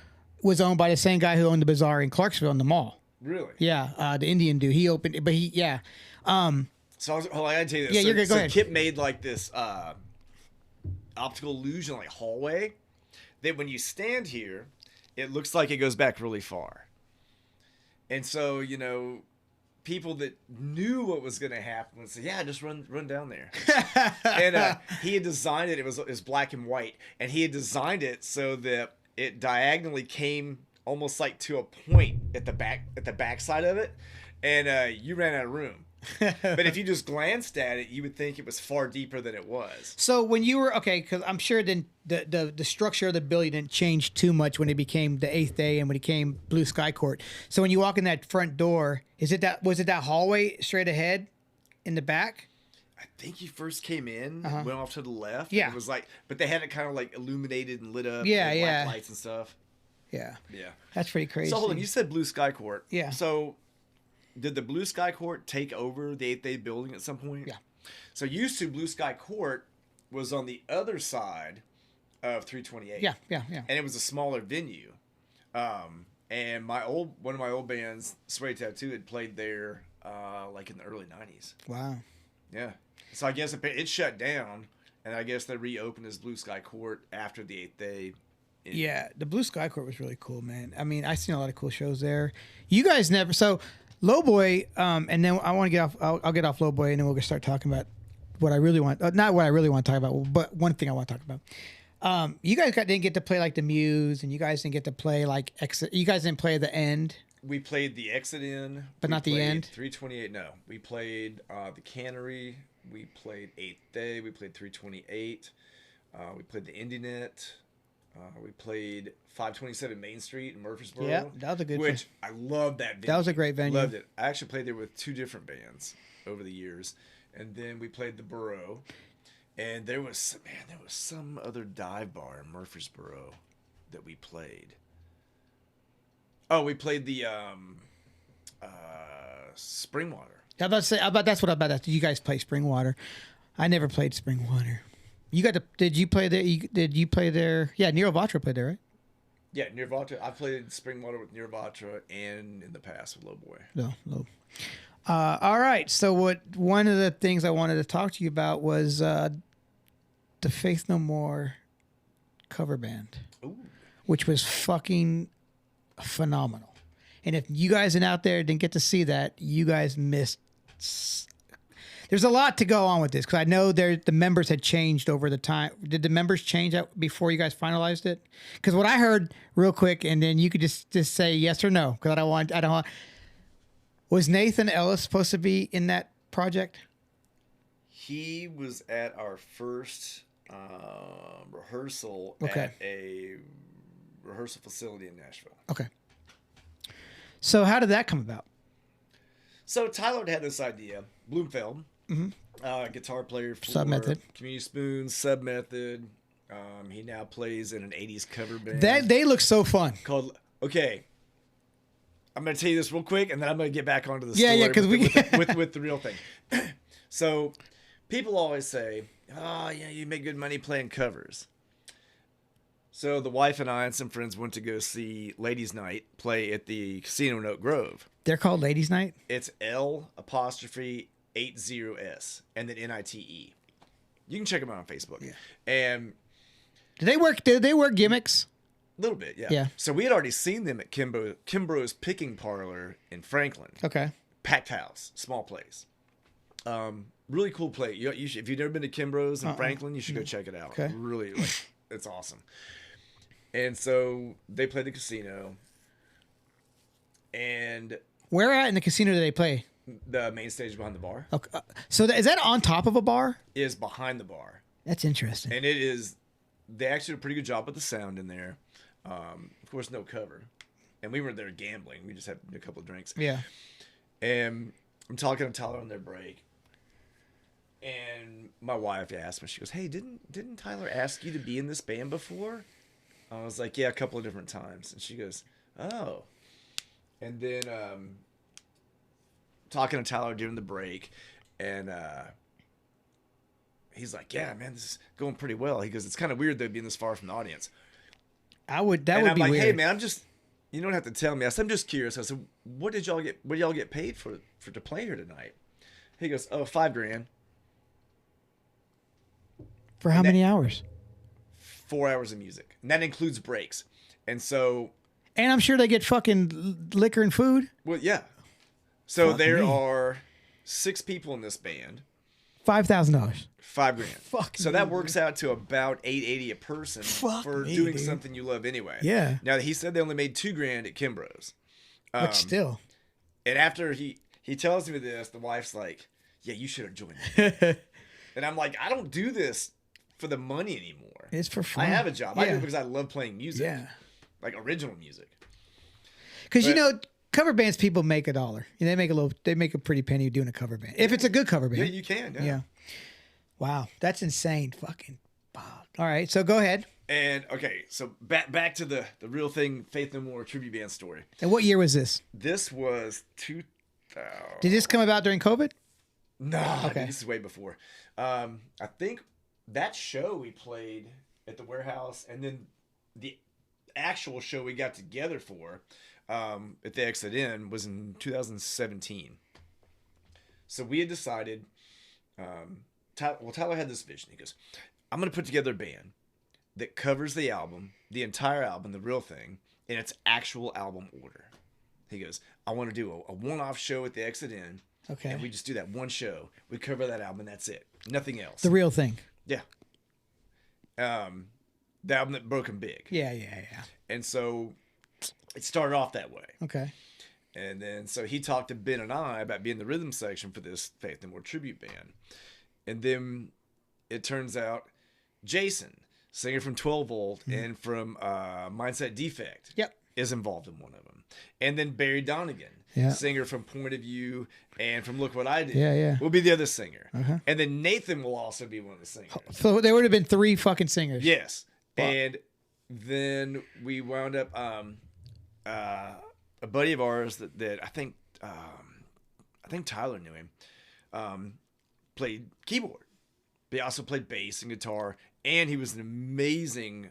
Speaker 1: was owned by the same guy who owned the Bazaar in Clarksville in the mall.
Speaker 2: Really?
Speaker 1: Yeah, the Indian dude. He opened it, but
Speaker 2: So I gotta tell you this.
Speaker 1: Yeah,
Speaker 2: so,
Speaker 1: you're good. Go ahead.
Speaker 2: Kip made like this optical illusion, like hallway, that when you stand here, it looks like it goes back really far. And so people that knew what was going to happen would say, "Yeah, just run down there." And he had designed it. It was black and white, and he had designed it so that it diagonally came almost like to a point at the back side of it, and you ran out of room. But if you just glanced at it, you would think it was far deeper than it was.
Speaker 1: So when you were because I'm sure then the structure of the building didn't change too much when it became the 8th Day and when it became Blue Sky Court. So when you walk in that front door, was it that hallway straight ahead in the back?
Speaker 2: I think you first came in, went off to the left.
Speaker 1: Yeah.
Speaker 2: And it was like, but they had it kind of like illuminated and lit up.
Speaker 1: Yeah,
Speaker 2: with
Speaker 1: yeah.
Speaker 2: black lights and stuff.
Speaker 1: Yeah.
Speaker 2: Yeah.
Speaker 1: That's pretty crazy.
Speaker 2: So hold on, you said Blue Sky Court.
Speaker 1: Yeah.
Speaker 2: So did the Blue Sky Court take over the 8th Day building at some point?
Speaker 1: Yeah.
Speaker 2: So used to Blue Sky Court was on the other side of 328.
Speaker 1: Yeah.
Speaker 2: And it was a smaller venue. And one of my old bands, Sway Tattoo, had played there like in the early 90s.
Speaker 1: Wow.
Speaker 2: Yeah. So I guess it shut down, and I guess they reopened as Blue Sky Court after the 8th Day.
Speaker 1: Yeah, the Blue Sky Court was really cool, man. I mean, I've seen a lot of cool shows there. You guys never. So Lowboy, and then I want to get off. I'll get off Lowboy, and then we'll start talking about what I really want. Not what I really want to talk about, but one thing I want to talk about. You guys didn't get to play like the Muse, and you guys didn't get to play like Exit. You guys didn't play the End.
Speaker 2: We played the Exit In,
Speaker 1: but not the End.
Speaker 2: 328. No, we played the Cannery. We played 8th Day. We played 328. We played the IndieNet. We played 527 Main Street in Murfreesboro.
Speaker 1: Yeah, that was a good.
Speaker 2: Which I love that venue.
Speaker 1: That was a great venue.
Speaker 2: Loved it. I actually played there with 2 different bands over the years, and then we played the Borough, and there was some other dive bar in Murfreesboro that we played. Oh, we played the Springwater.
Speaker 1: I'm about to say. That's what I'm about to. Did you guys play Springwater? I never played Springwater. You got to? Did you play there? Did you play there? Yeah, Nero Vatra played there, right?
Speaker 2: Yeah, Nirvatra. I played Springwater with Nirvatra and in the past with Lowboy.
Speaker 1: No. All right. So one of the things I wanted to talk to you about was the Faith No More cover band,
Speaker 2: Ooh.
Speaker 1: which was fucking phenomenal. And if you guys out there didn't get to see that, you guys missed. There's a lot to go on with this because I know the members had changed over the time. Did the members change out before you guys finalized it? Because what I heard real quick, and then you could just say yes or no because I don't want. Was Nathan Ellis supposed to be in that project?
Speaker 2: He was at our first rehearsal
Speaker 1: Okay.
Speaker 2: at a rehearsal facility in Nashville.
Speaker 1: Okay. So how did that come about?
Speaker 2: So Tyler had this idea. Bloomfeld, guitar player for
Speaker 1: Sub Method.
Speaker 2: Community Spoons, Sub Method. He now plays in an 80s cover band.
Speaker 1: They look so fun.
Speaker 2: Called, okay, I'm going to tell you this real quick, and then I'm going to get back onto the story
Speaker 1: Yeah, because
Speaker 2: with the real thing. So people always say, oh, yeah, you make good money playing covers. So the wife and I and some friends went to go see Ladies Night play at the casino in Oak Grove.
Speaker 1: They're called Ladies Night?
Speaker 2: It's L'80S and then NITE. You can check them out on Facebook.
Speaker 1: Yeah.
Speaker 2: And
Speaker 1: Did they work gimmicks?
Speaker 2: a little bit, yeah.
Speaker 1: Yeah.
Speaker 2: So we had already seen them at Kimbrough's Picking Parlor in Franklin.
Speaker 1: Okay.
Speaker 2: Packed house, small place. Really cool place. You should, if you've never been to Kimbrough's in Franklin, you should go check it out.
Speaker 1: Okay.
Speaker 2: Really, it's awesome. And so they played the casino. And
Speaker 1: Where at in the casino do they play?
Speaker 2: the main stage behind the bar
Speaker 1: Okay. So is that on top of a bar?
Speaker 2: is behind the bar.
Speaker 1: That's interesting.
Speaker 2: And it is, they actually did a pretty good job with the sound in there. Of course, no cover. And we weren't there gambling. We just had a couple of drinks.
Speaker 1: Yeah.
Speaker 2: And I'm talking to Tyler on their break. And my wife asked me, she goes, hey, didn't Tyler ask you to be in this band before? I was like, yeah, a couple of different times. And she goes, oh. And then talking to Tyler during the break, and he's like, yeah, man, this is going pretty well. He goes, it's kind of weird though being this far from the audience.
Speaker 1: That would be
Speaker 2: like,
Speaker 1: weird.
Speaker 2: hey man, you don't have to tell me. I said, I'm just curious. I said, what did y'all get paid for to play here tonight? He goes, oh, $5,000.
Speaker 1: For how many hours?
Speaker 2: 4 hours of music. And that includes breaks. And so,
Speaker 1: And I'm sure they get fucking liquor and food.
Speaker 2: well, yeah. So
Speaker 1: Fuck
Speaker 2: there
Speaker 1: me.
Speaker 2: are 6 people in this band.
Speaker 1: $5,000.
Speaker 2: $5,000.
Speaker 1: Fuck
Speaker 2: So
Speaker 1: me,
Speaker 2: that works out to about $880 a person
Speaker 1: Fuck
Speaker 2: for
Speaker 1: me,
Speaker 2: doing
Speaker 1: dude.
Speaker 2: something you love anyway.
Speaker 1: Yeah.
Speaker 2: Now he said they only made $2,000 at Kimbrough's.
Speaker 1: But still.
Speaker 2: And after he tells me this, the wife's like, "Yeah, you should have joined me." And I'm like, "I don't do this for the money anymore.
Speaker 1: It's for fun.
Speaker 2: I have a job. I do
Speaker 1: Yeah.
Speaker 2: it because I love playing music.
Speaker 1: Yeah.
Speaker 2: Like original music."
Speaker 1: Because
Speaker 2: But-
Speaker 1: cover bands people make $1. And they make a pretty penny doing a cover band. If it's a good cover band.
Speaker 2: Yeah, you can. Yeah.
Speaker 1: Yeah. Wow. That's insane. Fucking fuck. All right. So go ahead.
Speaker 2: And okay, so back to the real thing, Faith No More tribute band story.
Speaker 1: And what year was this?
Speaker 2: This was 2000.
Speaker 1: Did this come about during COVID?
Speaker 2: No,
Speaker 1: Okay.
Speaker 2: this is way before. I think that show we played at the warehouse, and then the actual show we got together for at the Exit Inn was in 2017. So we had decided, Tyler had this vision. He goes, I'm going to put together a band that covers the album, the entire album, the real thing, in its actual album order. He goes, I want to do a one-off show at the Exit Inn.
Speaker 1: Okay.
Speaker 2: And we just do that one show. We cover that album and that's it. Nothing else.
Speaker 1: The real thing.
Speaker 2: Yeah. The album that broke him big.
Speaker 1: Yeah.
Speaker 2: And so it started off that way.
Speaker 1: Okay.
Speaker 2: And then so he talked to Ben and I about being the rhythm section for this Faith No More tribute band. And then it turns out Jason, singer from 12 Volt and from Mindset Defect,
Speaker 1: Yep.
Speaker 2: is involved in one of them. And then Barry Donegan,
Speaker 1: Yeah.
Speaker 2: singer from Point of View and from Look What I Did,
Speaker 1: Yeah.
Speaker 2: will be the other singer.
Speaker 1: Uh-huh.
Speaker 2: And then Nathan will also be one of the singers.
Speaker 1: So there would have been 3 fucking singers.
Speaker 2: Yes.
Speaker 1: Wow.
Speaker 2: And then we wound up a buddy of ours that I think Tyler knew him, played keyboard. But he also played bass and guitar, and he was an amazing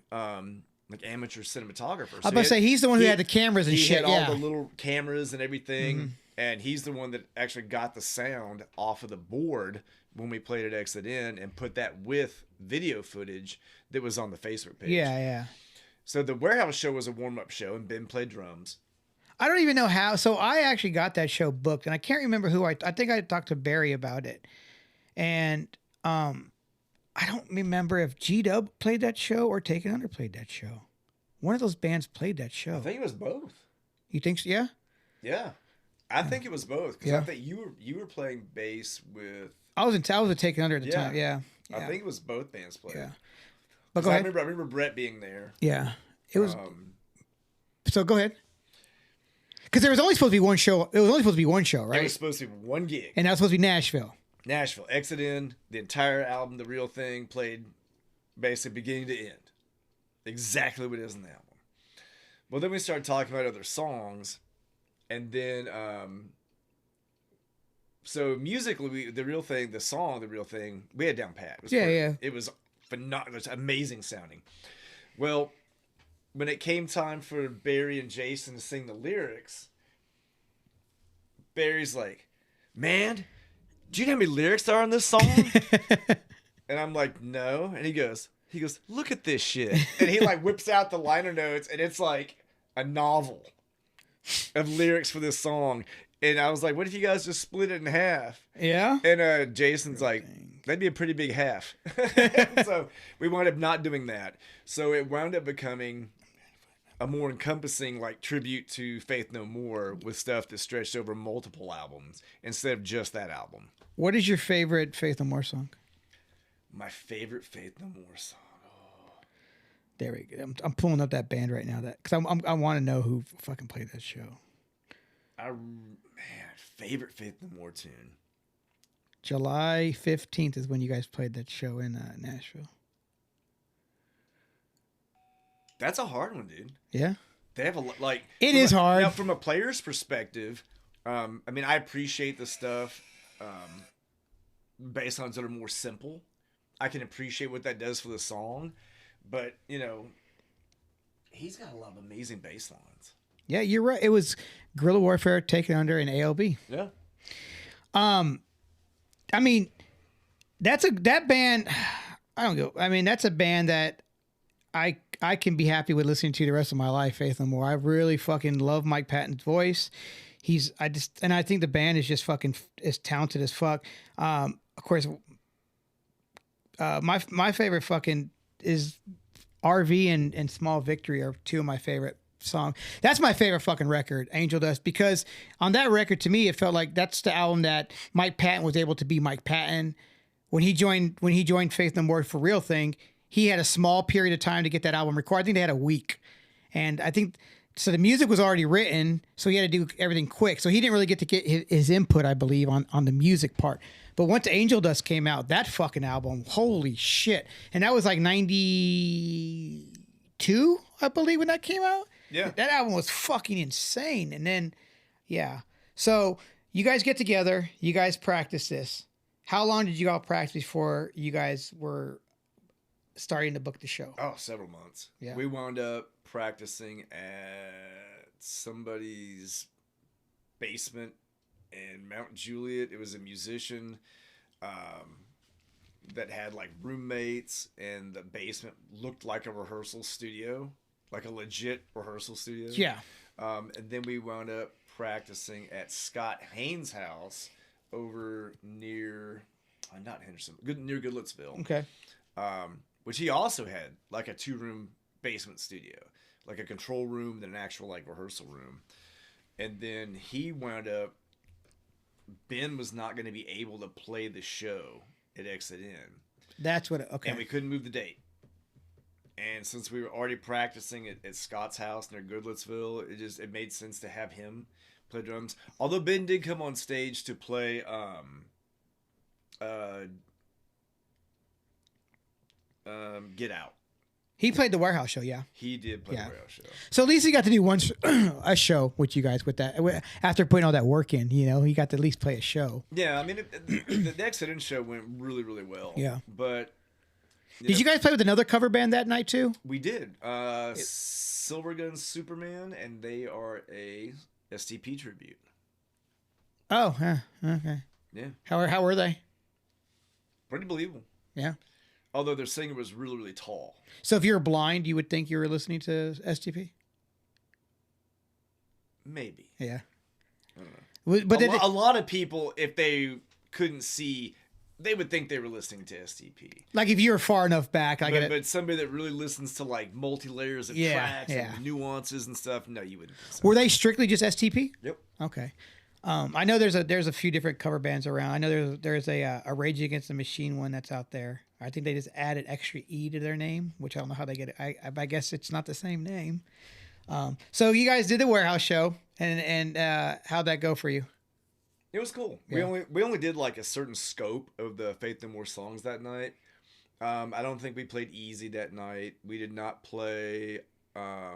Speaker 2: like amateur cinematographer.
Speaker 1: I was about to say he's the one who had the cameras and
Speaker 2: he
Speaker 1: shit.
Speaker 2: Had
Speaker 1: yeah,
Speaker 2: all the little cameras and everything, and he's the one that actually got the sound off of the board when we played at Exit In and put that with video footage that was on the Facebook page.
Speaker 1: yeah.
Speaker 2: So the warehouse show was a warm-up show, and Ben played drums.
Speaker 1: I don't even know how. So I actually got that show booked, and I can't remember who I think I talked to Barry about it, and I don't remember if G-Dub played that show or Taken Under played that show. One of those bands played that show.
Speaker 2: I think it was both.
Speaker 1: You think so? Yeah.
Speaker 2: Yeah, I think it was both because
Speaker 1: Yeah.
Speaker 2: I think you were playing bass with.
Speaker 1: I was with Taken Under at the time. Yeah.
Speaker 2: I think it was both bands played.
Speaker 1: Yeah. But go
Speaker 2: I
Speaker 1: ahead.
Speaker 2: remember Brett being there.
Speaker 1: Yeah. It was. So go ahead. Because there was only supposed to be one show. It was only supposed to be one show,
Speaker 2: It
Speaker 1: right?
Speaker 2: was supposed to be one gig.
Speaker 1: And that was supposed to be Nashville.
Speaker 2: Nashville, Exit In, the entire album, The Real Thing, played basically beginning to end. Exactly what it is in the album. Well, then we started talking about other songs. And then, so musically, The Real Thing, the song, The Real Thing, we had down pat. It was perfect. It was phenomenal. It was amazing sounding. Well, when it came time for Barry and Jason to sing the lyrics, Barry's like, man, do you know how many lyrics there are on this song? And I'm like, no. And he goes, look at this shit. And he like whips out the liner notes, and it's like a novel of lyrics for this song. And I was like, what if you guys just split it in half?
Speaker 1: Yeah.
Speaker 2: And Jason's like, that'd be a pretty big half. So we wound up not doing that. So it wound up becoming a more encompassing like tribute to Faith No More with stuff that stretched over multiple albums instead of just that album.
Speaker 1: What is your favorite Faith No More song?
Speaker 2: My favorite Faith No More song.
Speaker 1: There we go. I'm pulling up that band right now. Because I want to know who fucking played that show.
Speaker 2: Favorite Faith No More tune.
Speaker 1: July 15th is when you guys played that show in Nashville.
Speaker 2: That's a hard one, dude.
Speaker 1: Yeah.
Speaker 2: They have a like.
Speaker 1: It is hard.
Speaker 2: Now, from a player's perspective, I mean, I appreciate the stuff bass lines that are more simple. I can appreciate what that does for the song, but you know, he's got a lot of amazing bass lines.
Speaker 1: Yeah, you're right. It was Guerrilla Warfare, Taken Under, and ALB.
Speaker 2: Yeah.
Speaker 1: I mean, that band. That's a band that I can be happy with listening to the rest of my life. Faith No More. I really fucking love Mike Patton's voice. I think the band is just fucking as talented as fuck. Of course, my favorite fucking is RV and Small Victory are two of my favorite songs. That's my favorite fucking record, Angel Dust, because on that record, to me, it felt like that's the album that Mike Patton was able to be Mike Patton. When he joined Faith No More for Real Thing, he had a small period of time to get that album recorded. I think they had a week. And I think, so the music was already written, so he had to do everything quick. So he didn't really get to get his input, I believe, on the music part. But once Angel Dust came out, that fucking album, holy shit. And that was like 92, I believe, when that came out.
Speaker 2: Yeah.
Speaker 1: That album was fucking insane. And then, yeah. So you guys get together, you guys practice this. How long did you all practice before you guys were starting to book the show?
Speaker 2: Oh, several months.
Speaker 1: Yeah.
Speaker 2: We wound up practicing at somebody's basement in Mount Juliet. It was a musician that had like roommates, and the basement looked like a rehearsal studio, like a legit rehearsal studio.
Speaker 1: Yeah.
Speaker 2: And then we wound up practicing at Scott Haynes' house over near, not Henderson, near Goodlettsville.
Speaker 1: Okay.
Speaker 2: Which he also had like a 2-room basement studio, like a control room, then an actual like rehearsal room. And then he wound up, Ben was not going to be able to play the show at Exit In.
Speaker 1: That's what, okay.
Speaker 2: And we couldn't move the date. And since we were already practicing at Scott's house near Goodlettsville, it made sense to have him play drums. Although Ben did come on stage to play Get Out.
Speaker 1: He played the Warehouse show, yeah.
Speaker 2: He did play the Warehouse show.
Speaker 1: So at least he got to do a show with you guys with that. After putting all that work in, you know, he got to at least play a show.
Speaker 2: Yeah, I mean, the Exit In show went really, really well.
Speaker 1: Yeah.
Speaker 2: But
Speaker 1: Did you guys play with another cover band that night too?
Speaker 2: We did. Silver Gun Superman, and they are a STP tribute.
Speaker 1: Oh, okay.
Speaker 2: Yeah.
Speaker 1: How were they?
Speaker 2: Pretty believable.
Speaker 1: Yeah.
Speaker 2: Although their singer was really, really tall.
Speaker 1: So if you were blind, you would think you were listening to STP?
Speaker 2: Maybe.
Speaker 1: Yeah.
Speaker 2: I don't know.
Speaker 1: But
Speaker 2: A lot of people, if they couldn't see, they would think they were listening to STP.
Speaker 1: Like if you were far enough back,
Speaker 2: but somebody that really listens to like multi-layers of tracks and nuances and stuff, no, you wouldn't think so.
Speaker 1: Were they strictly just STP?
Speaker 2: Yep.
Speaker 1: Okay. I know there's a few different cover bands around. I know there's a Rage Against the Machine one that's out there. I think they just added extra E to their name, which I don't know how they get it. I guess it's not the same name. So you guys did the warehouse show, and how'd that go for you?
Speaker 2: It was cool.
Speaker 1: Yeah.
Speaker 2: We only did like a certain scope of the Faith No More songs that night. I don't think we played Easy that night. We did not play.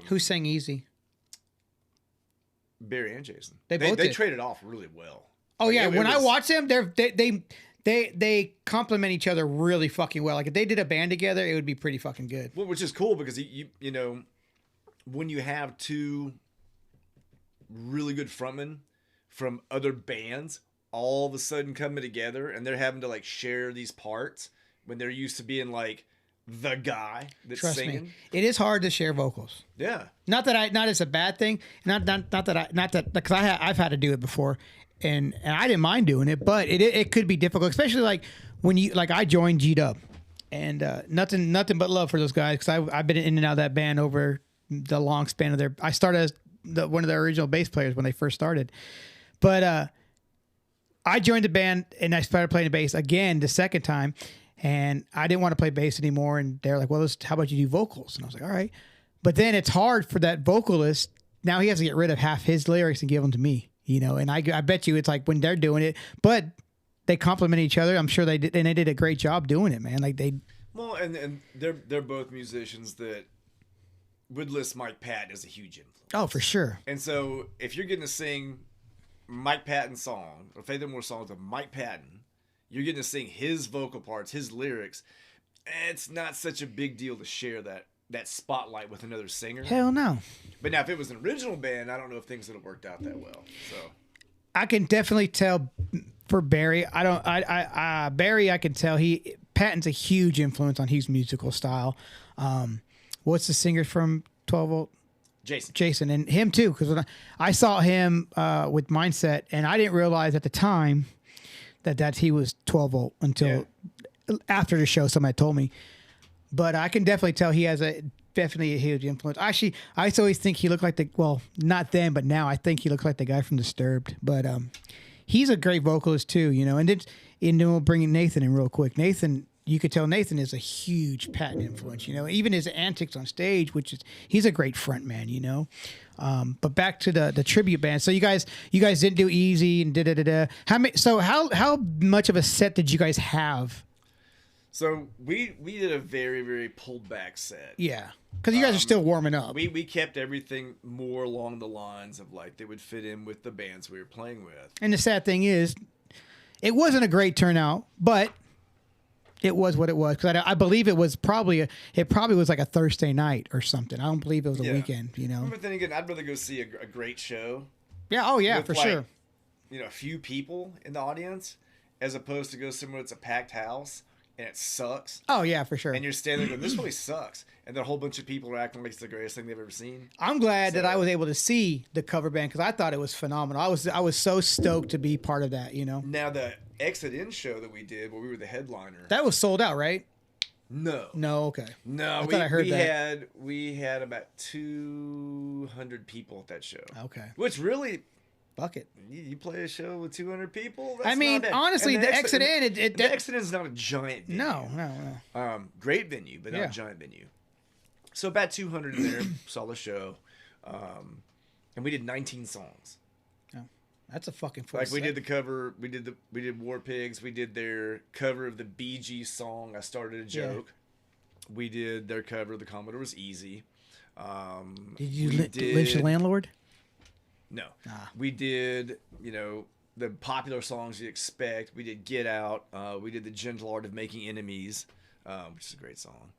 Speaker 1: Who sang Easy?
Speaker 2: Barry and Jason.
Speaker 1: They
Speaker 2: traded off really well.
Speaker 1: Oh yeah, when I watch them, they complement each other really fucking well. Like if they did a band together, it would be pretty fucking good.
Speaker 2: Well, which is cool because you know, when you have two really good frontmen from other bands all of a sudden coming together and they're having to like share these parts when they're used to being like the guy that's
Speaker 1: Trust
Speaker 2: singing.
Speaker 1: me, it is hard to share vocals.
Speaker 2: Yeah.
Speaker 1: Not as a bad thing. Not that because I've had to do it before, and I didn't mind doing it, but it could be difficult, especially like when you like I joined G-Dub, and nothing but love for those guys because I've been in and out of that band over the long span of their. I started as one of the original bass players when they first started, but I joined the band and I started playing the bass again the second time. And I didn't want to play bass anymore. And they're like, well, how about you do vocals? And I was like, all right. But then it's hard for that vocalist. Now he has to get rid of half his lyrics and give them to me, you know. And I bet you it's like when they're doing it, but they complement each other. I'm sure they did. And they did a great job doing it, man. Like they.
Speaker 2: Well, and they're both musicians that would list Mike Patton as a huge influence.
Speaker 1: Oh, for sure.
Speaker 2: And so if you're getting to sing Mike Patton's song or Faith No More songs of Mike Patton, you're getting to sing his vocal parts, his lyrics. It's not such a big deal to share that spotlight with another singer.
Speaker 1: Hell no.
Speaker 2: But now, if it was an original band, I don't know if things would have worked out that well. So
Speaker 1: I can definitely tell for Barry. Barry, I can tell Patton's a huge influence on his musical style. What's the singer from 12 Volt? Jason, and him too. Because when I saw him with Mindset, and I didn't realize at the time that he was 12 Volt until after the show somebody told me. But I can definitely tell he has definitely a huge influence. Actually, I always think he looked like not then, but now I think he looks like the guy from Disturbed. But he's a great vocalist too, you know. And then we'll bring Nathan in real quick. Nathan, you could tell Nathan is a huge Patton influence, you know. Even his antics on stage, he's a great front man, you know. But back to the tribute band. So you guys didn't do Easy and da. How much of a set did you guys have?
Speaker 2: So we did a very, very pulled back set.
Speaker 1: Yeah, because you guys are still warming up.
Speaker 2: We kept everything more along the lines of like they would fit in with the bands we were playing with.
Speaker 1: And the sad thing is, it wasn't a great turnout, but it was what it was. Because I believe it was probably was like a Thursday night or something. I don't believe it was a weekend. You know.
Speaker 2: But then again, I'd rather go see a great show.
Speaker 1: Yeah. Oh yeah, for sure.
Speaker 2: You know, a few people in the audience, as opposed to go somewhere that's a packed house. And it sucks.
Speaker 1: Oh yeah, for sure.
Speaker 2: And you're standing there going, this really sucks. And then a whole bunch of people are acting like it's the greatest thing they've ever seen.
Speaker 1: I'm glad that I was able to see the cover band because I thought it was phenomenal. I was so stoked to be part of that, you know.
Speaker 2: Now the Exit In show that we did where we were the headliner.
Speaker 1: That was sold out, right?
Speaker 2: No.
Speaker 1: No, okay.
Speaker 2: No,
Speaker 1: I heard that.
Speaker 2: We had about 200 people at that show.
Speaker 1: Okay.
Speaker 2: Which really
Speaker 1: bucket.
Speaker 2: You play a show with 200 people?
Speaker 1: That's honestly, the Exit In...
Speaker 2: The Exit In is not a giant venue.
Speaker 1: No.
Speaker 2: Great venue, but not a giant venue. So about 200 in there, saw the show. And we did 19 songs.
Speaker 1: Oh, that's a fucking full
Speaker 2: we did the cover, we did War Pigs, we did their cover of the Bee Gees song, I Started a Joke. Yeah. We did their cover of The Commodore Was Easy.
Speaker 1: Did you lynch the landlord?
Speaker 2: No. We did, you know, the popular songs you expect. We did Get Out. We did The Gentle Art of Making Enemies. which is a great song.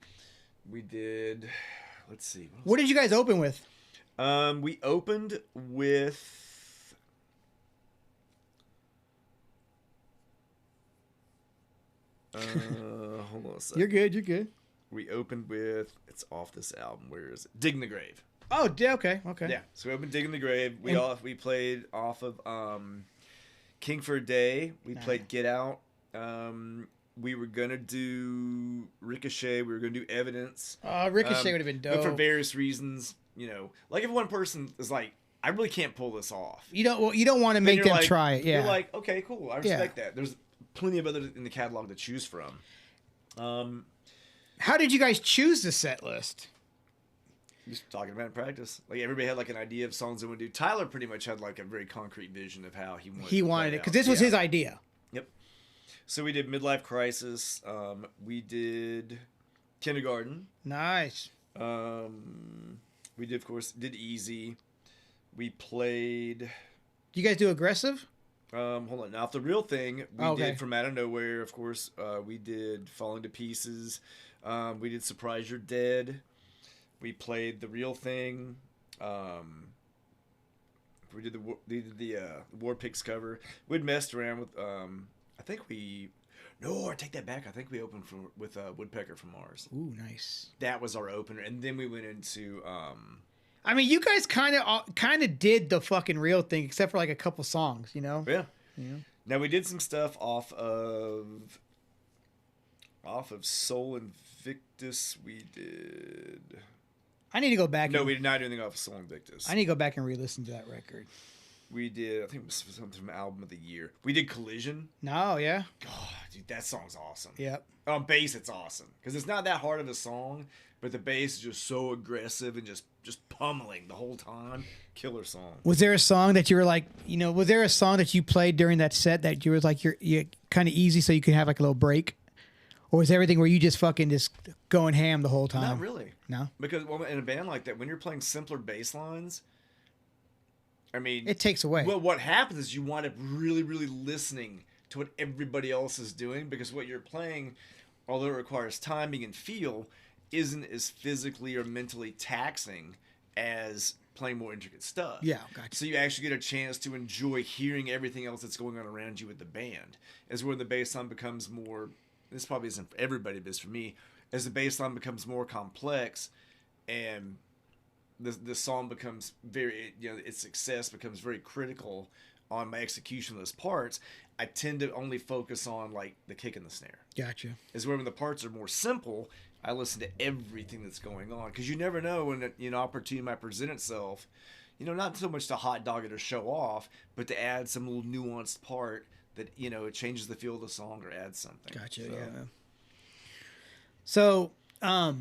Speaker 2: We did. Let's see.
Speaker 1: What did you guys open with?
Speaker 2: We opened with. Hold on a second.
Speaker 1: You're good. You're good.
Speaker 2: We opened with. It's off this album. Where is it? Digging the Grave.
Speaker 1: Oh, okay. Okay.
Speaker 2: Yeah. So we opened Digging the Grave. We played off of King for a Day. We played Get Out. We were gonna do Ricochet. We were gonna do Evidence.
Speaker 1: Ricochet would have been dope.
Speaker 2: But for various reasons, like if one person is like, I really can't pull this off.
Speaker 1: You don't want to make them try it. Yeah.
Speaker 2: You're like, okay, cool. I respect that. There's plenty of others in the catalog to choose from.
Speaker 1: How did you guys choose the set list?
Speaker 2: Just talking about it in practice. Like everybody had like an idea of songs they would do. Tyler pretty much had like a very concrete vision of how he wanted
Speaker 1: it because this was his idea.
Speaker 2: Yep. So we did Midlife Crisis. We did Kindergarten.
Speaker 1: Nice.
Speaker 2: We did, of course, Easy. We played.
Speaker 1: You guys do Aggressive?
Speaker 2: Hold on. Now, The Real Thing, we did From Out of Nowhere, of course. We did Falling to Pieces. We did Surprise You're Dead. We played The Real Thing. We did the War Pigs cover. We'd messed around with. I think we. No, I take that back. I think we opened with Woodpecker from Mars.
Speaker 1: Ooh, nice.
Speaker 2: That was our opener, and then we went into.
Speaker 1: I mean, you guys kind of did the fucking Real Thing, except for like a couple songs,
Speaker 2: Yeah. Now we did some stuff off of Soul Invictus. We did.
Speaker 1: I need to go back.
Speaker 2: No, we did not do anything off of Soul Invictus.
Speaker 1: I need to go back and re-listen to that record.
Speaker 2: We did. I think it was something from Album of the Year. We did Collision.
Speaker 1: No, yeah.
Speaker 2: God, dude, that song's awesome.
Speaker 1: Yep.
Speaker 2: On bass, it's awesome because it's not that hard of a song, but the bass is just so aggressive and just pummeling the whole time. Killer song.
Speaker 1: Was there a song that you were like, was there a song that you played during that set that you were like, you're kind of easy so you could have like a little break? Or was everything where you just fucking just going ham the whole time?
Speaker 2: Not really.
Speaker 1: No?
Speaker 2: Because in a band like that, when you're playing simpler bass lines, I mean...
Speaker 1: It takes away.
Speaker 2: Well, what happens is you wind up really, really listening to what everybody else is doing because what you're playing, although it requires timing and feel, isn't as physically or mentally taxing as playing more intricate stuff.
Speaker 1: Yeah, gotcha.
Speaker 2: So you actually get a chance to enjoy hearing everything else that's going on around you with the band. As when the bass line becomes more... This probably isn't for everybody, but it's for me. As the bass line becomes more complex and the song becomes very, its success becomes very critical on my execution of those parts, I tend to only focus on like the kick and the snare.
Speaker 1: Gotcha.
Speaker 2: Is where when the parts are more simple, I listen to everything that's going on because you never know when an opportunity might present itself. Not so much to hot dog it or show off, but to add some little nuanced part that it changes the feel of the song or adds something.
Speaker 1: Gotcha. So. Yeah. So,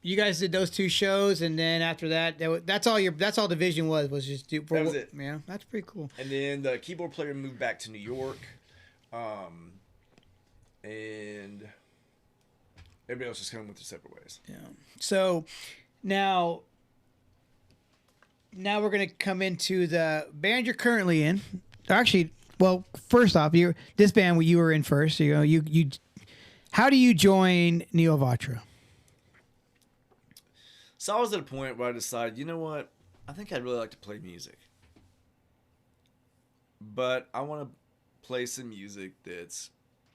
Speaker 1: you guys did those two shows, and then after that, that's all Division was just do.
Speaker 2: That was it.
Speaker 1: Yeah, that's pretty cool.
Speaker 2: And then the keyboard player moved back to New York, and everybody else just kind of went their separate ways.
Speaker 1: Yeah. So now we're gonna come into the band you're currently in. Actually, well, first off, this band you were in first. You how do you join Neovatra?
Speaker 2: So I was at a point where I decided, you know what? I think I'd really like to play music. But I want to play some music that's...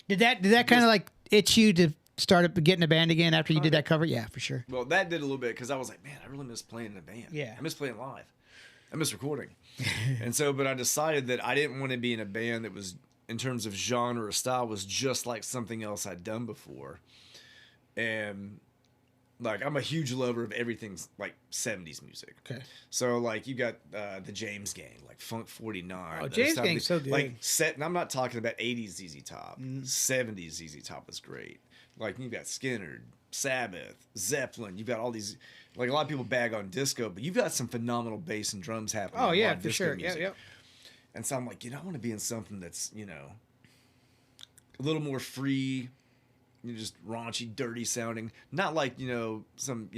Speaker 1: Did that kind of like itch you to start up getting a band again after you did that cover? Yeah, for sure.
Speaker 2: Well, that did a little bit because I was like, man, I really miss playing in a band.
Speaker 1: Yeah.
Speaker 2: I miss playing live. I miss recording. But I decided that I didn't want to be in a band that was, in terms of genre or style, was just like something else I'd done before. And... like, I'm a huge lover of everything's, like, 70s music.
Speaker 1: Okay.
Speaker 2: So, like, you got the James Gang, like Funk 49.
Speaker 1: Oh, James Gang's so good.
Speaker 2: Like, and I'm not talking about 80s ZZ Top. 70s ZZ Top was great. Like, you've got Skinner, Sabbath, Zeppelin. You've got all these... Like, a lot of people bag on disco, but you've got some phenomenal bass and drums happening.
Speaker 1: Oh, yeah, for sure. Music. Yeah.
Speaker 2: And so I'm like, I want to be in something that's, a little more free... just raunchy, dirty sounding. Not like, some,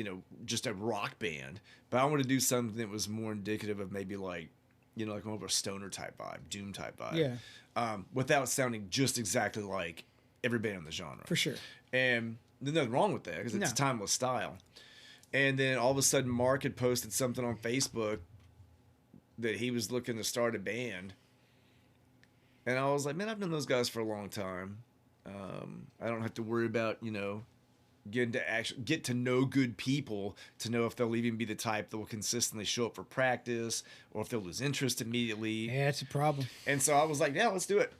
Speaker 2: just a rock band. But I want to do something that was more indicative of maybe like, like more of a stoner type vibe, doom type vibe.
Speaker 1: Yeah.
Speaker 2: Without sounding just exactly like every band in the genre.
Speaker 1: For sure.
Speaker 2: And there's nothing wrong with that because it's a timeless style. And then all of a sudden, Mark had posted something on Facebook that he was looking to start a band. And I was like, man, I've known those guys for a long time. I don't have to worry about, get to know good people to know if they'll even be the type that will consistently show up for practice or if they'll lose interest immediately.
Speaker 1: Yeah, it's a problem.
Speaker 2: And so I was like, yeah, let's do it.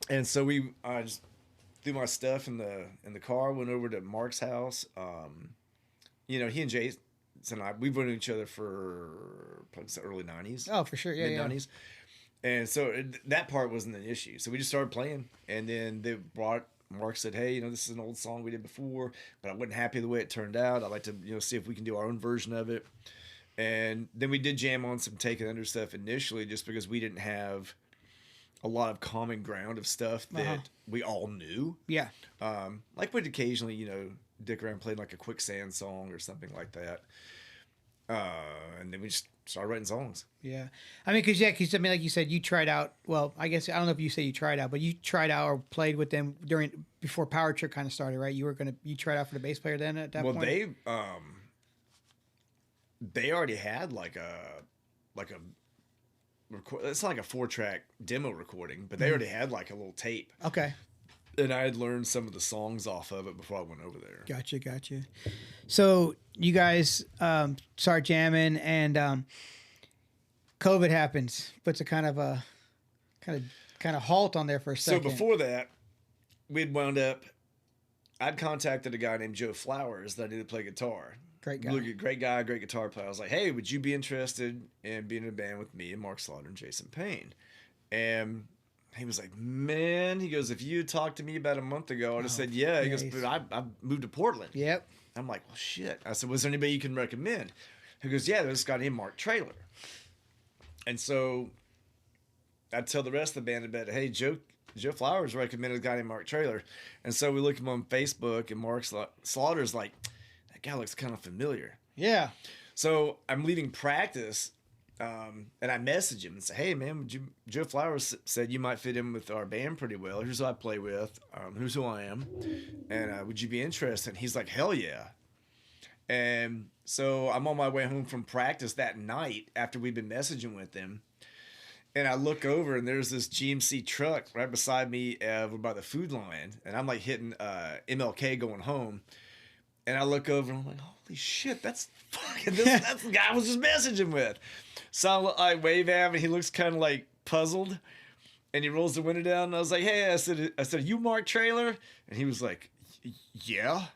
Speaker 2: And so I just threw my stuff in the car, went over to Mark's house. He and Jason and I, we've known each other for probably the early 90s.
Speaker 1: Oh, for sure. Yeah,
Speaker 2: mid-90s. And so that part wasn't an issue. So we just started playing. And then Mark said, hey, this is an old song we did before, but I wasn't happy the way it turned out. I'd like to, see if we can do our own version of it. And then we did jam on some Take It Under stuff initially just because we didn't have a lot of common ground of stuff that we all knew.
Speaker 1: Yeah.
Speaker 2: Like we'd occasionally, dick around playing like a Quicksand song or something like that. And then we just started writing songs.
Speaker 1: Yeah. I mean, because like you said, you tried out, well, I guess, I don't know if you say you tried out, but you tried out or played with them before Power Trip kind of started, right? You tried out for the bass player then at that point?
Speaker 2: Well, they already had like a it's not like a 4-track demo recording, but they already had like a little tape.
Speaker 1: Okay.
Speaker 2: And I had learned some of the songs off of it before I went over there.
Speaker 1: Gotcha. So you guys start jamming, and COVID happens, puts a kind of halt on there for a second.
Speaker 2: So before that, we'd wound up. I'd contacted a guy named Joe Flowers that I knew to play guitar.
Speaker 1: Great guy.
Speaker 2: Great guy, great guitar player. I was like, hey, would you be interested in being in a band with me and Mark Slaughter and Jason Payne? And he was like, man, he goes, if you had talked to me about a month ago, I'd have said, yeah. He goes, but I moved to Portland.
Speaker 1: Yep.
Speaker 2: I'm like, well, shit. I said, was there anybody you can recommend? He goes, yeah, there's this guy named Mark Traylor. And so I'd tell the rest of the band about it. Hey, Joe Flowers recommended a guy named Mark Traylor. And so we look him on Facebook, and Mark Slaughter's like, that guy looks kind of familiar.
Speaker 1: Yeah.
Speaker 2: So I'm leaving practice, and I message him and say, hey, man, Joe Flowers said you might fit in with our band pretty well. Here's who I play with. Here's who I am. And would you be interested? And he's like, hell yeah. And so I'm on my way home from practice that night after we've been messaging with him. And I look over, and there's this GMC truck right beside me over by the food line. And I'm like hitting MLK going home. And I look over, and I'm like, holy shit, that's the guy I was just messaging with. So I wave at him, and he looks kind of like puzzled. And he rolls the window down, and I was like, hey, I said, you Mark Traylor? And he was like, yeah.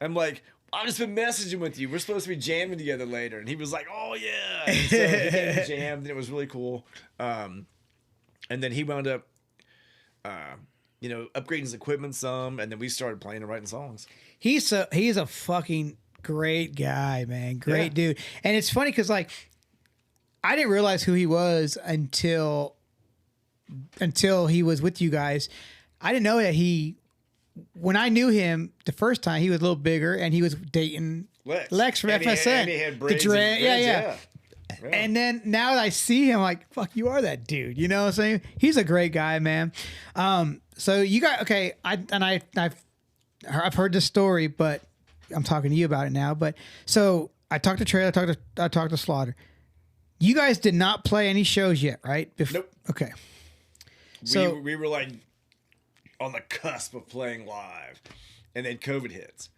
Speaker 2: I'm like, I've just been messaging with you. We're supposed to be jamming together later. And he was like, oh, yeah. And so we came and jammed, and it was really cool. And then he wound up, upgrading his equipment some, and then we started playing and writing songs.
Speaker 1: He's a fucking great guy, man. Great dude. And it's funny because, like, I didn't realize who he was until he was with you guys. I didn't know that when I knew him the first time, he was a little bigger, and he was dating Lex from FSN.
Speaker 2: And he had braids. Yeah.
Speaker 1: And then now that I see him, like, fuck, you are that dude. You know what I'm saying? He's a great guy, man. So you got, okay, I've heard this story, but I'm talking to you about it now. But so I talked to Trey, I talked to Slaughter. You guys did not play any shows yet, right?
Speaker 2: Nope.
Speaker 1: Okay. So
Speaker 2: we were like on the cusp of playing live, and then COVID hits.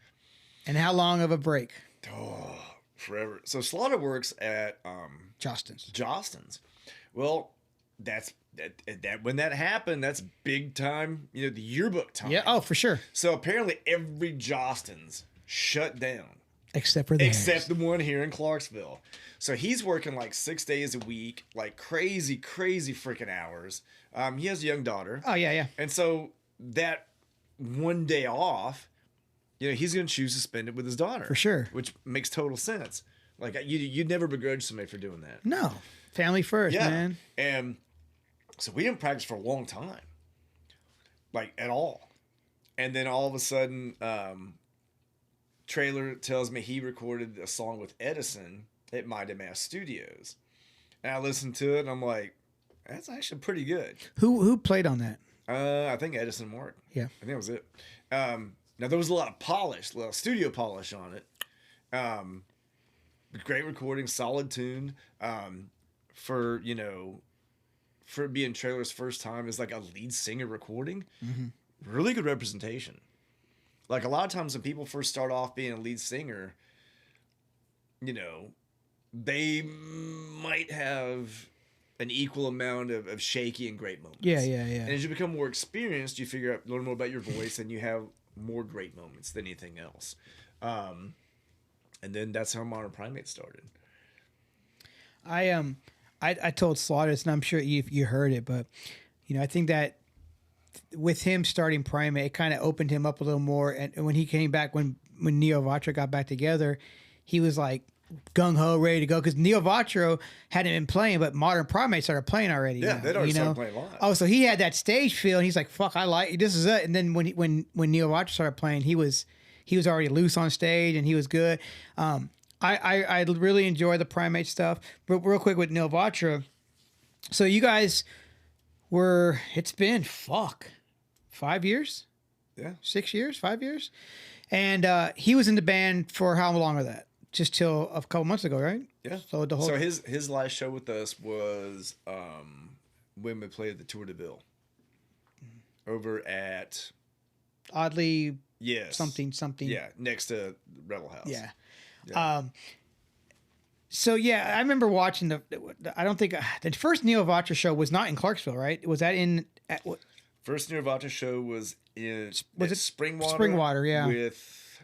Speaker 1: And how long of a break?
Speaker 2: Oh, forever. So Slaughter works at Jostens. Well, that's that when that happened, that's big time, the yearbook time.
Speaker 1: Yeah, oh, for sure.
Speaker 2: So apparently every Jostens shut down.
Speaker 1: Except for
Speaker 2: the one here in Clarksville. So he's working like 6 days a week, like crazy freaking hours. He has a young daughter.
Speaker 1: Oh, yeah.
Speaker 2: And so that one day off, he's going to choose to spend it with his daughter.
Speaker 1: For sure.
Speaker 2: Which makes total sense. Like, you'd never begrudge somebody for doing that.
Speaker 1: No. Family first, man.
Speaker 2: And so we didn't practice for a long time. Like, at all. And then all of a sudden, Traylor tells me he recorded a song with Edison at Mighty Mass Studios. And I listened to it, and I'm like, that's actually pretty good.
Speaker 1: Who played on that?
Speaker 2: I think Edison Mark.
Speaker 1: Yeah.
Speaker 2: I think that was it. Now there was a lot of polish, a lot of studio polish on it. Great recording, solid tune. For for it being Trailer's first time as like a lead singer recording, really good representation. Like a lot of times when people first start off being a lead singer, they might have an equal amount of shaky and great moments.
Speaker 1: Yeah.
Speaker 2: And as you become more experienced, you learn more about your voice, and you have more great moments than anything else. And then that's how Modern Primate started.
Speaker 1: I told Slaughter this, and I'm sure you heard it, but I think that with him starting Primate, it kind of opened him up a little more. And when he came back, when Neo Vatra got back together, he was like gung ho, ready to go, because Neo Vatra hadn't been playing, but Modern Primate started playing already.
Speaker 2: Yeah, they'd already started playing live.
Speaker 1: Oh, so he had that stage feel, and he's like, "Fuck, I like this is it." And then when Neo Vatra started playing, he was already loose on stage, and he was good. I really enjoy the Primate stuff. But real quick with Neo Vatra, so you guys it's been 5 years?
Speaker 2: Yeah.
Speaker 1: 6 years, 5 years? And he was in the band for how long of that? Just till a couple months ago, right?
Speaker 2: Yeah.
Speaker 1: So
Speaker 2: his last show with us was when we played the Tour de Ville over at
Speaker 1: Oddly
Speaker 2: something.
Speaker 1: something.
Speaker 2: Yeah, next to Rebel House.
Speaker 1: Yeah.
Speaker 2: Yeah.
Speaker 1: So yeah, I remember watching I don't think the first Neo Vatra show was not in Clarksville, right? Was that
Speaker 2: First Neo Vatra show was it Springwater?
Speaker 1: Springwater, yeah.
Speaker 2: With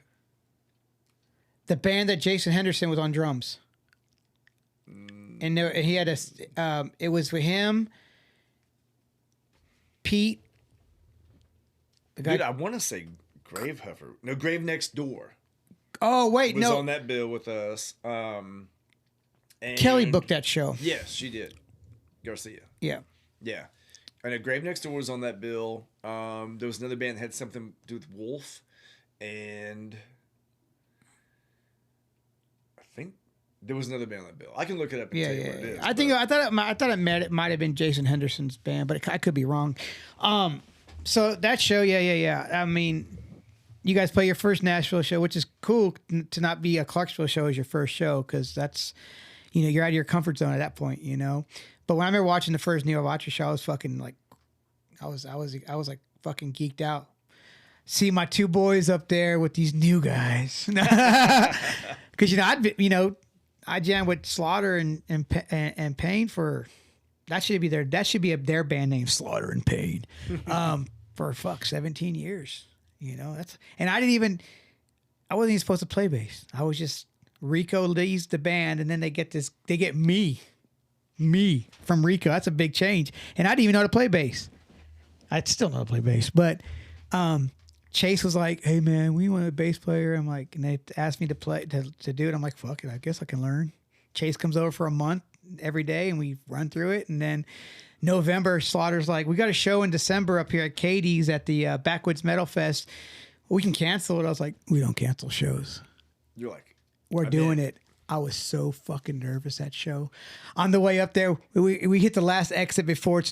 Speaker 1: the band that Jason Henderson was on drums. And he had it was for him, Pete. The guy.
Speaker 2: Dude, I want to say Grave Huffer. No, Grave Next Door.
Speaker 1: Oh wait,
Speaker 2: was
Speaker 1: no.
Speaker 2: on that bill with us. And
Speaker 1: Kelly booked that show.
Speaker 2: Yes, she did. Garcia.
Speaker 1: Yeah.
Speaker 2: Yeah. I know Grave Next Door was on that bill. There was another band that had something to do with Wolf, and I think there was another band on that bill. I can look it up and tell you what it is.
Speaker 1: I thought it might have been Jason Henderson's band, but I could be wrong. So that show, yeah. I mean, you guys play your first Nashville show, which is cool to not be a Clarksville show as your first show, because that's, you're out of your comfort zone at that point, But when I remember watching the first Neo Vatra show, I was fucking like, I was like fucking geeked out. See my two boys up there with these new guys, because I jammed with Slaughter and Payne for that should be their band name, Slaughter and Payne, for 17 years. And I wasn't even supposed to play bass. I was just Rico leads the band, and then they get me from Rico. That's a big change. And I didn't even know how to play bass. I still know how to play bass, but Chase was like, "Hey man, we want a bass player." I'm like, and they asked me to play to do it. I'm like, "Fuck it, I guess I can learn." Chase comes over for a month every day, and we run through it. And then November, Slaughter's like, "We got a show in December up here at Katie's at the Backwoods Metal Fest. We can cancel it." I was like, "We don't cancel shows."
Speaker 2: You're like,
Speaker 1: "We're doing it." I was so fucking nervous that show. On the way up there, we hit the last exit before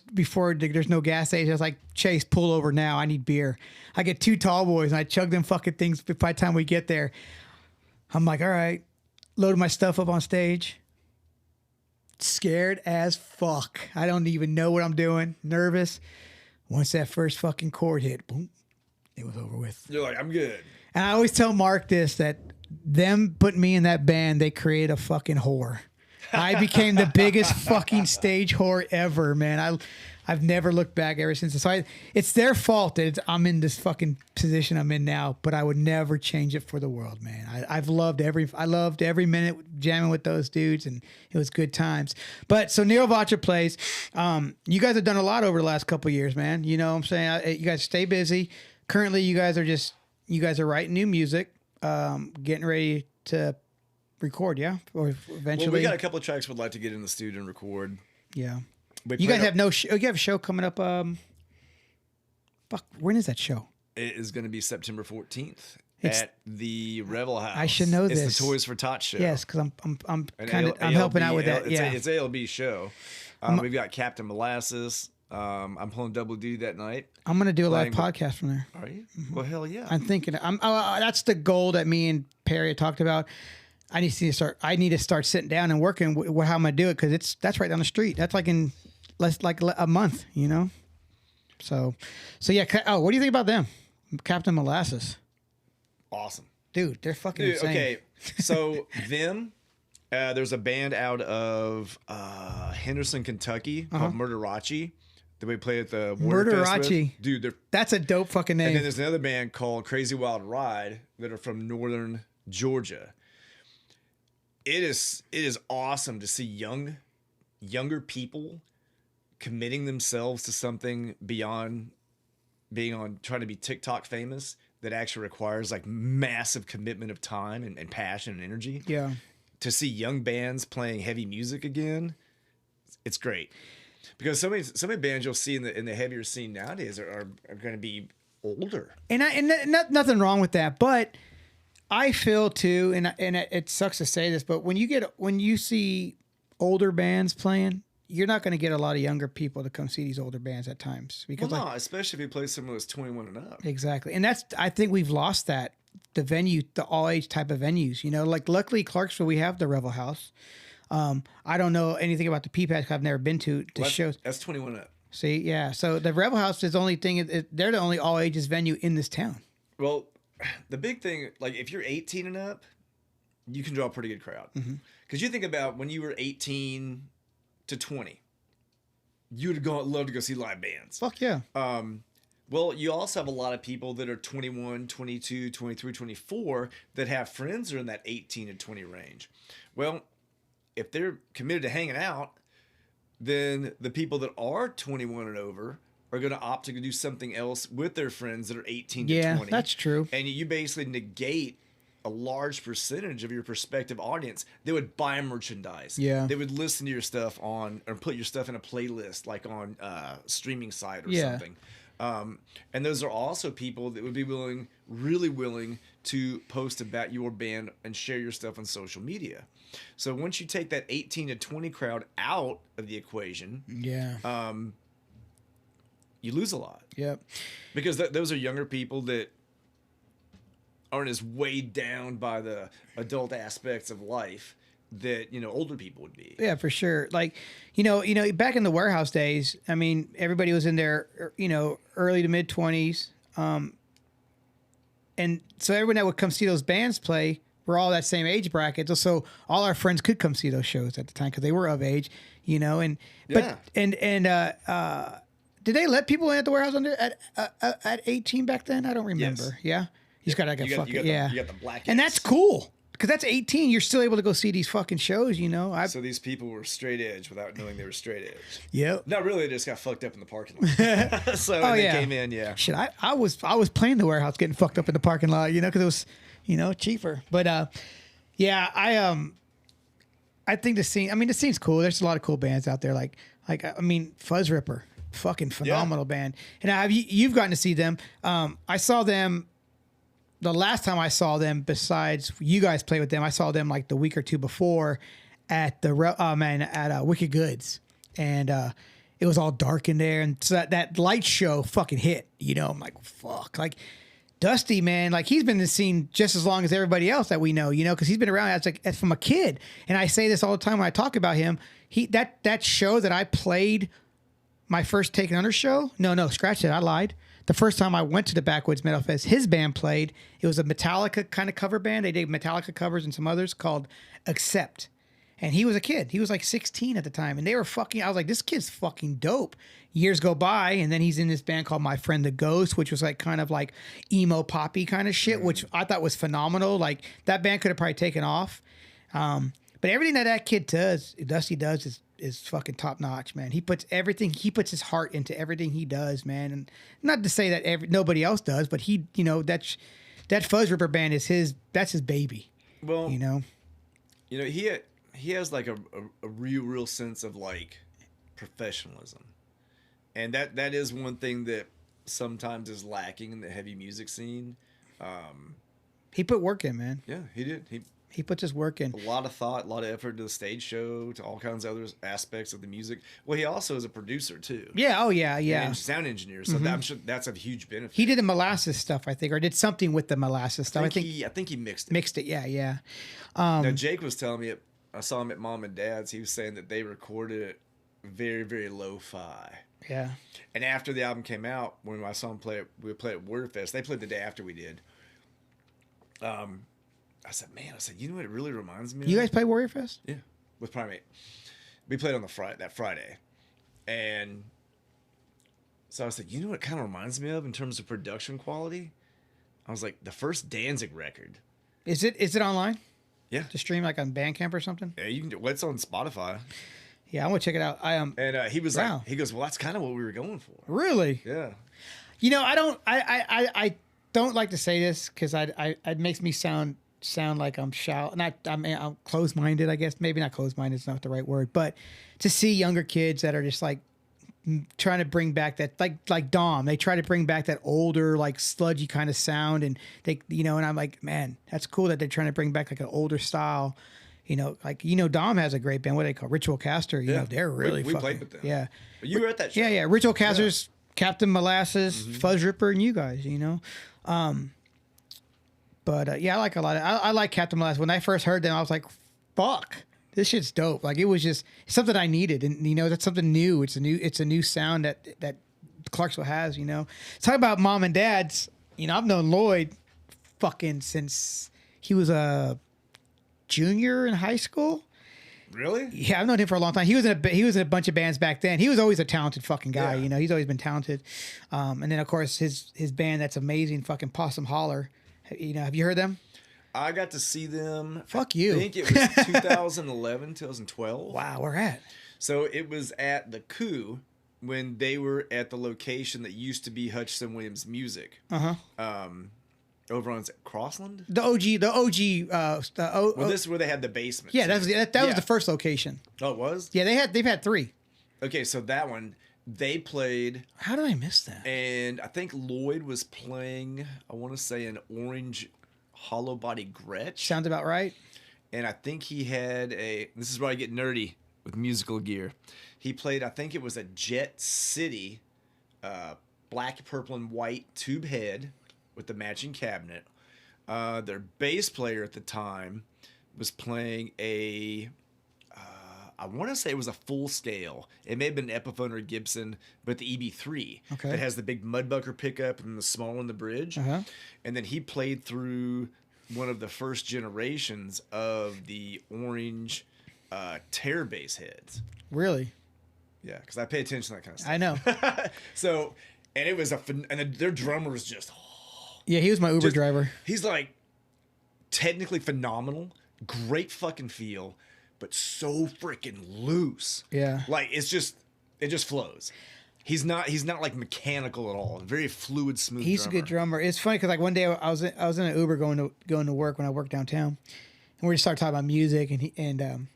Speaker 1: there's no gas station. I was like, "Chase, pull over now. I need beer." I get two tall boys, and I chug them fucking things by the time we get there. I'm like, all right. Loaded my stuff up on stage. Scared as fuck. I don't even know what I'm doing. Nervous. Once that first fucking chord hit, boom, it was over with.
Speaker 2: You're like, "I'm good."
Speaker 1: And I always tell Mark this, that them putting me in that band, they created a fucking whore. I became the biggest fucking stage whore ever, man. I've never looked back ever since. So it's their fault that I'm in this fucking position I'm in now, but I would never change it for the world, man. I loved every minute jamming with those dudes, and it was good times. But so Neo Vatra plays. You guys have done a lot over the last couple of years, man. You know what I'm saying? You guys stay busy. Currently, you guys are writing new music. Getting ready to record, yeah, or eventually.
Speaker 2: Well, we got a couple of tracks we'd like to get in the studio and record.
Speaker 1: Yeah, you guys have no show. You have a show coming up. When is that show?
Speaker 2: It is going to be September 14th at the Revel House.
Speaker 1: I should know this.
Speaker 2: It's the Toys for Tots show.
Speaker 1: Yes, because I'm helping out with that.
Speaker 2: It's ALB show. We've got Captain Molasses. I'm pulling double duty that night.
Speaker 1: I'm gonna do a live
Speaker 2: Playing
Speaker 1: podcast from there.
Speaker 2: Are you? Well, hell yeah.
Speaker 1: I'm thinking. That's the goal that me and Perry had talked about. I need to start. I need to start sitting down and working how I'm gonna do it because that's right down the street. That's like in less like a month, you know. So yeah. Oh, what do you think about them, Captain Molasses?
Speaker 2: Awesome.
Speaker 1: Dude, they're fucking insane.
Speaker 2: Okay, so them, there's a band out of Henderson, Kentucky called Murderace that we play at the Warrior Fest with.
Speaker 1: Murderace.
Speaker 2: Dude,
Speaker 1: That's a dope fucking name.
Speaker 2: and then there's another band called Crazy Wild Ride that are from northern Georgia. It is awesome to see younger people committing themselves to something beyond being on trying to be TikTok famous that actually requires like massive commitment of time and passion and energy.
Speaker 1: Yeah.
Speaker 2: To see young bands playing heavy music again, it's great. Because so many bands you'll see in the heavier scene nowadays are going to be older.
Speaker 1: And nothing wrong with that, but I feel too, and it sucks to say this, but when you see older bands playing, you're not going to get a lot of younger people to come see these older bands at times because
Speaker 2: Well, no, especially if you play someone that's 21 and up.
Speaker 1: Exactly, and I think we've lost that the all age type of venues. You know, like luckily Clarksville we have the Revel House. I don't know anything about the P-Patch. I've never been to shows.
Speaker 2: That's 21 up.
Speaker 1: See, yeah. So the Revel House is the only thing. They're the only all ages venue in this town.
Speaker 2: Well, the big thing, like if you're 18 and up, you can draw a pretty good crowd. Because you think about when you were 18 to 20, you would love to go see live bands.
Speaker 1: Fuck yeah.
Speaker 2: Well, you also have a lot of people that are 21, 22, 23, 24 that have friends that are in that 18 to 20 range. Well, if they're committed to hanging out, then the people that are 21 and over are going to opt to do something else with their friends that are 18 to 20.
Speaker 1: Yeah, that's true.
Speaker 2: And you basically negate a large percentage of your prospective audience. They would buy merchandise.
Speaker 1: Yeah.
Speaker 2: They would listen to your stuff or put your stuff in a playlist, like on a streaming site or something. And those are also people that would be really willing to post about your band and share your stuff on social media. So once you take that 18 to 20 crowd out of the equation, you lose a lot.
Speaker 1: Yep.
Speaker 2: Because those are younger people that aren't as weighed down by the adult aspects of life that, older people would be.
Speaker 1: Yeah, for sure. Like, back in the warehouse days, I mean, everybody was in their, early to mid 20s. And so everyone that would come see those bands play were all that same age bracket. So all our friends could come see those shows at the time because they were of age, and did they let people in at the warehouse at 18 back then? I don't remember.
Speaker 2: Yes.
Speaker 1: Yeah. You just got like a fucking,
Speaker 2: you got the black.
Speaker 1: And that's cool. Because that's 18. You're still able to go see these fucking shows,
Speaker 2: So these people were straight edge without knowing they were straight edge.
Speaker 1: Yep.
Speaker 2: Not really. They just got fucked up in the parking lot. They came in, yeah.
Speaker 1: Shit, I was playing the warehouse getting fucked up in the parking lot, because it was, cheaper. But, I think the scene's cool. There's a lot of cool bands out there. Like Fuzz Ripper, fucking phenomenal band. And you've gotten to see them. I saw them. The last time I saw them, besides you guys play with them, I saw them like the week or two before at Wicked Goods, and it was all dark in there, and so that light show fucking hit. I'm like, fuck, like Dusty, man, like he's been in the scene just as long as everybody else that we know, because he's been around as from a kid. And I say this all the time when I talk about him. That show that I played, my first Taken Under show. No, scratch that, I lied. The first time I went to the Backwoods Metal Fest, his band played. It was a Metallica kind of cover band. They did Metallica covers and some others called Accept. And he was a kid. He was like 16 at the time. And they were I was like, this kid's fucking dope. Years go by, and then he's in this band called My Friend the Ghost, which was like kind of like emo poppy kind of shit, which I thought was phenomenal. Like that band could have probably taken off. But everything that kid does, Dusty does, is fucking top notch, man. He puts his heart into everything he does, man. And not to say that nobody else does, but he, that Fuzz Ripper band that's his baby.
Speaker 2: Well, he has like a real sense of like professionalism, and that is one thing that sometimes is lacking in the heavy music scene.
Speaker 1: He put work in, man.
Speaker 2: Yeah, he did.
Speaker 1: He puts his work in.
Speaker 2: A lot of thought, a lot of effort to the stage show, to all kinds of other aspects of the music. Well, he also is a producer too.
Speaker 1: Yeah. Oh yeah. Yeah.
Speaker 2: And sound engineer. So I'm sure that's a huge benefit.
Speaker 1: He did the molasses stuff, I think, or did something with the molasses stuff.
Speaker 2: I think he mixed it.
Speaker 1: Mixed it. Yeah. Yeah.
Speaker 2: Now Jake was telling me, I saw him at Mom and Dad's. He was saying that they recorded it very, very lo-fi.
Speaker 1: Yeah.
Speaker 2: And after the album came out, when I saw him play it, we played at Wordfest. They played the day after we did. I said, you know what it really reminds me of?
Speaker 1: You guys play Warrior Fest?
Speaker 2: Yeah, with Primate. We played on that Friday. And so I was like, you know what it kind of reminds me of in terms of production quality? I was like, the first Danzig record.
Speaker 1: Is it online?
Speaker 2: Yeah.
Speaker 1: To stream like on Bandcamp or something?
Speaker 2: Yeah, you can do it's on Spotify.
Speaker 1: Yeah, I want to check it out.
Speaker 2: And he was
Speaker 1: wow.
Speaker 2: like, he goes, well, that's kind of what we were going for.
Speaker 1: Really?
Speaker 2: Yeah.
Speaker 1: You know, I don't like to say this because it makes me sound like I'm shallow. I'm closed-minded, I guess. Maybe not closed-minded is not the right word, but to see younger kids that are just like trying to bring back that like Dom, they try to bring back that older like sludgy kind of sound, and they and I'm like, man, that's cool that they're trying to bring back like an older style. Dom has a great band. What do they call Ritual Caster? You know, they're really
Speaker 2: we
Speaker 1: fucking,
Speaker 2: played with them.
Speaker 1: Yeah.
Speaker 2: You were at that show.
Speaker 1: Yeah. Ritual Caster's Captain Molasses, Fuzz Ripper, and you guys. But yeah, I like a lot. I like Captain Molasses. When I first heard them, I was like, "Fuck, this shit's dope!" Like it was just something I needed, and that's something new. It's a new sound that Clarksville has. Talk about Mom and Dad's. I've known Lloyd fucking since he was a junior in high school.
Speaker 2: Really?
Speaker 1: Yeah, I've known him for a long time. He was in a bunch of bands back then. He was always a talented fucking guy.
Speaker 2: Yeah.
Speaker 1: He's always been talented. And then of course his band that's amazing, fucking Possum Holler. Have you heard them?
Speaker 2: I got to see them.
Speaker 1: Fuck you.
Speaker 2: I think it was 2011, 2012.
Speaker 1: Wow, where at?
Speaker 2: So it was at the Coup when they were at the location that used to be Hutchinson Williams Music. Over on Crossland.
Speaker 1: The OG.
Speaker 2: Well, this is where they had the basement.
Speaker 1: Yeah, that was the first location.
Speaker 2: Oh, it was?
Speaker 1: Yeah, they've had 3.
Speaker 2: Okay, so that one they played.
Speaker 1: How did I miss that?
Speaker 2: And I think Lloyd was playing. I want to say an orange hollow body Gretsch.
Speaker 1: Sounds about right.
Speaker 2: And I think he had this is where I get nerdy with musical gear. He played, I think it was a Jet City, black, purple, and white tube head with the matching cabinet. Their bass player at the time was playing I want to say it was a full scale. It may have been an Epiphone or a Gibson, but the EB3 that has the big Mudbucker pickup and the small on the bridge. And then he played through one of the first generations of the orange tear bass heads.
Speaker 1: Really?
Speaker 2: Yeah, because I pay attention to that kind of stuff.
Speaker 1: I know.
Speaker 2: So, and it was their drummer was just.
Speaker 1: Yeah, he was my Uber driver.
Speaker 2: He's like technically phenomenal, great fucking feel, but so freaking loose.
Speaker 1: Yeah.
Speaker 2: Like it just flows. He's not like mechanical at all. Very fluid, smooth.
Speaker 1: He's
Speaker 2: drummer.
Speaker 1: a good drummer. It's funny because like one day I was in an Uber going to work when I worked downtown, and we just started talking about music, and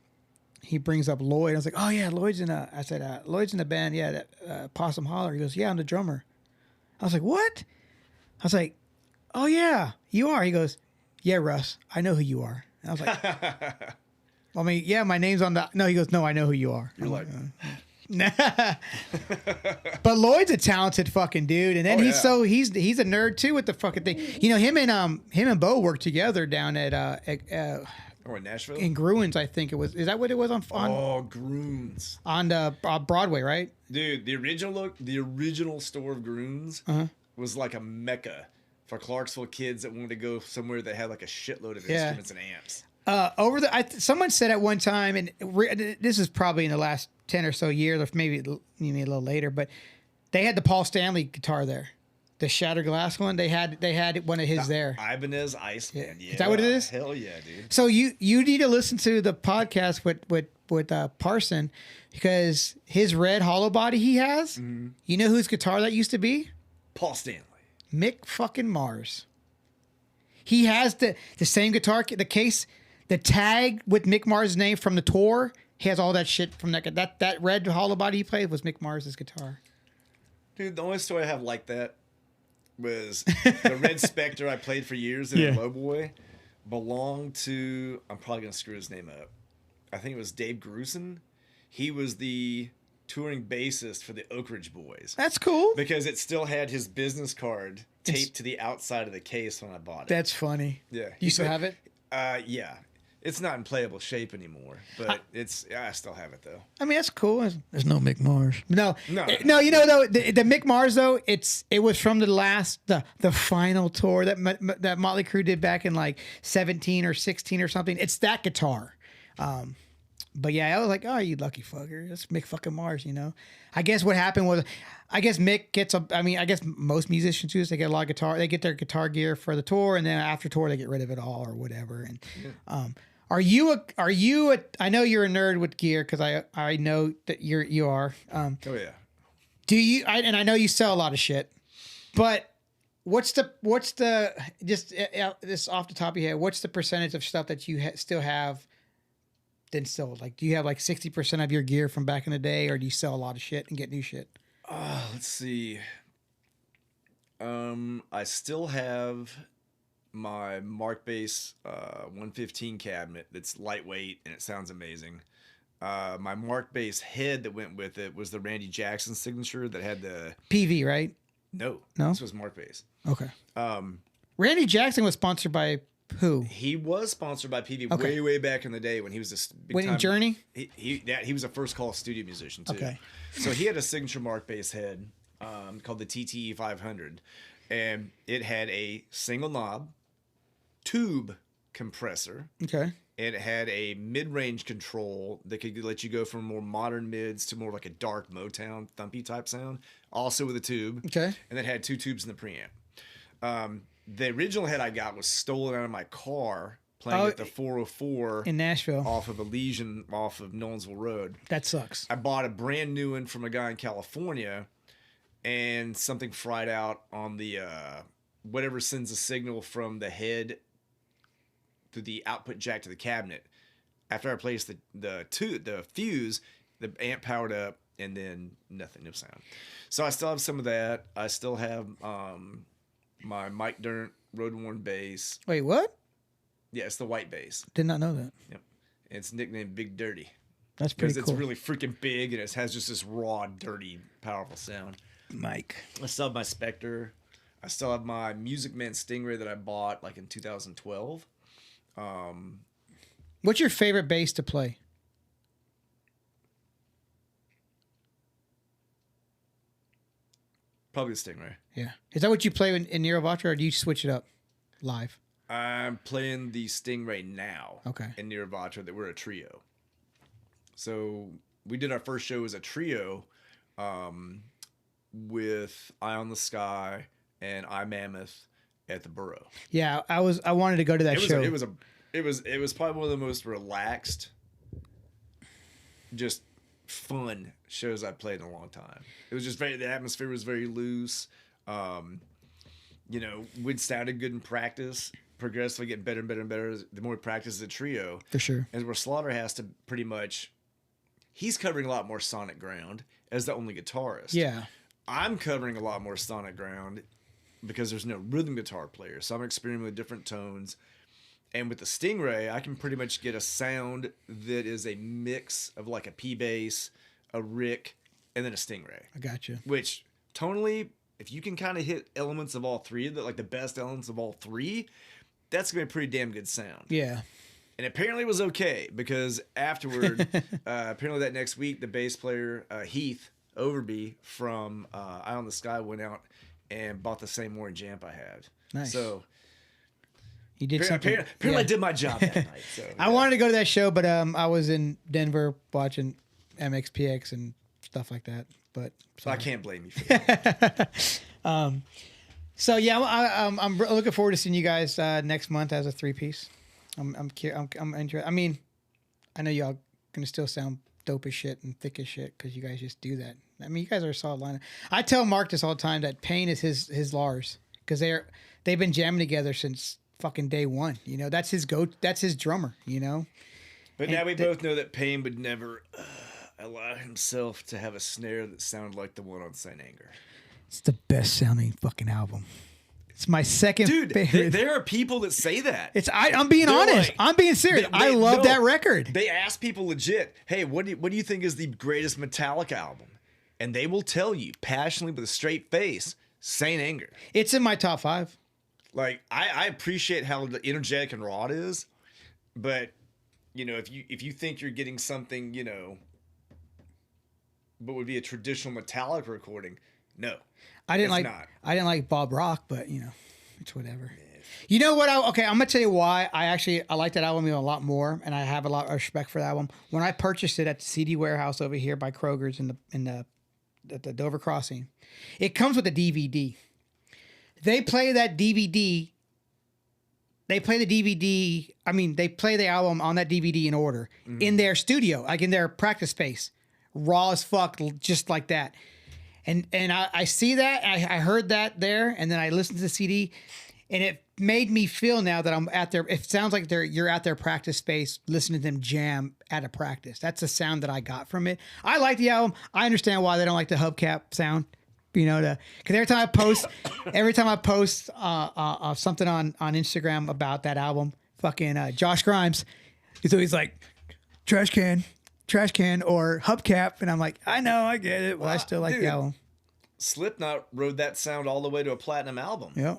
Speaker 1: he brings up Lloyd. I was like, oh yeah, Lloyd's in a band. Yeah, Possum Holler. He goes, yeah, I'm the drummer. I was like, what? I was like, oh yeah, you are. He goes, yeah, Russ, I know who you are. And I was like, I mean, yeah, my name's on the. No, he goes, no, I know who you are.
Speaker 2: You're like.
Speaker 1: Nah. But Lloyd's a talented fucking dude, and then he's a nerd too with the fucking thing. Him and Bo worked together down at
Speaker 2: in Nashville?
Speaker 1: In Gruins, I think it was. Is that what it was on
Speaker 2: Gruins.
Speaker 1: On the Broadway, right?
Speaker 2: Dude, the original store of Gruins was like a mecca for Clarksville kids that wanted to go somewhere that had like a shitload of instruments and amps.
Speaker 1: Someone said at one time, and this is probably in the last 10 or so years, or maybe a little later, but they had the Paul Stanley guitar there, the Shattered Glass one. They had one of his there.
Speaker 2: Ibanez Iceman. Yeah.
Speaker 1: Is that what it is?
Speaker 2: Hell yeah, dude.
Speaker 1: So you need to listen to the podcast with Parson, because his red hollow body he has. Mm-hmm. You know whose guitar that used to be?
Speaker 2: Paul Stanley.
Speaker 1: Mick fucking Mars. He has the same guitar, the case. The tag with Mick Mars' name from the tour, he has all that shit from that red hollow body he played was Mick Mars' guitar.
Speaker 2: Dude, the only story I have like that was the Red Spectre I played for years in Lowboy. belonged to, I'm probably going to screw his name up. I think it was Dave Grusin. He was the touring bassist for the Oak Ridge Boys.
Speaker 1: That's cool.
Speaker 2: Because it still had his business card taped to the outside of the case when I bought it.
Speaker 1: That's funny.
Speaker 2: Yeah.
Speaker 1: You still have it?
Speaker 2: Yeah. It's not in playable shape anymore, but I still have it though.
Speaker 1: I mean, that's cool. There's no Mick Mars. No.
Speaker 2: No.
Speaker 1: You know though, the Mick Mars though, it was from the final tour that Motley Crue did back in like 17 or 16 or something. It's that guitar. But yeah, I was like, oh, you lucky fucker. That's Mick fucking Mars, you know. I guess what happened was, I guess Mick gets I guess most musicians do. They get a lot of guitar. They get their guitar gear for the tour, and then after tour they get rid of it all or whatever. And Are you I know you're a nerd with gear because I know that you are.
Speaker 2: Oh yeah.
Speaker 1: Do you? I know you sell a lot of shit, but what's the just this off the top of your head? What's the percentage of stuff that you still have? Then still like, do you have like 60% of your gear from back in the day, or do you sell a lot of shit and get new shit?
Speaker 2: Let's see. I still have my Mark Bass 115 cabinet that's lightweight and it sounds amazing. My Mark Bass head that went with it was the Randy Jackson signature that had the
Speaker 1: PV, right?
Speaker 2: No, this was Mark Bass.
Speaker 1: Okay. Randy Jackson was sponsored by who?
Speaker 2: He was sponsored by PV way back in the day when he was this big
Speaker 1: in Journey.
Speaker 2: He was a first call studio musician too.
Speaker 1: Okay.
Speaker 2: So he had a signature Mark Bass head called the TTE 500, and it had a single knob tube compressor.
Speaker 1: Okay.
Speaker 2: And it had a mid-range control that could let you go from more modern mids to more like a dark Motown thumpy type sound, also with a tube.
Speaker 1: Okay.
Speaker 2: And then had two tubes in the preamp. The original head I got was stolen out of my car playing at the 404
Speaker 1: in Nashville
Speaker 2: off of Elysian off of Nolensville Road.
Speaker 1: That sucks.
Speaker 2: I bought a brand new one from a guy in California, and something fried out on the whatever sends a signal from the head to the output jack to the cabinet. After I placed the fuse, the amp powered up, and then nothing, no sound. So I still have some of that. I still have my Mike Dirnt road worn bass.
Speaker 1: Wait, what?
Speaker 2: Yeah, it's the white bass.
Speaker 1: Did not know that.
Speaker 2: Yep, it's nicknamed Big Dirty.
Speaker 1: That's pretty cool.
Speaker 2: Because it's really freaking big and it has just this raw, dirty, powerful sound.
Speaker 1: Mike.
Speaker 2: I still have my Spectre. I still have my Music Man Stingray that I bought like in 2012.
Speaker 1: What's your favorite bass to play?
Speaker 2: Probably the Stingray.
Speaker 1: Yeah. Is that what you play in Nero Vatra, or do you switch it up live?
Speaker 2: I'm playing the Stingray now.
Speaker 1: Okay.
Speaker 2: In Nero Vatra, that we're a trio. So we did our first show as a trio with Eye on the Sky and I Mammoth at the Burrow.
Speaker 1: Yeah, I wanted to go to that show.
Speaker 2: It was probably one of the most relaxed, just fun shows I've played in a long time. It was just the atmosphere was very loose. We'd sounded good in practice, progressively getting better and better and better the more we practice as a trio.
Speaker 1: For sure.
Speaker 2: And where Slaughter has to pretty much, he's covering a lot more sonic ground as the only guitarist.
Speaker 1: Yeah.
Speaker 2: I'm covering a lot more sonic ground because there's no rhythm guitar player. So I'm experimenting with different tones. And with the Stingray, I can pretty much get a sound that is a mix of like a P bass, a Rick, and then a Stingray.
Speaker 1: I got you.
Speaker 2: Which tonally, if you can kind of hit elements of all three, like the best elements of all three, that's gonna be a pretty damn good sound.
Speaker 1: Yeah.
Speaker 2: And apparently it was okay because afterward, apparently that next week, the bass player Heath Overby from Eye on the Sky went out and bought the same orange amp I had.
Speaker 1: Nice.
Speaker 2: So.
Speaker 1: You did something.
Speaker 2: Apparently I did my job that night. So,
Speaker 1: I wanted to go to that show, but I was in Denver watching MXPX and stuff like that. But
Speaker 2: I can't blame you for that.
Speaker 1: So yeah, I'm looking forward to seeing you guys next month as a 3-piece. I'm interested. I mean, I know y'all gonna still sound dope as shit and thick as shit because you guys just do that. I mean, you guys are a solid lineup. I tell Mark this all the time that Payne is his Lars because they've been jamming together since fucking day one. You know, that's his drummer, you know.
Speaker 2: But now we both know that Payne would never allow himself to have a snare that sounded like the one on Saint Anger.
Speaker 1: It's the best sounding fucking album. It's my second
Speaker 2: Dude,
Speaker 1: favorite.
Speaker 2: there are people that say that.
Speaker 1: I'm being
Speaker 2: They're
Speaker 1: honest.
Speaker 2: like-
Speaker 1: I'm being serious. I love
Speaker 2: no,
Speaker 1: that record.
Speaker 2: They ask people legit, hey, what do you think is the greatest Metallica album? And they will tell you passionately with a straight face, Saint Anger.
Speaker 1: It's in my top 5.
Speaker 2: Like I appreciate how energetic and raw it is, but if you think you're getting something, what would be a traditional Metallica recording, no.
Speaker 1: I didn't like Bob Rock, but it's whatever. You know what? I'm gonna tell you why I like that album a lot more, and I have a lot of respect for that album. When I purchased it at the CD warehouse over here by Kroger's at the Dover Crossing, it comes with a DVD. They play that DVD. They play the DVD. I mean, they play the album on that DVD in order in their studio, like in their practice space, raw as fuck, just like that. And I see that, I heard that there, and then I listened to the CD, and it made me feel now that I'm at their. It sounds like you're at their practice space listening to them jam at a practice. That's the sound that I got from it. I like the album. I understand why they don't like the hubcap sound. Because every time I post something on Instagram about that album, fucking Josh Grimes, he's always like trash can or hubcap, and I'm like, I know, I get it, but I still like the album.
Speaker 2: Slipknot rode that sound all the way to a platinum album.
Speaker 1: Yeah.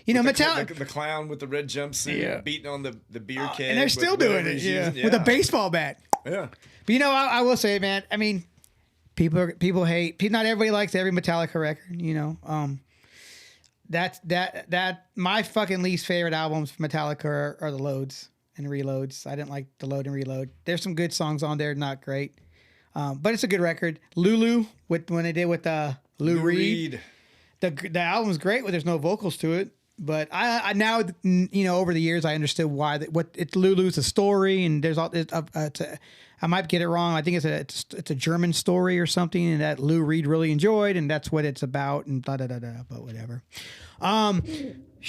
Speaker 2: Metallica, the clown with the red jumpsuit, beating on the beer keg,
Speaker 1: and they're still doing it, with a baseball bat.
Speaker 2: Yeah.
Speaker 1: But I will say, man, I mean, people hate. Not everybody likes every Metallica record. That my fucking least favorite albums from Metallica are the Loads and Reloads. I didn't like the Load and Reload. There's some good songs on there, not great, but it's a good record. Lulu when they did with Lou Reed. The album's great, but there's no vocals to it. But I now over the years I understood why Lulu's a story, and there's all I might get it wrong. I think it's a German story or something, and that Lou Reed really enjoyed, and that's what it's about, and da da da da. But whatever.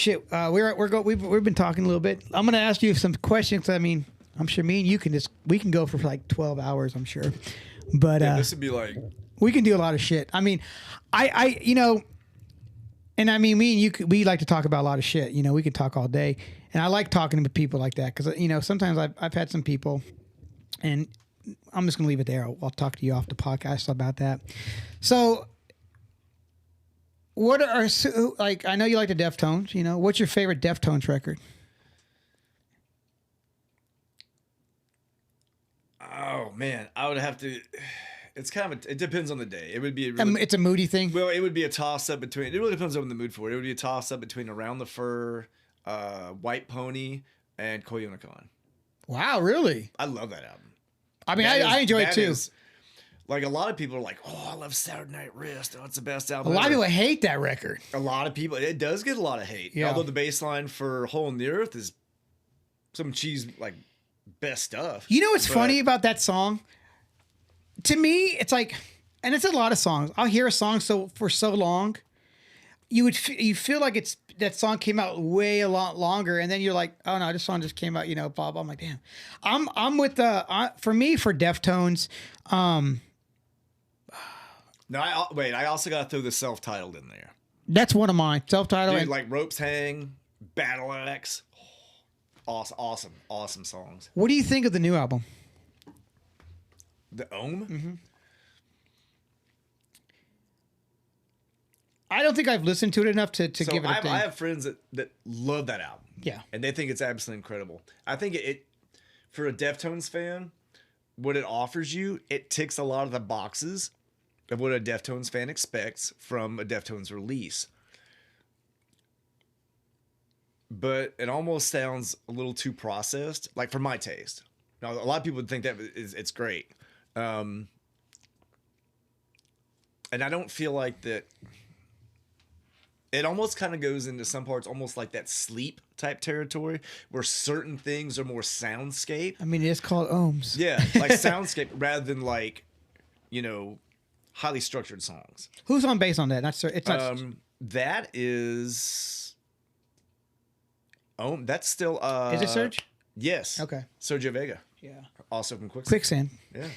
Speaker 1: We've been talking a little bit. I'm gonna ask you some questions. I mean, I'm sure me and you we can go for like 12 hours. I'm sure, but
Speaker 2: this would be like
Speaker 1: we can do a lot of shit. I mean, and I mean, me and you, we like to talk about a lot of shit. We could talk all day, and I like talking to people like that because sometimes I've had some people, and I'm just gonna leave it there. I'll talk to you off the podcast about that. So, what are like? I know you like the Deftones. What's your favorite Deftones record?
Speaker 2: Oh man, I would have to. It's kind of it depends on the day. It would be
Speaker 1: it's a moody thing.
Speaker 2: Well, it would be a toss up between. It really depends on the mood for it. It would be a toss up between Around the Fur, White Pony, and Koyonakon.
Speaker 1: Wow, really?
Speaker 2: I love that album.
Speaker 1: I mean, I enjoy it too.
Speaker 2: Like a lot of people are like, "Oh, I love Saturday Night Wrist. Oh, it's the best album."
Speaker 1: A lot
Speaker 2: ever.
Speaker 1: of people hate that record.
Speaker 2: A lot of people. It does get a lot of hate.
Speaker 1: Yeah.
Speaker 2: Although the bass line for Hole in the Earth is some cheese like best stuff.
Speaker 1: You know what's funny about that song? To me, it's like, and it's a lot of songs. I'll hear a song for so long, you feel like that song came out way a lot longer, and then you're like, oh no, this song just came out, blah blah. I'm like, damn. I'm with for Deftones.
Speaker 2: No, I also got to throw the self-titled in there.
Speaker 1: That's one of mine. Self-titled.
Speaker 2: Dude, like Ropes Hang, Battle Axe. Awesome songs.
Speaker 1: What do you think of the new album?
Speaker 2: The Ohm?
Speaker 1: Mm-hmm. I don't think I've listened to it enough to give it a thing.
Speaker 2: I have friends that love that album.
Speaker 1: Yeah.
Speaker 2: And they think it's absolutely incredible. I think it for a Deftones fan, what it offers you, it ticks a lot of the boxes of what a Deftones fan expects from a Deftones release. But it almost sounds a little too processed, like for my taste. Now, a lot of people would think that it's great. And I don't feel like that. It almost kind of goes into some parts almost like that sleep type territory where certain things are more soundscape.
Speaker 1: I mean, it's called ohms.
Speaker 2: Yeah, like soundscape rather than like, highly structured songs.
Speaker 1: Who's on bass on that? It's not.
Speaker 2: That is. Oh, that's still.
Speaker 1: Is it Serge?
Speaker 2: Yes.
Speaker 1: Okay.
Speaker 2: Sergio Vega.
Speaker 1: Yeah.
Speaker 2: Also from Quicksand.
Speaker 1: Quicksand.
Speaker 2: Yeah.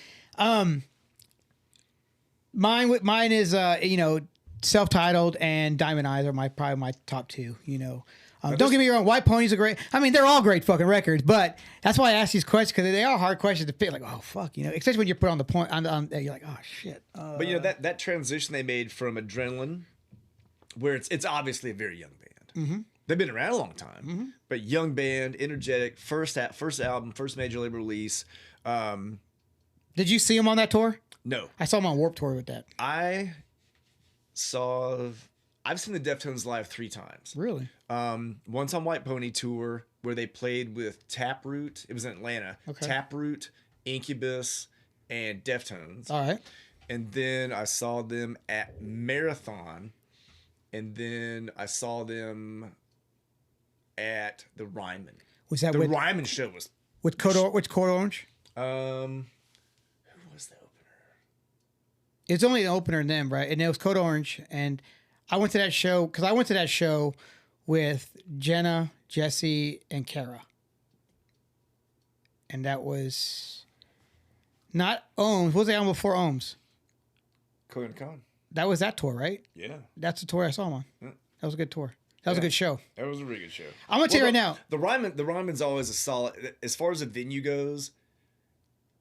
Speaker 1: Mine is Self-Titled and Diamond Eyes are probably my top two. Don't get me wrong, White Pony's a great. I mean, they're all great fucking records, but that's why I ask these questions because they are hard questions to pick. Like, oh fuck, especially when you're put on the point. You're like, oh shit.
Speaker 2: But that transition they made from Adrenaline, where it's obviously a very young band.
Speaker 1: Mm-hmm.
Speaker 2: They've been around a long time, but young band, energetic, first album, first major label release.
Speaker 1: Did you see them on that tour?
Speaker 2: No,
Speaker 1: I saw them on Warped Tour with that.
Speaker 2: I've seen the Deftones live 3 times.
Speaker 1: Really?
Speaker 2: Once on White Pony tour where they played with Taproot. It was in Atlanta.
Speaker 1: Okay.
Speaker 2: Taproot, Incubus, and Deftones.
Speaker 1: All right.
Speaker 2: And then I saw them at Marathon. And then I saw them at the Ryman.
Speaker 1: Was that
Speaker 2: the Ryman show was
Speaker 1: with Code Orange?
Speaker 2: Who was the opener?
Speaker 1: It's only an opener in them, right? And it was Code Orange. And I went to that show because I went to that show with Jenna, Jesse, and Kara. And that was not Ohms. What was the album before Ohms?
Speaker 2: Cohen Con.
Speaker 1: That was that tour, right?
Speaker 2: Yeah.
Speaker 1: That's the tour I saw him on.
Speaker 2: Yeah.
Speaker 1: That was a good tour. That was a good show.
Speaker 2: That was a really good show.
Speaker 1: I'm going to tell you right now.
Speaker 2: The Ryman's always a solid, as far as the venue goes,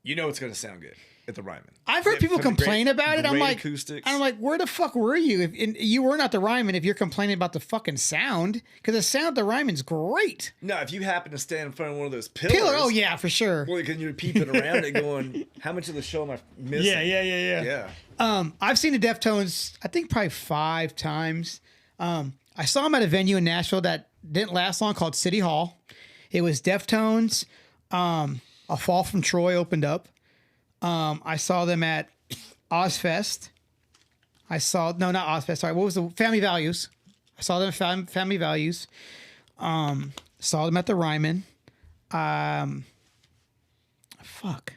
Speaker 2: it's going to sound good at the Ryman.
Speaker 1: I've heard people complain about it. I'm like,
Speaker 2: acoustics.
Speaker 1: where the fuck were you? If you were not the Ryman, if you're complaining about the fucking sound, because the sound of the Ryman's great.
Speaker 2: No, if you happen to stand in front of one of those pillars.
Speaker 1: Oh yeah, for sure.
Speaker 2: Well, because you're peeping around it, going, how much of the show am I missing?
Speaker 1: Yeah. I've seen the Deftones, I think probably 5 times. I saw them at a venue in Nashville that didn't last long called City Hall. It was Deftones. A Fall from Troy opened up. I saw them at Ozfest. Not Ozfest. Sorry, what was the Family Values? I saw them at Family Values. Saw them at the Ryman. Fuck.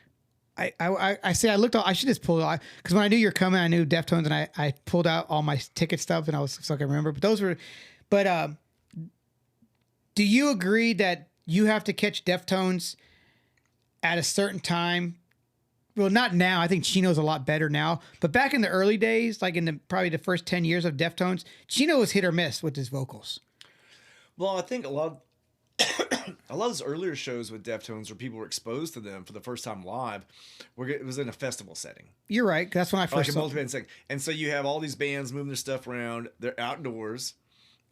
Speaker 1: I say I looked. I should just pull it because when I knew you're coming, I knew Deftones, and I pulled out all my ticket stuff, and I was so I can remember. But those were. But do you agree that you have to catch Deftones at a certain time? Well, not now. I think Chino's a lot better now. But back in the early days, like in probably the first 10 years of Deftones, Chino was hit or miss with his vocals.
Speaker 2: Well, I think a lot of those earlier shows with Deftones where people were exposed to them for the first time live, it was in a festival setting.
Speaker 1: You're right. That's when I first
Speaker 2: saw it. And so you have all these bands moving their stuff around. They're outdoors.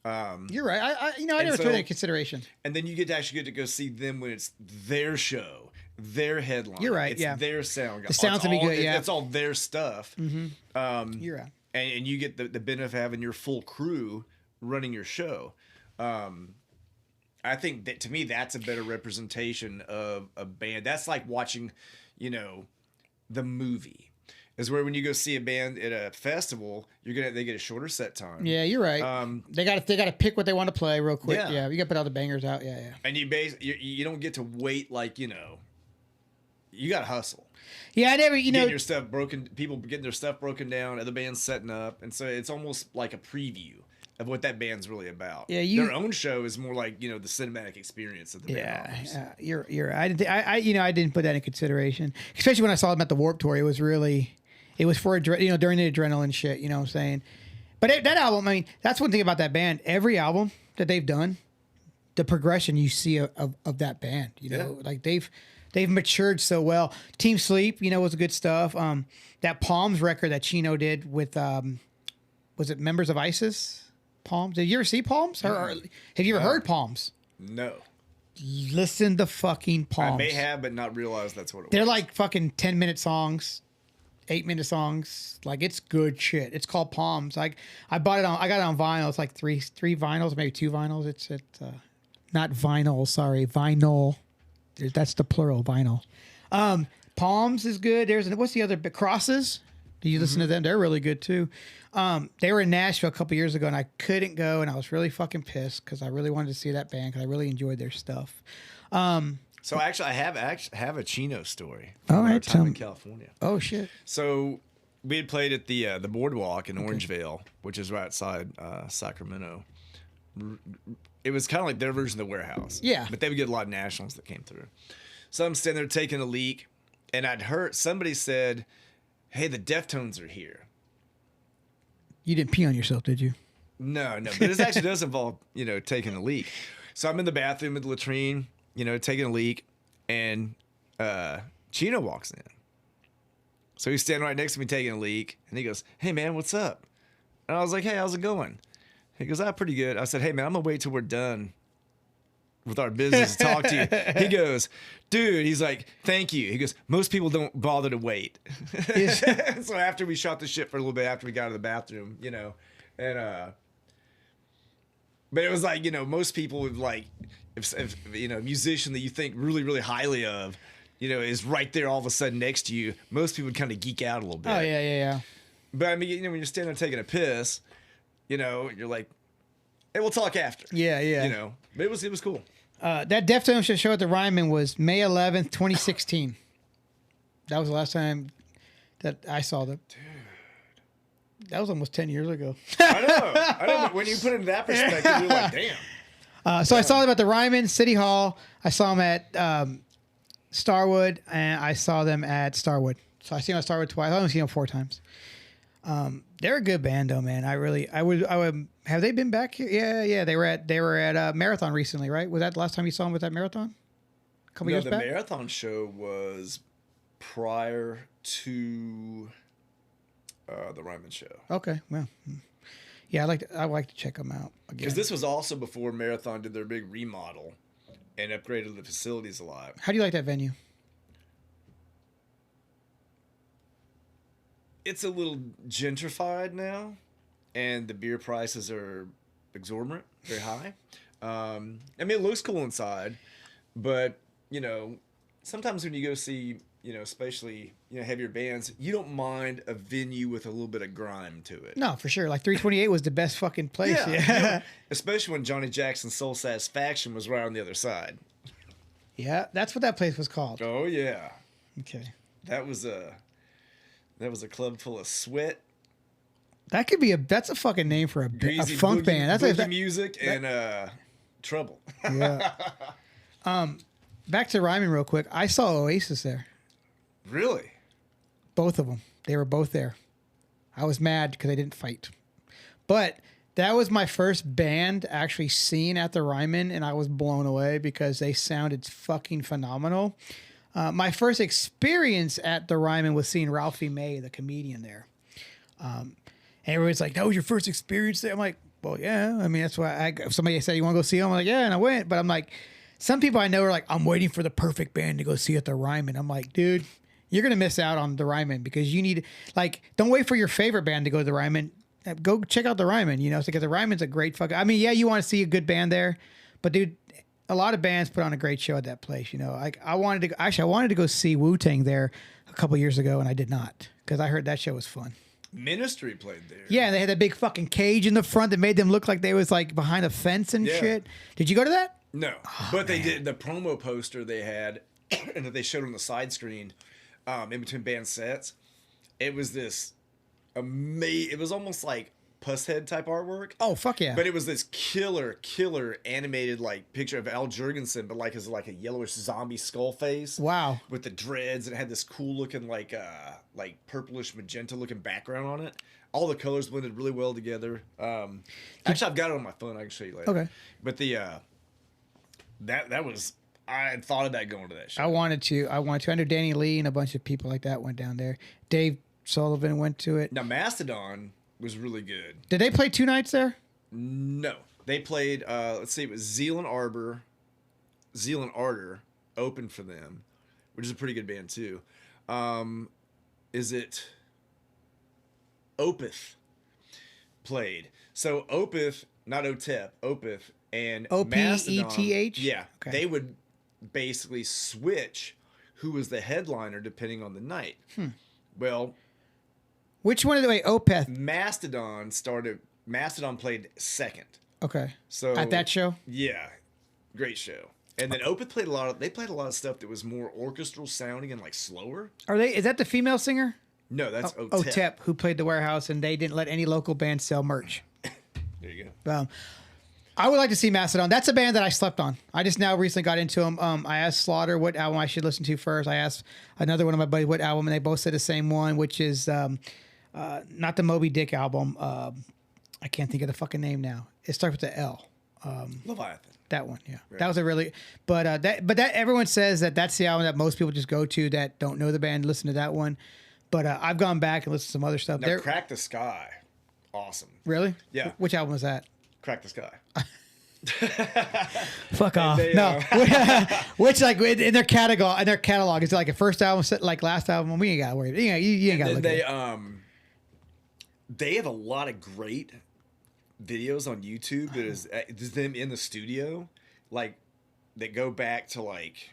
Speaker 1: You're right. I never took that into consideration.
Speaker 2: And then you get to go see them when it's their show, their headline.
Speaker 1: You're right.
Speaker 2: It's their sound.
Speaker 1: The sound's gonna be good.
Speaker 2: It's all their stuff.
Speaker 1: Mm-hmm. You're right.
Speaker 2: And you get the benefit of having your full crew running your show. I think that to me that's a better representation of a band. That's like watching, the movie. Is where when you go see a band at a festival, they get a shorter set time.
Speaker 1: Yeah, you're right. They got to pick what they want to play real quick. Yeah, you got to put all the bangers out. Yeah.
Speaker 2: And you don't get to wait like you got to hustle.
Speaker 1: Yeah, I never
Speaker 2: getting your stuff broken. People getting their stuff broken down. Other bands setting up, and so it's almost like a preview of what that band's really about. Yeah, their own show is more like the cinematic experience of the band.
Speaker 1: Yeah, you're. I didn't put that in consideration, especially when I saw them at the Warped Tour. It was for during the Adrenaline shit. You know what I'm saying? But that album, I mean, that's one thing about that band. Every album that they've done, the progression you see of that band. Like they've matured so well. Team Sleep, was good stuff. That Palms record that Chino did with was it Members of ISIS? Palms. Did you ever see Palms? Or have you ever heard Palms?
Speaker 2: No.
Speaker 1: Listen to fucking Palms.
Speaker 2: I may have, but not realize that's what it was.
Speaker 1: They're like fucking 10-minute songs, 8-minute songs. Like it's good shit. It's called Palms. Like I got it on vinyl. It's like three vinyls, maybe 2 vinyls. It's not vinyl. Sorry, vinyl. That's the plural, vinyl. Palms is good. What's the other? Crosses. Do you listen to them? They're really good too. They were in Nashville a couple years ago, and I couldn't go, and I was really fucking pissed because I really wanted to see that band because I really enjoyed their stuff.
Speaker 2: So actually, I have a Chino story
Speaker 1: from
Speaker 2: our time in California.
Speaker 1: Oh shit!
Speaker 2: So we had played at the Boardwalk in Orangevale, which is right outside Sacramento. It was kind of like their version of the Warehouse.
Speaker 1: Yeah.
Speaker 2: But they would get a lot of nationals that came through. So I'm standing there taking a leak, and I'd heard somebody said, "Hey, the Deftones are here."
Speaker 1: You didn't pee on yourself, did you?
Speaker 2: No, but this actually does involve, taking a leak. So I'm in the bathroom at the latrine, taking a leak, and Chino walks in. So he's standing right next to me taking a leak, and he goes, "Hey, man, what's up?" And I was like, "Hey, how's it going?" He goes, pretty good." I said, "Hey, man, I'm going to wait till we're done with our business to talk to you." He goes, "Dude," he's like, "Thank you." He goes, "Most people don't bother to wait." So after we shot the shit for a little bit, after we got to the bathroom, and but it was like, most people would like, if a musician that you think really, really highly of, is right there all of a sudden next to you, most people would kind of geek out a little bit.
Speaker 1: Oh, yeah.
Speaker 2: But I mean, when you're standing there taking a piss, you're like, "Hey, we'll talk after."
Speaker 1: Yeah.
Speaker 2: But it was cool.
Speaker 1: That Deftones show at the Ryman was May 11th, 2016. That was the last time that I saw them. Dude. That was almost 10 years ago.
Speaker 2: I know. But when you put it in that perspective, you're like, damn.
Speaker 1: So I saw them at the Ryman, City Hall. I saw them at Starwood, and I saw them at Starwood. So I seen them at Starwood twice. I only seen them 4 times. They're a good band, though, man. I would. Have they been back here? Yeah. They were at Marathon recently, right? Was that the last time you saw them with that Marathon? A couple years back.
Speaker 2: The Marathon show was prior to the Ryman show.
Speaker 1: Okay, well, yeah, I like to check them out again.
Speaker 2: Because this was also before Marathon did their big remodel and upgraded the facilities a lot.
Speaker 1: How do you like that venue?
Speaker 2: It's a little gentrified now, and the beer prices are exorbitant, very high. I mean, it looks cool inside, but sometimes when you go see, especially heavier bands, you don't mind a venue with a little bit of grime to it.
Speaker 1: No, for sure. Like 328 was the best fucking place.
Speaker 2: Yeah. Especially when Johnny Jackson's Soul Satisfaction was right on the other side.
Speaker 1: Yeah, that's what that place was called.
Speaker 2: Oh yeah.
Speaker 1: Okay.
Speaker 2: That was a club full of sweat.
Speaker 1: That could be that's a fucking name for a funk band. That's
Speaker 2: boogie music and trouble.
Speaker 1: Yeah. Back to Ryman real quick. I saw Oasis there.
Speaker 2: Really?
Speaker 1: Both of them. They were both there. I was mad because they didn't fight. But that was my first band actually seen at the Ryman, and I was blown away because they sounded fucking phenomenal. My first experience at the Ryman was seeing Ralphie May, the comedian there. And everybody's like, "That was your first experience there?" I'm like, "Well, yeah. I mean, that's why if somebody said, you want to go see him?" I'm like, "Yeah," and I went. But I'm like, some people I know are like, "I'm waiting for the perfect band to go see at the Ryman." I'm like, dude, you're going to miss out on the Ryman because you need, don't wait for your favorite band to go to the Ryman. Go check out the Ryman, because the Ryman's a great fucking, I mean, yeah, you want to see a good band there, but dude, a lot of bands put on a great show at that place, I wanted to go see Wu-Tang there a couple years ago, and I did not because I heard that show was fun.
Speaker 2: Ministry played there.
Speaker 1: Yeah, they had that big fucking cage in the front that made them look like they was like behind a fence and shit. Did you go to that?
Speaker 2: No, but they did the promo poster they had, and that they showed on the side screen, in between band sets. It was this amazing. It was almost like Pusshead type artwork.
Speaker 1: Oh fuck yeah!
Speaker 2: But it was this killer animated picture of Al Jurgensen, but as a yellowish zombie skull face.
Speaker 1: Wow!
Speaker 2: With the dreads, and it had this cool looking like purplish magenta looking background on it. All the colors blended really well together. Actually, I've got it on my phone. I can show you later.
Speaker 1: Okay.
Speaker 2: But the that was, I had thought about going to that show.
Speaker 1: I wanted to. I know Danny Lee and a bunch of people like that went down there. Dave Sullivan went to it.
Speaker 2: Now Mastodon was really good.
Speaker 1: Did they play 2 nights there?
Speaker 2: No, they played. Let's see, it was Zealand Ardor opened for them, which is a pretty good band too. Is it Opeth played? So Opeth, not Otep, Opeth and Mastodon.
Speaker 1: Opeth?
Speaker 2: Yeah,
Speaker 1: okay.
Speaker 2: They would basically switch who was the headliner depending on the night. Well,
Speaker 1: which one of the Opeth?
Speaker 2: Mastodon played second.
Speaker 1: Okay.
Speaker 2: So
Speaker 1: at that show?
Speaker 2: Yeah. Great show. And then Opeth played a lot of stuff that was more orchestral sounding and slower.
Speaker 1: Is that the female singer?
Speaker 2: No, that's Otep.
Speaker 1: Otep, who played the Warehouse, and they didn't let any local band sell merch.
Speaker 2: There you go.
Speaker 1: I would like to see Mastodon. That's a band that I slept on. I just now recently got into them. I asked Slaughter what album I should listen to first. I asked another one of my buddies what album, and they both said the same one, which is not the Moby Dick album. I can't think of the fucking name now. It starts with the L.
Speaker 2: Leviathan.
Speaker 1: That one, yeah.
Speaker 2: Right.
Speaker 1: That was a really, but that everyone says that's the album that most people just go to that don't know the band, listen to that one. But I've gone back and listened to some other stuff.
Speaker 2: Now, Crack the Sky. Awesome.
Speaker 1: Really?
Speaker 2: Yeah.
Speaker 1: Which album was that?
Speaker 2: Crack the Sky.
Speaker 1: Fuck off.
Speaker 2: They,
Speaker 1: no. Which like in their catalog is it like a first album, like last album? We ain't got to worry. You ain't got to look at it.
Speaker 2: They have a lot of great videos on YouTube that is them in the studio, like that go back to like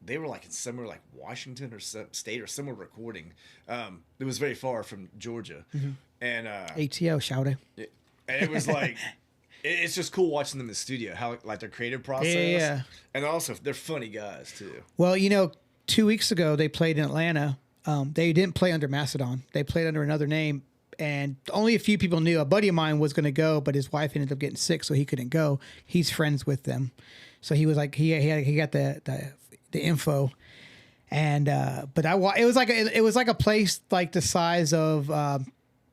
Speaker 2: they were like in somewhere like Washington or some state or somewhere recording. It was very far from Georgia, and
Speaker 1: ATO shouted.
Speaker 2: And it was like it's just cool watching them in the studio, how like their creative process,
Speaker 1: Yeah.
Speaker 2: and also they're funny guys too.
Speaker 1: Well, 2 weeks ago they played in Atlanta. They didn't play under Macedon. They played under another name. And only a few people knew. A buddy of mine was going to go, but his wife ended up getting sick, so he couldn't go. He's friends with them, so he was like he got the info, and but it was like a place like the size of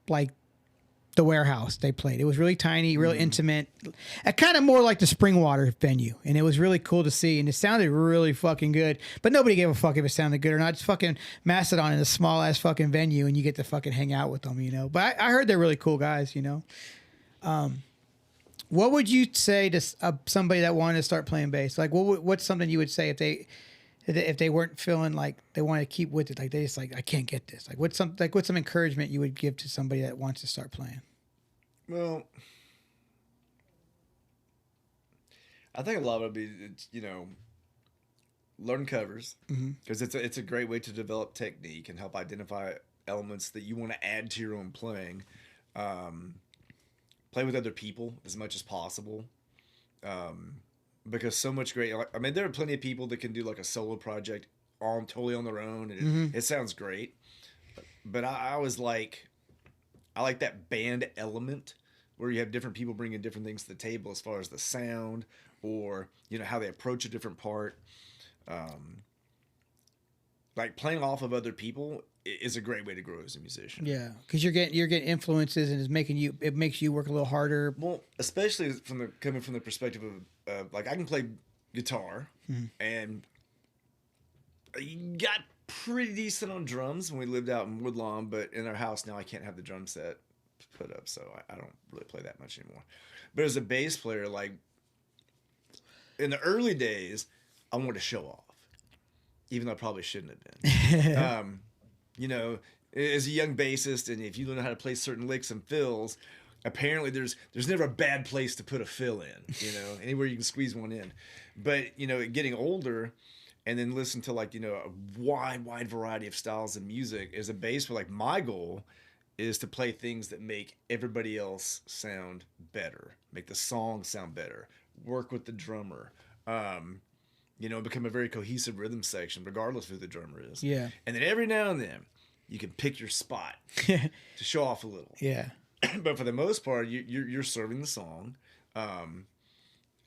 Speaker 1: like the Warehouse they played. It was really tiny, really intimate, kind of more like the Springwater venue, and it was really cool to see. And it sounded really fucking good, but nobody gave a fuck if it sounded good or not. It's fucking Macedon in a small ass fucking venue, and you get to fucking hang out with them, But I heard they're really cool guys, What would you say to somebody that wanted to start playing bass? Like, what's something you would say if they weren't feeling like they want to keep with it, like they just like I can't get this. Like what's some encouragement you would give to somebody that wants to start playing?
Speaker 2: Well, I think a lot of it would be learn covers because it's a great way to develop technique and help identify elements that you want to add to your own playing. Play with other people as much as possible. Because so much great. I mean, there are plenty of people that can do like a solo project totally on their own, and it sounds great. But I was like, I like that band element where you have different people bringing different things to the table as far as the sound or how they approach a different part. Like playing off of other people is a great way to grow as a musician.
Speaker 1: Yeah, because you're getting influences, and it makes you work a little harder.
Speaker 2: Well, especially coming from the perspective of like I can play guitar and I got pretty decent on drums when we lived out in Woodlawn, but in our house now I can't have the drum set put up, so I don't really play that much anymore. But as a bass player, like in the early days, I wanted to show off, even though I probably shouldn't have been. As a young bassist, and if you don't know how to play certain licks and fills, apparently there's never a bad place to put a fill in, anywhere you can squeeze one in. But, getting older and then listen to like, a wide variety of styles of music as a bass player, like my goal is to play things that make everybody else sound better, make the song sound better, work with the drummer, become a very cohesive rhythm section, regardless of who the drummer is.
Speaker 1: Yeah.
Speaker 2: And then every now and then you can pick your spot to show off a little.
Speaker 1: Yeah.
Speaker 2: But for the most part, you're serving the song,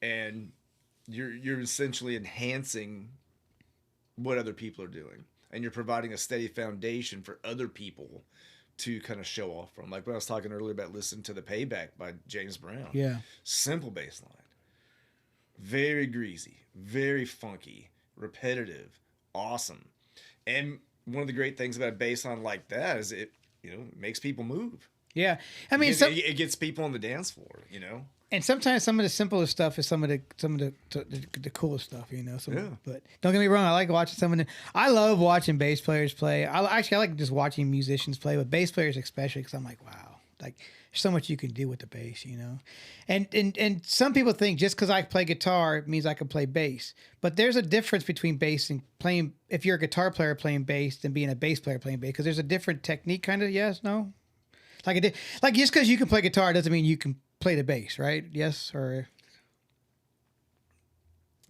Speaker 2: and you're essentially enhancing what other people are doing, and you're providing a steady foundation for other people to kind of show off from. Like when I was talking earlier about listening to The Payback by James Brown.
Speaker 1: Yeah.
Speaker 2: Simple bass line. Very greasy, very funky, repetitive, awesome. And one of the great things about a bass line like that is it makes people move.
Speaker 1: Yeah. I mean,
Speaker 2: it gets people on the dance floor,
Speaker 1: And sometimes some of the simplest stuff is some of the coolest stuff,
Speaker 2: Yeah.
Speaker 1: But don't get me wrong, I like watching I love watching bass players play. I like just watching musicians play, but bass players especially, because I'm like, wow, like there's so much you can do with the bass, And some people think just because I play guitar means I can play bass, but there's a difference between bass and playing. If you're a guitar player playing bass, than being a bass player playing bass, because there's a different technique, kind of. Yes, no, like just because you can play guitar doesn't mean you can play the bass, right? Yes, or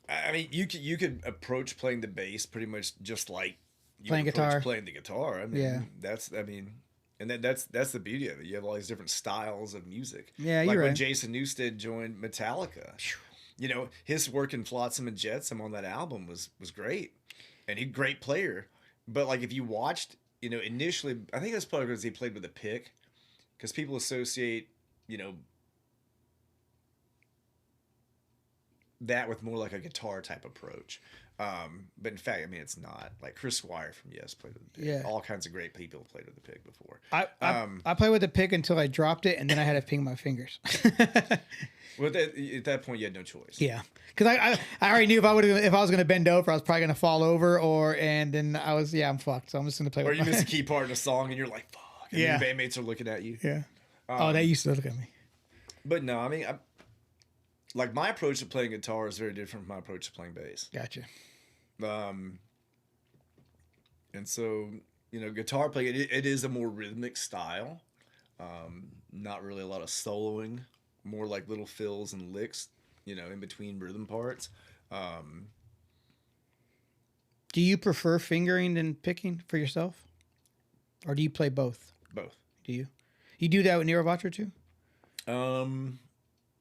Speaker 2: I mean, you could approach playing the bass pretty much just like you
Speaker 1: playing
Speaker 2: approach
Speaker 1: guitar.
Speaker 2: playing the guitar. I mean,
Speaker 1: Yeah.
Speaker 2: that's the beauty of it. You have all these different styles of music.
Speaker 1: Yeah,
Speaker 2: like
Speaker 1: you're
Speaker 2: when
Speaker 1: right.
Speaker 2: Jason Newsted joined Metallica. His work in Flotsam and Jetsam on that album was great, and he's a great player. But like if you watched initially, I think that's probably because he played with a pick, because people associate, you know, that with more like a guitar type approach. But in fact, I mean, it's not. Like Chris Squire from Yes played with the pick.
Speaker 1: Yeah.
Speaker 2: All kinds of great people played with the pick before.
Speaker 1: I played with the pick until I dropped it, and then I had to ping my fingers.
Speaker 2: Well, at that point, you had no choice.
Speaker 1: Yeah, because I already knew if I was gonna bend over, I was probably gonna fall over, and then I'm fucked. So I'm just gonna play.
Speaker 2: Or
Speaker 1: with
Speaker 2: you miss a key part in a song, and you're like, fuck. And
Speaker 1: Yeah.
Speaker 2: your bandmates are looking at you.
Speaker 1: Yeah. They used to look at me.
Speaker 2: But no, I mean, like my approach to playing guitar is very different from my approach to playing bass.
Speaker 1: Gotcha.
Speaker 2: And so, guitar playing, it is a more rhythmic style. Not really a lot of soloing, more like little fills and licks, in between rhythm parts.
Speaker 1: Do you prefer fingering than picking for yourself? Or do you play both?
Speaker 2: Both.
Speaker 1: Do you? You do that with Nero Vatra too?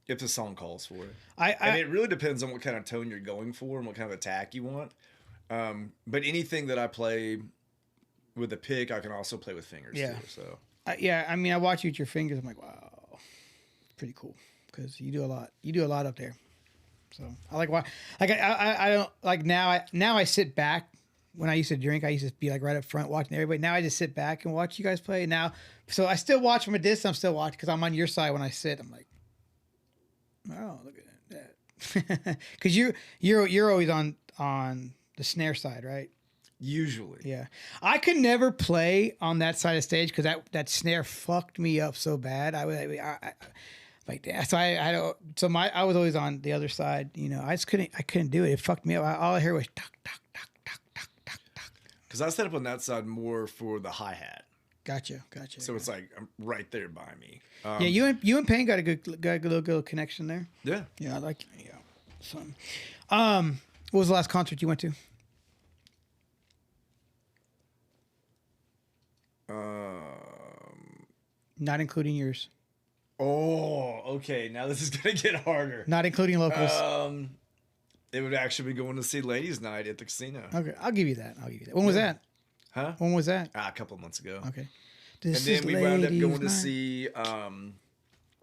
Speaker 2: If the song calls for it.
Speaker 1: I
Speaker 2: it really depends on what kind of tone you're going for and what kind of attack you want. But anything that I play with a pick, I can also play with fingers too. So
Speaker 1: I mean, I watch you with your fingers. I'm like, wow, pretty cool, because you do a lot. You do a lot up there. So I like why. Like I don't like now. I sit back. When I used to drink, I used to be like right up front watching everybody. Now I just sit back and watch you guys play. Now, so I still watch from a distance. I'm still watching because I'm on your side when I sit. I'm like, oh, look at that. Because you're always on the snare side, right?
Speaker 2: usually.
Speaker 1: Yeah, I could never play on that side of stage because that snare fucked me up so bad. I like that. So I don't. So I was always on the other side. I just couldn't do it. It fucked me up. All I heard was tuck tuck tuck tuck tuck tuck tuck.
Speaker 2: Because I set up on that side more for the hi hat.
Speaker 1: Gotcha.
Speaker 2: So it's like right there by me.
Speaker 1: Yeah, you and Payne got a good little connection there.
Speaker 2: Yeah.
Speaker 1: Yeah, I like fun. What was the last concert you went to? Not including yours.
Speaker 2: Oh, okay. Now this is gonna get harder.
Speaker 1: Not including locals.
Speaker 2: It would actually be going to see Ladies' Night at the casino.
Speaker 1: Okay, I'll give you that. When was that?
Speaker 2: Huh?
Speaker 1: When was that?
Speaker 2: A couple of months ago.
Speaker 1: Okay.
Speaker 2: And then we wound up going to see,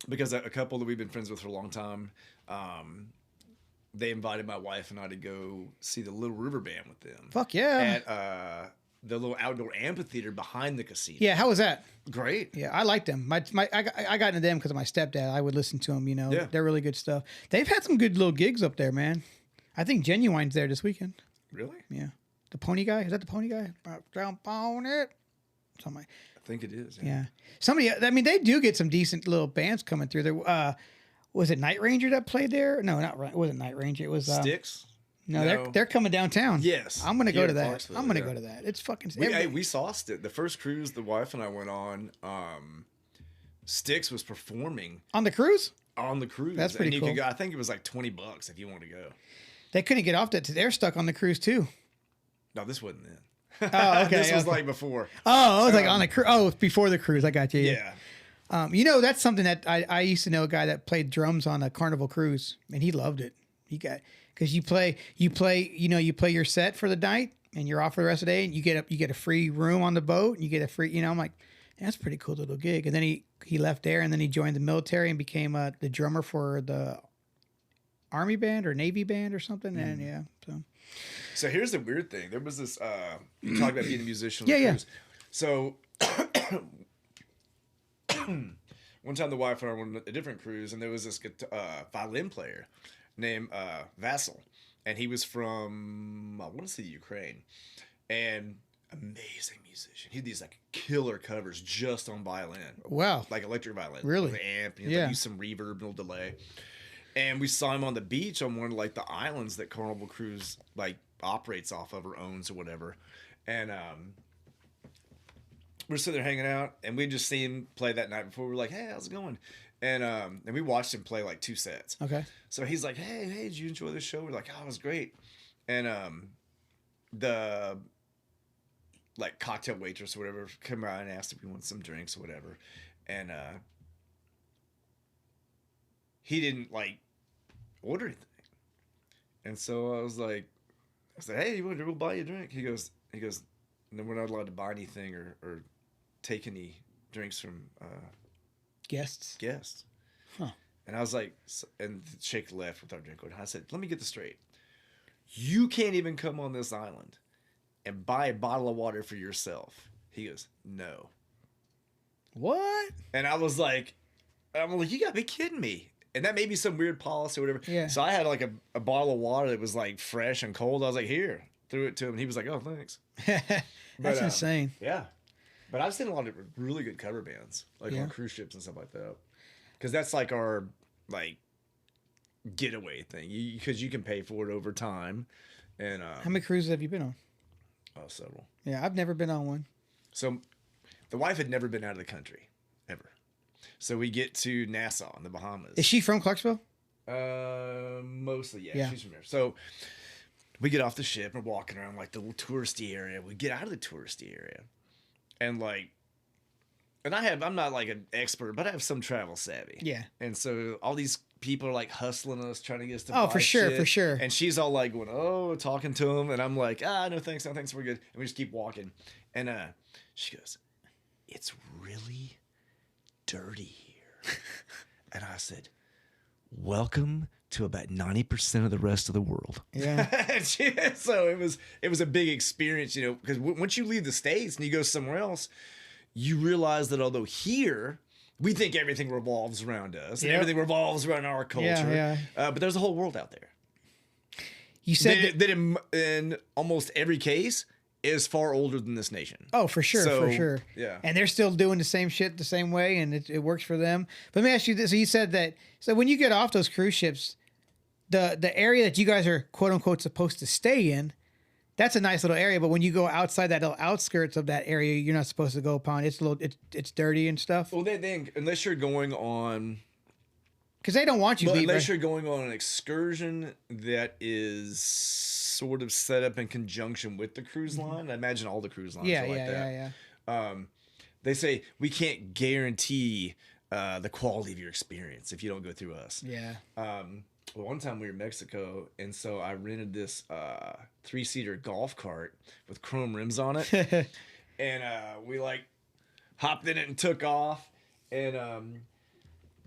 Speaker 2: because a couple that we've been friends with for a long time, they invited my wife and I to go see the Little River Band with them.
Speaker 1: Fuck yeah.
Speaker 2: At the little outdoor amphitheater behind the casino.
Speaker 1: Yeah, how was that?
Speaker 2: Great.
Speaker 1: Yeah, I liked them. I got into them because of my stepdad. I would listen to them.
Speaker 2: Yeah.
Speaker 1: They're really good stuff. They've had some good little gigs up there, man. I think Genuine's there this weekend.
Speaker 2: Really?
Speaker 1: Yeah. The Pony Guy, is that the Pony Guy? Jump on it. Something like.
Speaker 2: I think it is.
Speaker 1: Yeah. Somebody. I mean, they do get some decent little bands coming through there. Was it Night Ranger that played there? No, not right. It wasn't Night Ranger. It was
Speaker 2: Styx.
Speaker 1: No, they're coming downtown.
Speaker 2: Yes.
Speaker 1: I'm gonna go to that.
Speaker 2: Clarksville,
Speaker 1: I'm gonna go to that. It's fucking.
Speaker 2: We saw the first cruise the wife and I went on. Styx was performing
Speaker 1: on the cruise.
Speaker 2: On the cruise,
Speaker 1: that's pretty cool.
Speaker 2: Could go, I think it was like $20 if you wanted to go.
Speaker 1: They couldn't get off that. They're stuck on the cruise too.
Speaker 2: No, this wasn't then.
Speaker 1: Oh, okay.
Speaker 2: This was like before.
Speaker 1: Oh, I was like on the cruise. Oh, before the cruise. I got you.
Speaker 2: Yeah.
Speaker 1: That's something that I used to know a guy that played drums on a Carnival cruise, and he loved it. Because you play your set for the night, and you're off for the rest of the day, and you get a free room on the boat, and you get a free. I'm like, that's a pretty cool little gig. And then he left there, and then he joined the military and became the drummer for the Army band or Navy band or something. And yeah,
Speaker 2: so here's the weird thing. There was this. You talked about being a musician.
Speaker 1: Yeah.
Speaker 2: Cruise. So one time the wife and I were on a different cruise, and there was this violin player named Vassal, and he was from I want to say Ukraine, and amazing musician. He had these like killer covers just on violin.
Speaker 1: Wow,
Speaker 2: like electric violin,
Speaker 1: really?
Speaker 2: With the amp, like use some reverb, no delay. And we saw him on the beach on one of like the islands that Carnival Cruise like operates off of or owns or whatever, and we're sitting there hanging out, and we just seen him play that night before. We're like, hey, how's it going? And we watched him play like 2 sets.
Speaker 1: Okay.
Speaker 2: So he's like, hey, did you enjoy the show? We're like, oh, it was great. And the like cocktail waitress or whatever came around and asked if we wanted some drinks or whatever. And he didn't like order anything. And so I was like, hey, you want to buy you a drink? He goes, and then we're not allowed to buy anything or take any drinks from
Speaker 1: Guests. Huh.
Speaker 2: And I was like, and Shake left with our drink. And I said, let me get this straight. You can't even come on this island and buy a bottle of water for yourself. He goes, no.
Speaker 1: What?
Speaker 2: And I'm like, you gotta be kidding me. And that may be some weird policy or whatever.
Speaker 1: Yeah.
Speaker 2: So I had like a bottle of water that was like fresh and cold. I was like, here. Threw it to him. And he was like, oh, thanks.
Speaker 1: That's insane.
Speaker 2: Yeah. But I've seen a lot of really good cover bands, like on cruise ships and stuff like that. Because that's like our like getaway thing. Because you can pay for it over time. And
Speaker 1: how many cruises have you been on?
Speaker 2: Oh, several.
Speaker 1: Yeah, I've never been on one.
Speaker 2: So the wife had never been out of the country, ever. So we get to Nassau in the Bahamas.
Speaker 1: Is she from Clarksville?
Speaker 2: Mostly, yeah. She's from there. So we get off the ship and we're walking around like the little touristy area. We get out of the touristy area. And like, I'm not like an expert, but I have some travel savvy.
Speaker 1: Yeah.
Speaker 2: And so all these people are like hustling us, trying to get us to
Speaker 1: Oh,
Speaker 2: buy
Speaker 1: for sure,
Speaker 2: shit.
Speaker 1: for sure.
Speaker 2: And she's all like going, talking to them. And I'm like, no thanks, we're good. And we just keep walking. And she goes, it's really dirty here. And I said, welcome to about 90% of the rest of the world.
Speaker 1: Yeah.
Speaker 2: So it was a big experience, because once you leave the States and you go somewhere else, you realize that although here we think everything revolves around us and everything revolves around our culture, but there's a whole world out there.
Speaker 1: You said
Speaker 2: that in almost every case is far older than this nation.
Speaker 1: Oh, for sure, for sure.
Speaker 2: Yeah.
Speaker 1: And they're still doing the same shit the same way, and it works for them. But let me ask you this. So you said that, so when you get off those cruise ships, the area that you guys are quote unquote supposed to stay in, that's a nice little area. But when you go outside that little outskirts of that area, you're not supposed to go upon. It's it's dirty and stuff.
Speaker 2: Well, then unless you're going on,
Speaker 1: because they don't want you to leave.
Speaker 2: Unless you're going on an excursion that is sort of set up in conjunction with the cruise line. I imagine all the cruise lines are like that.
Speaker 1: Yeah.
Speaker 2: They say we can't guarantee the quality of your experience if you don't go through us.
Speaker 1: Yeah.
Speaker 2: Well, one time we were in Mexico, and so I rented this 3-seater golf cart with chrome rims on it, and we like hopped in it and took off, and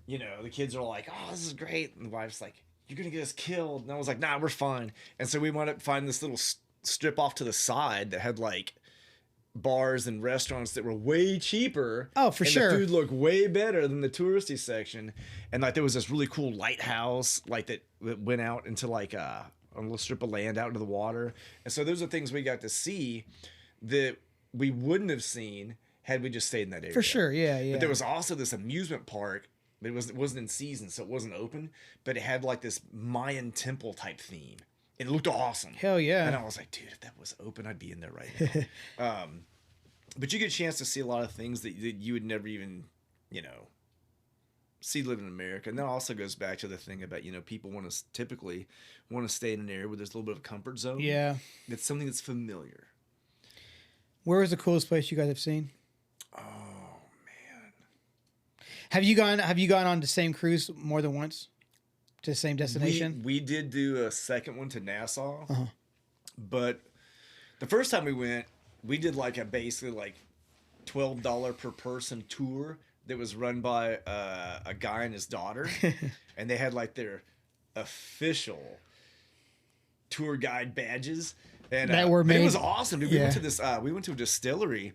Speaker 2: the kids are like, "Oh, this is great," and the wife's like, "You're gonna get us killed," and I was like, "Nah, we're fine." And so we wound up finding this little strip off to the side that had like bars and restaurants that were way cheaper.
Speaker 1: Oh, for sure.
Speaker 2: The food looked way better than the touristy section. And like there was this really cool lighthouse like that went out into like a little strip of land out into the water. And so those are things we got to see that we wouldn't have seen had we just stayed in that area.
Speaker 1: For sure, yeah.
Speaker 2: But there was also this amusement park. It wasn't in season, so it wasn't open, but it had like this Mayan temple type theme. It looked awesome.
Speaker 1: Hell yeah.
Speaker 2: And I was like, dude, if that was open, I'd be in there right now. But you get a chance to see a lot of things that you would never even, see living in America. And that also goes back to the thing about, people typically want to stay in an area where there's a little bit of comfort zone.
Speaker 1: Yeah.
Speaker 2: It's something that's familiar.
Speaker 1: Where was the coolest place you guys have seen?
Speaker 2: Oh, man.
Speaker 1: Have you gone on the same cruise more than once? To the same destination?
Speaker 2: We did do a second one to Nassau,
Speaker 1: Uh-huh.
Speaker 2: but the first time we went, we did like a basically like $12 per person tour that was run by a guy and his daughter, and they had like their official tour guide badges, and
Speaker 1: that were made.
Speaker 2: It was awesome. Dude. We went to this. We went to a distillery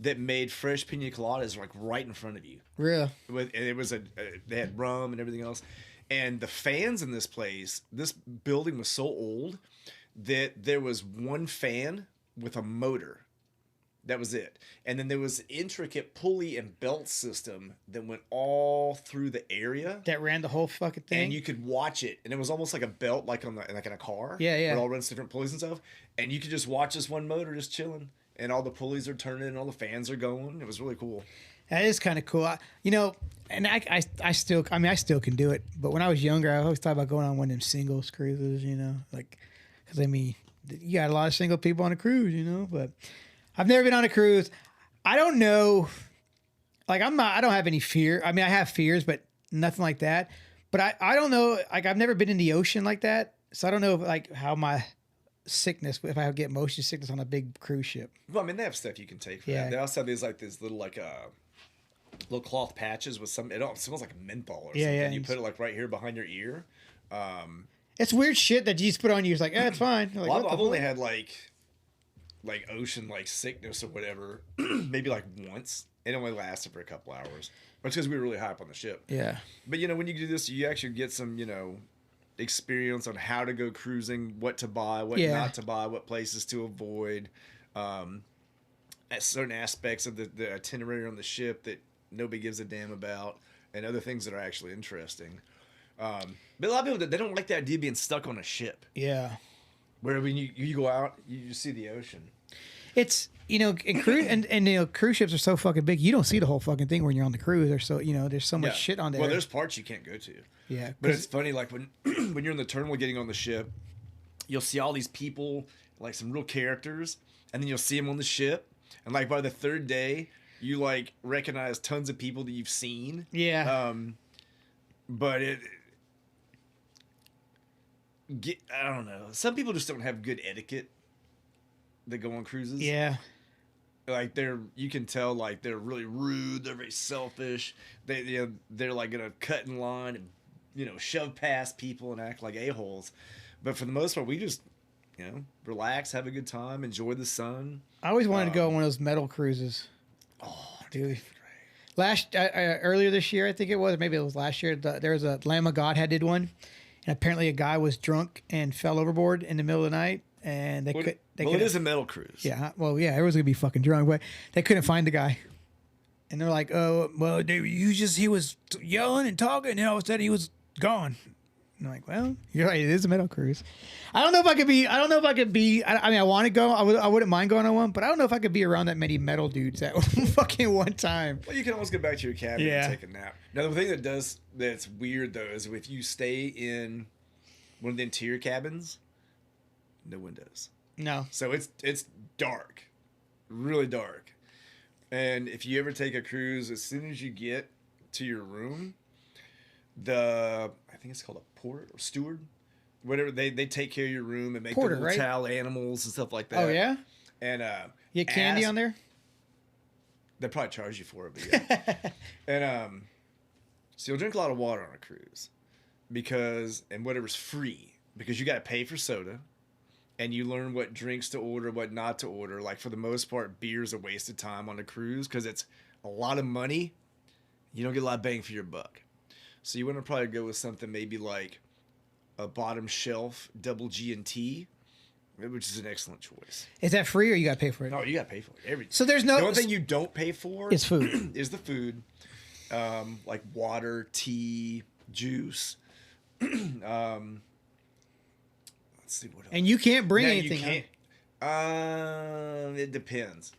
Speaker 2: that made fresh pina coladas like right in front of you.
Speaker 1: Really?
Speaker 2: And it was they had rum and everything else. And the fans in this place, this building was so old that there was one fan with a motor. That was it. And then there was intricate pulley and belt system that went all through the area.
Speaker 1: That ran the whole fucking thing?
Speaker 2: And you could watch it. And it was almost like a belt like in a car.
Speaker 1: Yeah.
Speaker 2: It all runs different pulleys and stuff. And you could just watch this one motor just chilling. And all the pulleys are turning and all the fans are going. It was really cool.
Speaker 1: That is kind of cool. And I still can do it. But when I was younger, I always thought about going on one of them singles cruises, because you got a lot of single people on a cruise, but I've never been on a cruise. I don't know. Like I don't have any fear. I mean, I have fears, but nothing like that. But I don't know. Like I've never been in the ocean like that. So I don't know how my sickness if I would get motion sickness on a big cruise ship.
Speaker 2: Well, I mean, they have stuff you can take for that. They also have these little little cloth patches with some. It smells like menthol or something.
Speaker 1: Yeah.
Speaker 2: You put it like right here behind your ear.
Speaker 1: It's weird shit that you just put on you. It's like, it's fine. Like,
Speaker 2: well, I've only had like ocean sickness or whatever, maybe like once. It only lasted for a couple hours. But it's because we were really high up on the ship.
Speaker 1: Yeah.
Speaker 2: But when you do this, you actually get some experience on how to go cruising, what to buy, what not to buy, what places to avoid, at certain aspects of the itinerary on the ship that nobody gives a damn about, and other things that are actually interesting. But a lot of people, they don't like the idea of being stuck on a ship.
Speaker 1: Yeah.
Speaker 2: Where when you go out, you see the ocean.
Speaker 1: It's and cruise ships are so fucking big. You don't see the whole fucking thing when you're on the cruise. There's there's so much shit on there.
Speaker 2: Well, there's parts you can't go to.
Speaker 1: Yeah,
Speaker 2: but it's funny, like when when you're in the terminal getting on the ship, you'll see all these people, like some real characters, and then you'll see them on the ship, and like by the third day, you like recognize tons of people that you've seen.
Speaker 1: Yeah.
Speaker 2: But I don't know. Some people just don't have good etiquette that go on cruises.
Speaker 1: Yeah.
Speaker 2: Like you can tell like they're really rude. They're very selfish. They're like gonna cut in line and shove past people and act like a-holes. But for the most part, we just relax, have a good time, enjoy the sun.
Speaker 1: I always wanted to go on one of those metal cruises. Oh, dude. Earlier this year, I think it was, or maybe it was last year. There was a Lamb of God did one, and apparently a guy was drunk and fell overboard in the middle of the night, and it is
Speaker 2: a metal cruise.
Speaker 1: Yeah, well, yeah, everyone's gonna be fucking drunk, but they couldn't find the guy, and they're like, "Oh, well, dude, he was yelling and talking, and all of a sudden he was gone." And I'm like, "Well, you're right. It is a metal cruise. I don't know if I could be. I mean, I want to go. I wouldn't mind going on one, but I don't know if I could be around that many metal dudes at fucking one time."
Speaker 2: Well, you can always get back to your cabin and take a nap. Now, the thing that's weird though is if you stay in one of the interior cabins, no windows.
Speaker 1: No.
Speaker 2: So it's dark, really dark. And if you ever take a cruise, as soon as you get to your room, I think it's called a porter or steward, whatever, they take care of your room and make the little towel animals and stuff like that.
Speaker 1: Oh yeah.
Speaker 2: And
Speaker 1: you get candy on there?
Speaker 2: They probably charge you for it, but yeah. And so you'll drink a lot of water on a cruise and whatever's free, because you got to pay for soda. And you learn what drinks to order, what not to order. Like, for the most part, beer is a waste of time on a cruise because it's a lot of money. You don't get a lot of bang for your buck. So you want to probably go with something maybe like a bottom shelf double G&T, which is an excellent choice.
Speaker 1: Is that free or you got to pay for it?
Speaker 2: No, you got to pay for it. Everything.
Speaker 1: So there's no...
Speaker 2: The only thing you don't pay for
Speaker 1: is food.
Speaker 2: Is the food. Like water, tea, juice. Let's see what else.
Speaker 1: And you can't bring anything.
Speaker 2: You can't. It depends.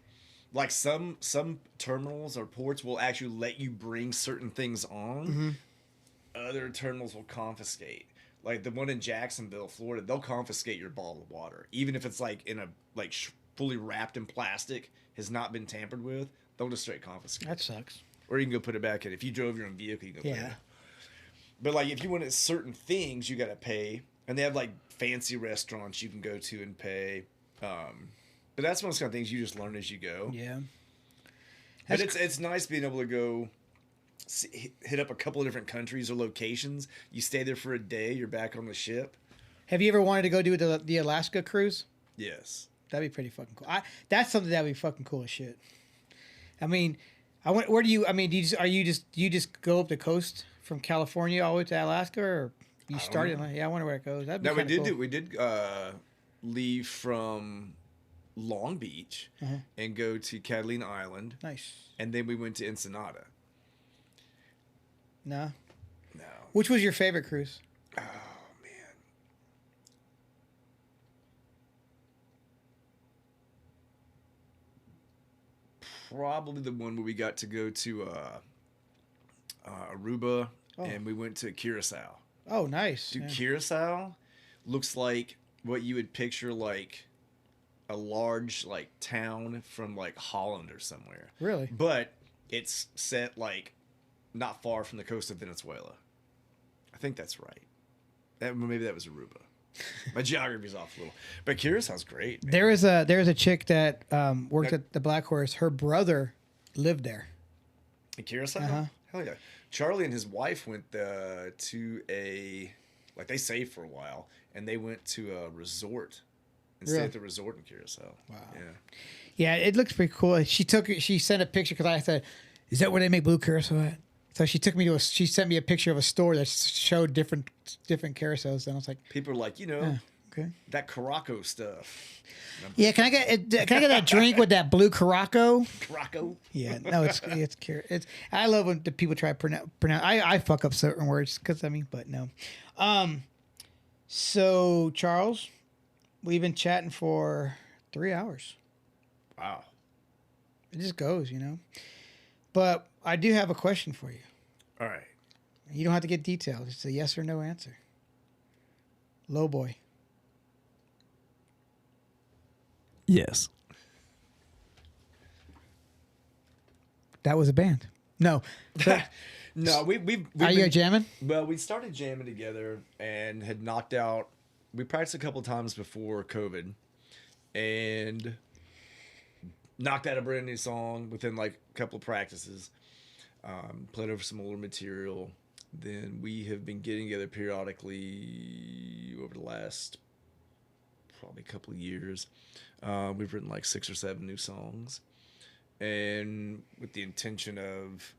Speaker 2: Like some terminals or ports will actually let you bring certain things on. Mm-hmm. Other terminals will confiscate. Like the one in Jacksonville, Florida, they'll confiscate your bottle of water, even if it's like in a fully wrapped in plastic, has not been tampered with. They'll just straight confiscate.
Speaker 1: That sucks.
Speaker 2: Or you can go put it back in. If you drove your own vehicle, you can go put it in. But like if you wanted certain things, you got to pay. And they have like fancy restaurants you can go to and pay. But that's one of those kind of things you just learn as you go.
Speaker 1: Yeah.
Speaker 2: But it's nice being able to go hit up a couple of different countries or locations. You stay there for a day. You're back on the ship.
Speaker 1: Have you ever wanted to go do the Alaska cruise?
Speaker 2: Yes.
Speaker 1: That'd be pretty fucking cool. That's something that'd be fucking cool as shit. I mean, where do you? I mean, do you just go up the coast from California all the way to Alaska, or you started? I wonder where it goes. That'd be cool.
Speaker 2: We did leave from Long Beach and go to Catalina Island.
Speaker 1: Nice.
Speaker 2: And then we went to Ensenada.
Speaker 1: No.
Speaker 2: No.
Speaker 1: Which was your favorite cruise?
Speaker 2: Oh man. Probably the one where we got to go to Aruba and we went to Curacao.
Speaker 1: Oh, nice.
Speaker 2: Dude, Curacao looks like what you would picture like a large like town from like Holland or somewhere.
Speaker 1: Really?
Speaker 2: But it's set like not far from the coast of Venezuela. I think that's right. Maybe that was Aruba. My geography's off a little. But Curaçao's great, man.
Speaker 1: There is a chick that worked at the Black Horse. Her brother lived there.
Speaker 2: In Curaçao?
Speaker 1: Uh-huh.
Speaker 2: Hell yeah. Charlie and his wife went to they saved for a while, and they went to a resort and stayed at the resort in Curaçao.
Speaker 1: Wow.
Speaker 2: Yeah.
Speaker 1: Yeah, it looks pretty cool. She sent a picture because I said, "Is that where they make blue curacao at?" So she sent me a picture of a store that showed different carousels, and I was like,
Speaker 2: People are like,
Speaker 1: okay.
Speaker 2: that Caraco stuff.
Speaker 1: Yeah, can I get that drink with that blue Caraco?
Speaker 2: Caraco?
Speaker 1: Yeah, no, it's I love when the people try to pronounce. I fuck up certain words but no. So Charles, we've been chatting for 3 hours.
Speaker 2: Wow.
Speaker 1: It just goes, But I do have a question for you.
Speaker 2: All right.
Speaker 1: You don't have to get detailed. It's a yes or no answer. Lowboy.
Speaker 2: Yes.
Speaker 1: That was a band. No.
Speaker 2: No, we've
Speaker 1: Are you jamming?
Speaker 2: Well, we started jamming together and had knocked out. We practiced a couple times before COVID, and knocked out a brand new song within like a couple of practices. Played over some older material. Then we have been getting together periodically over the last probably couple of years. We've written like 6 or 7 new songs, and with the intention of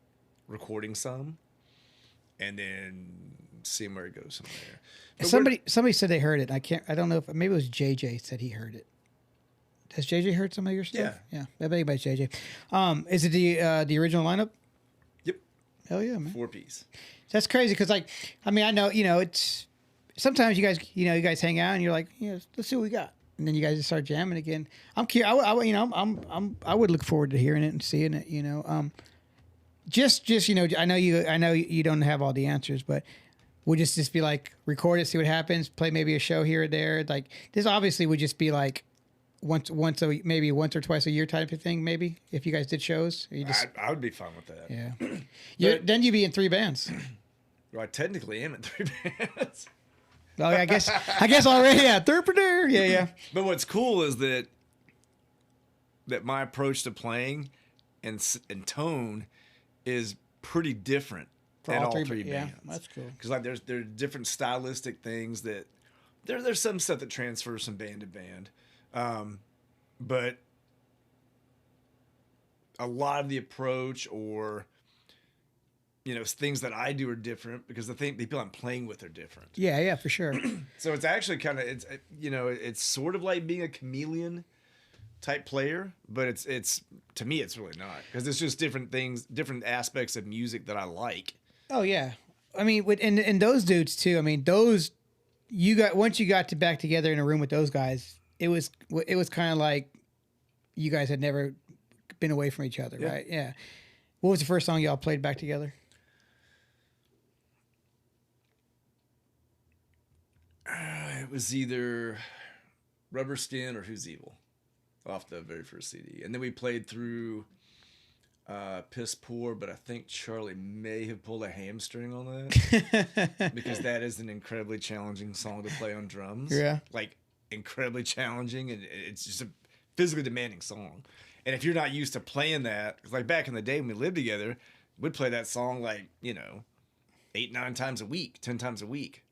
Speaker 2: recording some and then seeing where it goes from there. But
Speaker 1: Somebody said they heard it. I don't know if maybe it was JJ said he heard it. Has JJ heard some of your stuff? Yeah. I bet it's JJ. Is it the original lineup?
Speaker 2: Yep.
Speaker 1: Hell yeah, man.
Speaker 2: 4-piece.
Speaker 1: That's crazy because I know it's sometimes you guys hang out and you're like, let's see what we got, and then you guys just start jamming again. I'm curious. I would look forward to hearing it and seeing it. Just I know you don't have all the answers, but would just be like record it, see what happens, play maybe a show here or there. Like this obviously would just be like once or twice a year type of thing. Maybe if you guys did shows,
Speaker 2: I would be fine with that.
Speaker 1: Yeah. Then you'd be in 3 bands.
Speaker 2: Well, I technically am in 3 bands.
Speaker 1: Oh, yeah, I guess already. Yeah, yeah.
Speaker 2: But what's cool is that my approach to playing and tone is pretty different
Speaker 1: for
Speaker 2: in
Speaker 1: all 3
Speaker 2: bands.
Speaker 1: Yeah, that's cool.
Speaker 2: Because like there are different stylistic things that there's some stuff that transfers from band to band, but a lot of the approach or things that I do are different because the people I'm playing with are different.
Speaker 1: Yeah, for sure.
Speaker 2: So it's actually kind of it's sort of like being a chameleon type player, but it's to me it's really not, because it's just different things, different aspects of music that I like.
Speaker 1: Oh yeah, I mean, and those dudes too. I mean, once you got back together in a room with those guys, it was kind of like you guys had never been away from each other, right? Yeah. What was the first song y'all played back together?
Speaker 2: It was either Rubber Skin or Who's Evil, off the very first CD. And then we played through Piss Poor, but I think Charlie may have pulled a hamstring on that because that is an incredibly challenging song to play on drums.
Speaker 1: Yeah.
Speaker 2: Like, incredibly challenging, and it's just a physically demanding song. And if you're not used to playing that, 'cause like back in the day when we lived together, we'd play that song 8, 9 times a week, 10 times a week.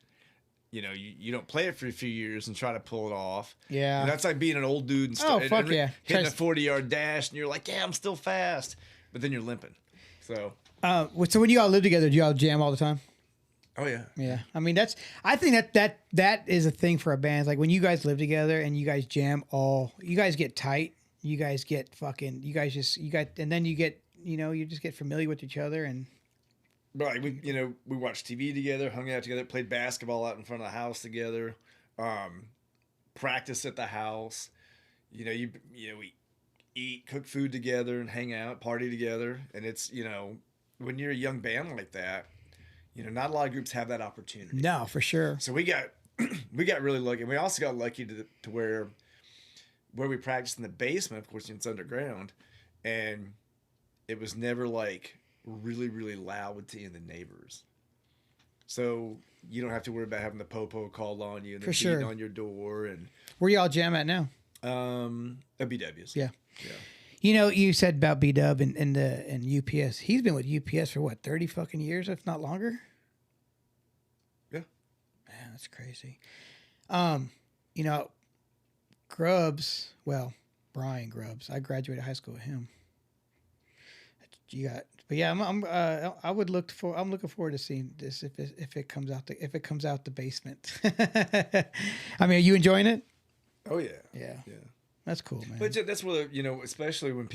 Speaker 2: You don't play it for a few years and try to pull it off.
Speaker 1: Yeah.
Speaker 2: And that's like being an old dude and
Speaker 1: fuck yeah.
Speaker 2: hitting a 40-yard dash, and you're like, yeah, I'm still fast, but then you're limping. So.
Speaker 1: So when you all live together, do you all jam all the time?
Speaker 2: Oh yeah.
Speaker 1: Yeah. I mean, I think that is a thing for a band. It's like when you guys live together and you guys jam you guys get tight. You guys get and then you get, you just get familiar with each other and.
Speaker 2: Right, we watched TV together, hung out together, played basketball out in front of the house together, practice at the house. We eat, cook food together, and hang out, party together. And it's when you're a young band like that, not a lot of groups have that opportunity.
Speaker 1: No, for sure.
Speaker 2: So we got really lucky, and we also got lucky to where we practiced in the basement. Of course, it's underground, and it was never like really, really loud to the neighbors. So you don't have to worry about having the popo called on you and
Speaker 1: For
Speaker 2: then
Speaker 1: sure.
Speaker 2: beating on your door and
Speaker 1: Where y'all jam at now?
Speaker 2: at BW's.
Speaker 1: Yeah.
Speaker 2: Yeah.
Speaker 1: You know, you said about B-Dub and UPS. He's been with UPS for what, 30 fucking years, if not longer?
Speaker 2: Yeah.
Speaker 1: Man, that's crazy. You know, Grubbs, well, Brian Grubbs. I graduated high school with him. But yeah, I'm looking forward to seeing this if it comes out the basement. I mean, are you enjoying it?
Speaker 2: Oh yeah.
Speaker 1: Yeah.
Speaker 2: Yeah.
Speaker 1: That's cool, man.
Speaker 2: But that's where, especially when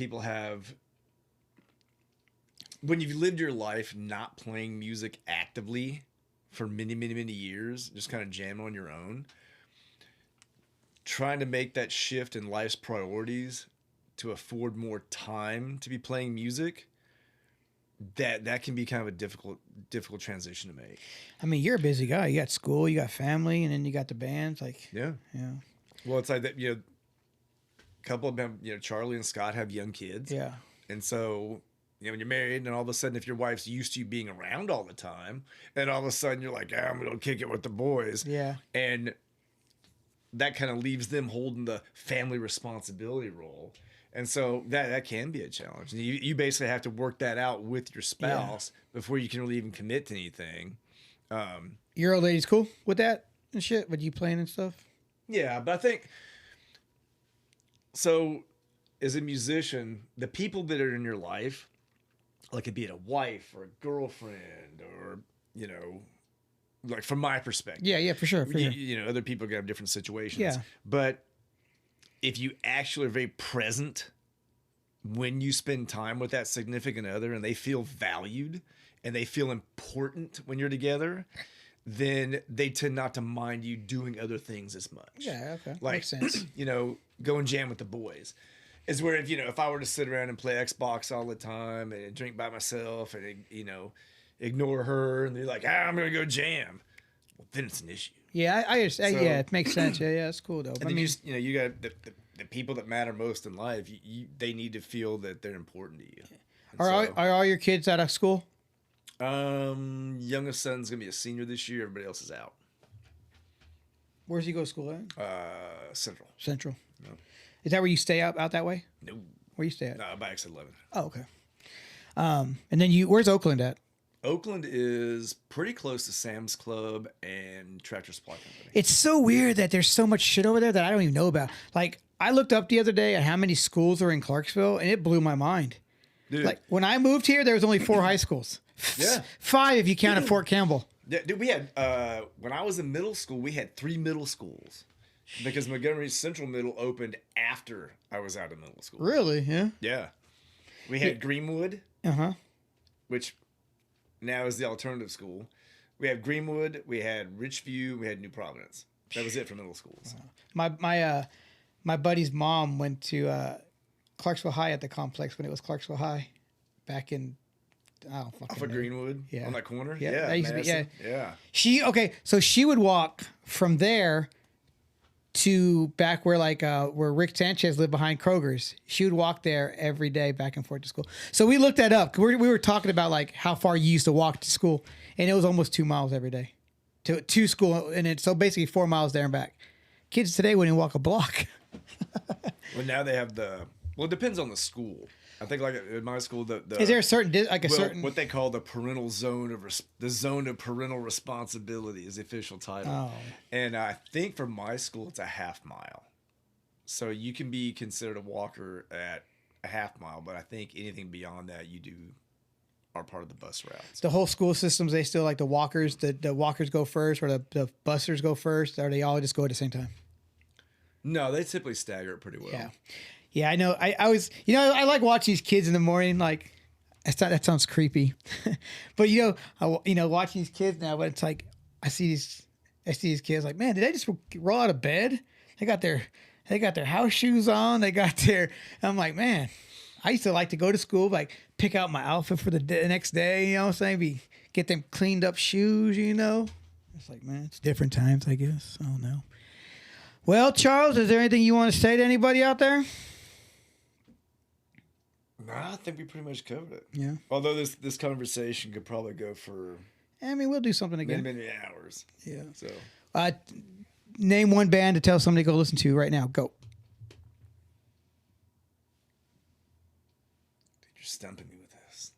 Speaker 2: when you've lived your life not playing music actively for many, many, many years, just kind of jamming on your own, trying to make that shift in life's priorities to afford more time to be playing music, that can be kind of a difficult transition to make.
Speaker 1: I mean, you're a busy guy. You got school, you got family, and then you got the bands. Like,
Speaker 2: Yeah.
Speaker 1: yeah.
Speaker 2: Well, it's like that, a couple of them, Charlie and Scott have young kids.
Speaker 1: Yeah.
Speaker 2: And so, when you're married and all of a sudden if your wife's used to you being around all the time and all of a sudden you're like, I'm going to kick it with the boys.
Speaker 1: Yeah.
Speaker 2: And that kind of leaves them holding the family responsibility role. And so that can be a challenge. You basically have to work that out with your spouse before you can really even commit to anything.
Speaker 1: Your old lady's cool with that and shit, with you playing and stuff?
Speaker 2: Yeah, but I think, so as a musician, the people that are in your life, like it be it a wife or a girlfriend or, like from my perspective.
Speaker 1: Yeah, for sure.
Speaker 2: Other people are going to have different situations.
Speaker 1: Yeah.
Speaker 2: But if you actually are very present when you spend time with that significant other and they feel valued and they feel important when you're together, then they tend not to mind you doing other things as much.
Speaker 1: Yeah, okay.
Speaker 2: Like,
Speaker 1: makes sense.
Speaker 2: Go and jam with the boys. Is where if I were to sit around and play Xbox all the time and drink by myself and, ignore her and they're like, I'm going to go jam. Well, then it's an issue.
Speaker 1: Yeah, I understand. Yeah, it makes sense. Yeah, it's cool though.
Speaker 2: And then you got the people that matter most in life. They need to feel that they're important to you.
Speaker 1: Are all your kids out of school?
Speaker 2: Youngest son's gonna be a senior this year. Everybody else is out.
Speaker 1: Where's he go to school at?
Speaker 2: Central.
Speaker 1: Central.
Speaker 2: No.
Speaker 1: Is that where you stay out that way?
Speaker 2: No.
Speaker 1: Where you stay at?
Speaker 2: No, by exit 11.
Speaker 1: Oh, okay. And then where's Oakland at?
Speaker 2: Oakland is pretty close to Sam's Club and Tractor Supply Company.
Speaker 1: It's so weird that there's so much shit over there that I don't even know about. Like, I looked up the other day at how many schools are in Clarksville, and it blew my mind.
Speaker 2: Dude.
Speaker 1: Like, when I moved here, there was only 4 high schools.
Speaker 2: Yeah.
Speaker 1: 5 if you counted Fort Campbell.
Speaker 2: Yeah, dude, we had, when I was in middle school, we had 3 middle schools. Because Montgomery Central Middle opened after I was out of middle school.
Speaker 1: Really? Yeah.
Speaker 2: Yeah. We had Greenwood, which now is the alternative school. We had Greenwood, we had Richview, we had New Providence. That was it for middle schools.
Speaker 1: My buddy's mom went to Clarksville High at the complex when it was Clarksville High back in, I don't fucking
Speaker 2: Off
Speaker 1: know.
Speaker 2: of Greenwood?
Speaker 1: Yeah.
Speaker 2: On that corner?
Speaker 1: Yeah,
Speaker 2: Yeah.
Speaker 1: that used to be-
Speaker 2: Madison. Yeah.
Speaker 1: So she would walk from there to back where where Rick Sanchez lived behind Kroger's. She would walk there every day back and forth to school. So we looked that up. We were talking about like how far you used to walk to school, and it was almost 2 miles every day to school, and so basically 4 miles there and back. Kids today wouldn't walk a block.
Speaker 2: Well, now they have it depends on the school. I think like at my school,
Speaker 1: Is there a certain
Speaker 2: what they call the parental zone the zone of parental responsibility is the official title.
Speaker 1: Oh.
Speaker 2: And I think for my school, it's a half mile. So you can be considered a walker at a half mile, but I think anything beyond that are part of the bus routes.
Speaker 1: The whole school systems, they still like the walkers. The walkers go first, or the busers go first, or they all just go at the same time?
Speaker 2: No, they typically stagger it pretty well.
Speaker 1: Yeah. Yeah, I know. I always, I like watching these kids in the morning. Like, that sounds creepy, but watching these kids now. But it's like I see these kids. Like, man, did they just roll out of bed? They got their house shoes on. They got their. I'm like, man, I used to like to go to school, like pick out my outfit for the next day. You know what I'm saying? Get them cleaned up shoes. It's like, man, it's different times, I guess. I don't know. Well, Charles, is there anything you want to say to anybody out there?
Speaker 2: No, I think we pretty much covered it.
Speaker 1: Yeah.
Speaker 2: Although this conversation could probably go for
Speaker 1: I mean, we'll do something again.
Speaker 2: Many hours.
Speaker 1: Yeah.
Speaker 2: So
Speaker 1: Name one band to tell somebody to go listen to right now. Go.
Speaker 2: You're stumping me with this.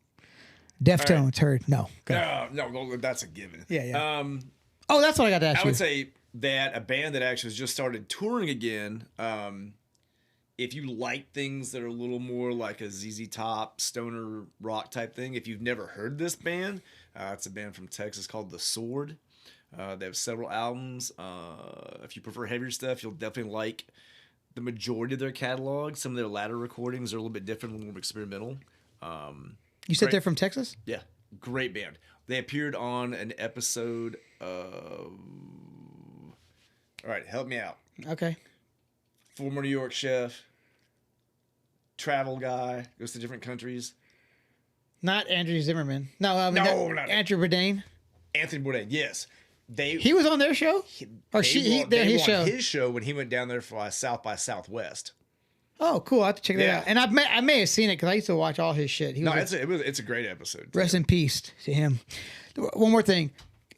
Speaker 1: Deftones.
Speaker 2: Right.
Speaker 1: Heard. No. Go.
Speaker 2: No, that's a given.
Speaker 1: Yeah. Oh, that's what I got to ask you.
Speaker 2: I would say that a band that actually has just started touring again, if you like things that are a little more like a ZZ Top, stoner rock type thing, if you've never heard this band, it's a band from Texas called The Sword. They have several albums. If you prefer heavier stuff, you'll definitely like the majority of their catalog. Some of their latter recordings are a little bit different, a little more experimental.
Speaker 1: You said they're from Texas?
Speaker 2: Yeah, great band. They appeared on an episode of... All right, help me out.
Speaker 1: Okay.
Speaker 2: Former New York chef, travel guy, goes to different countries.
Speaker 1: Not Andrew Zimmerman. No,
Speaker 2: not
Speaker 1: Andrew Bourdain.
Speaker 2: Anthony Bourdain, yes.
Speaker 1: He was on their show?
Speaker 2: They were on his show when he went down there for South by Southwest.
Speaker 1: Oh, cool. I have to check that out. And I may have seen it because I used to watch all his shit.
Speaker 2: It's a great episode.
Speaker 1: Rest in peace to him. One more thing.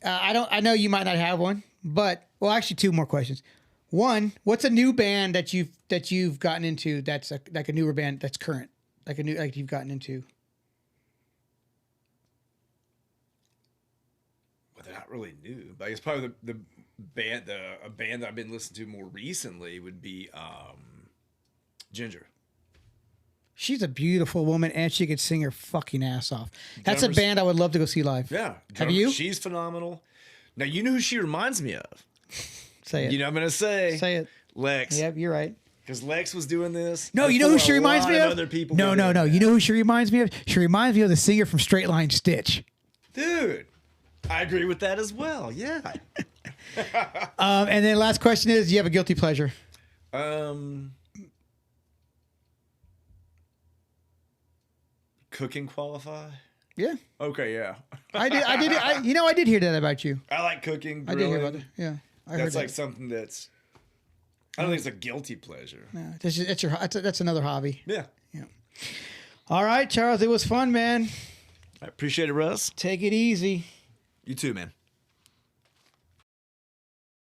Speaker 1: I know you might not have one, but actually two more questions. One, what's a new band that you've gotten into that's like a newer band that's current, like you've gotten into?
Speaker 2: Well, they're not really new, but I guess probably a band that I've been listening to more recently would be Ginger.
Speaker 1: She's a beautiful woman, and she could sing her fucking ass off. That's a band I would love to go see live.
Speaker 2: Yeah,
Speaker 1: have you?
Speaker 2: She's phenomenal. Now you know who she reminds me of.
Speaker 1: Say it.
Speaker 2: You know what I'm gonna say.
Speaker 1: Say it.
Speaker 2: Lex.
Speaker 1: Yep, you're right.
Speaker 2: Because Lex was doing this.
Speaker 1: No, you know who she reminds me of?
Speaker 2: Other people
Speaker 1: No. You know who she reminds me of? She reminds me of the singer from Straight Line Stitch.
Speaker 2: Dude, I agree with that as well. Yeah.
Speaker 1: And then last question is, do you have a guilty pleasure?
Speaker 2: Cooking qualify?
Speaker 1: Yeah.
Speaker 2: Okay, yeah.
Speaker 1: I did hear that about you.
Speaker 2: I like cooking. Grilling.
Speaker 1: I did hear about that. Yeah.
Speaker 2: That's like something that's... I don't think it's a guilty pleasure.
Speaker 1: Yeah, that's another hobby.
Speaker 2: Yeah.
Speaker 1: Yeah. All right, Charles. It was fun, man.
Speaker 2: I appreciate it, Russ.
Speaker 1: Take it easy.
Speaker 2: You too, man.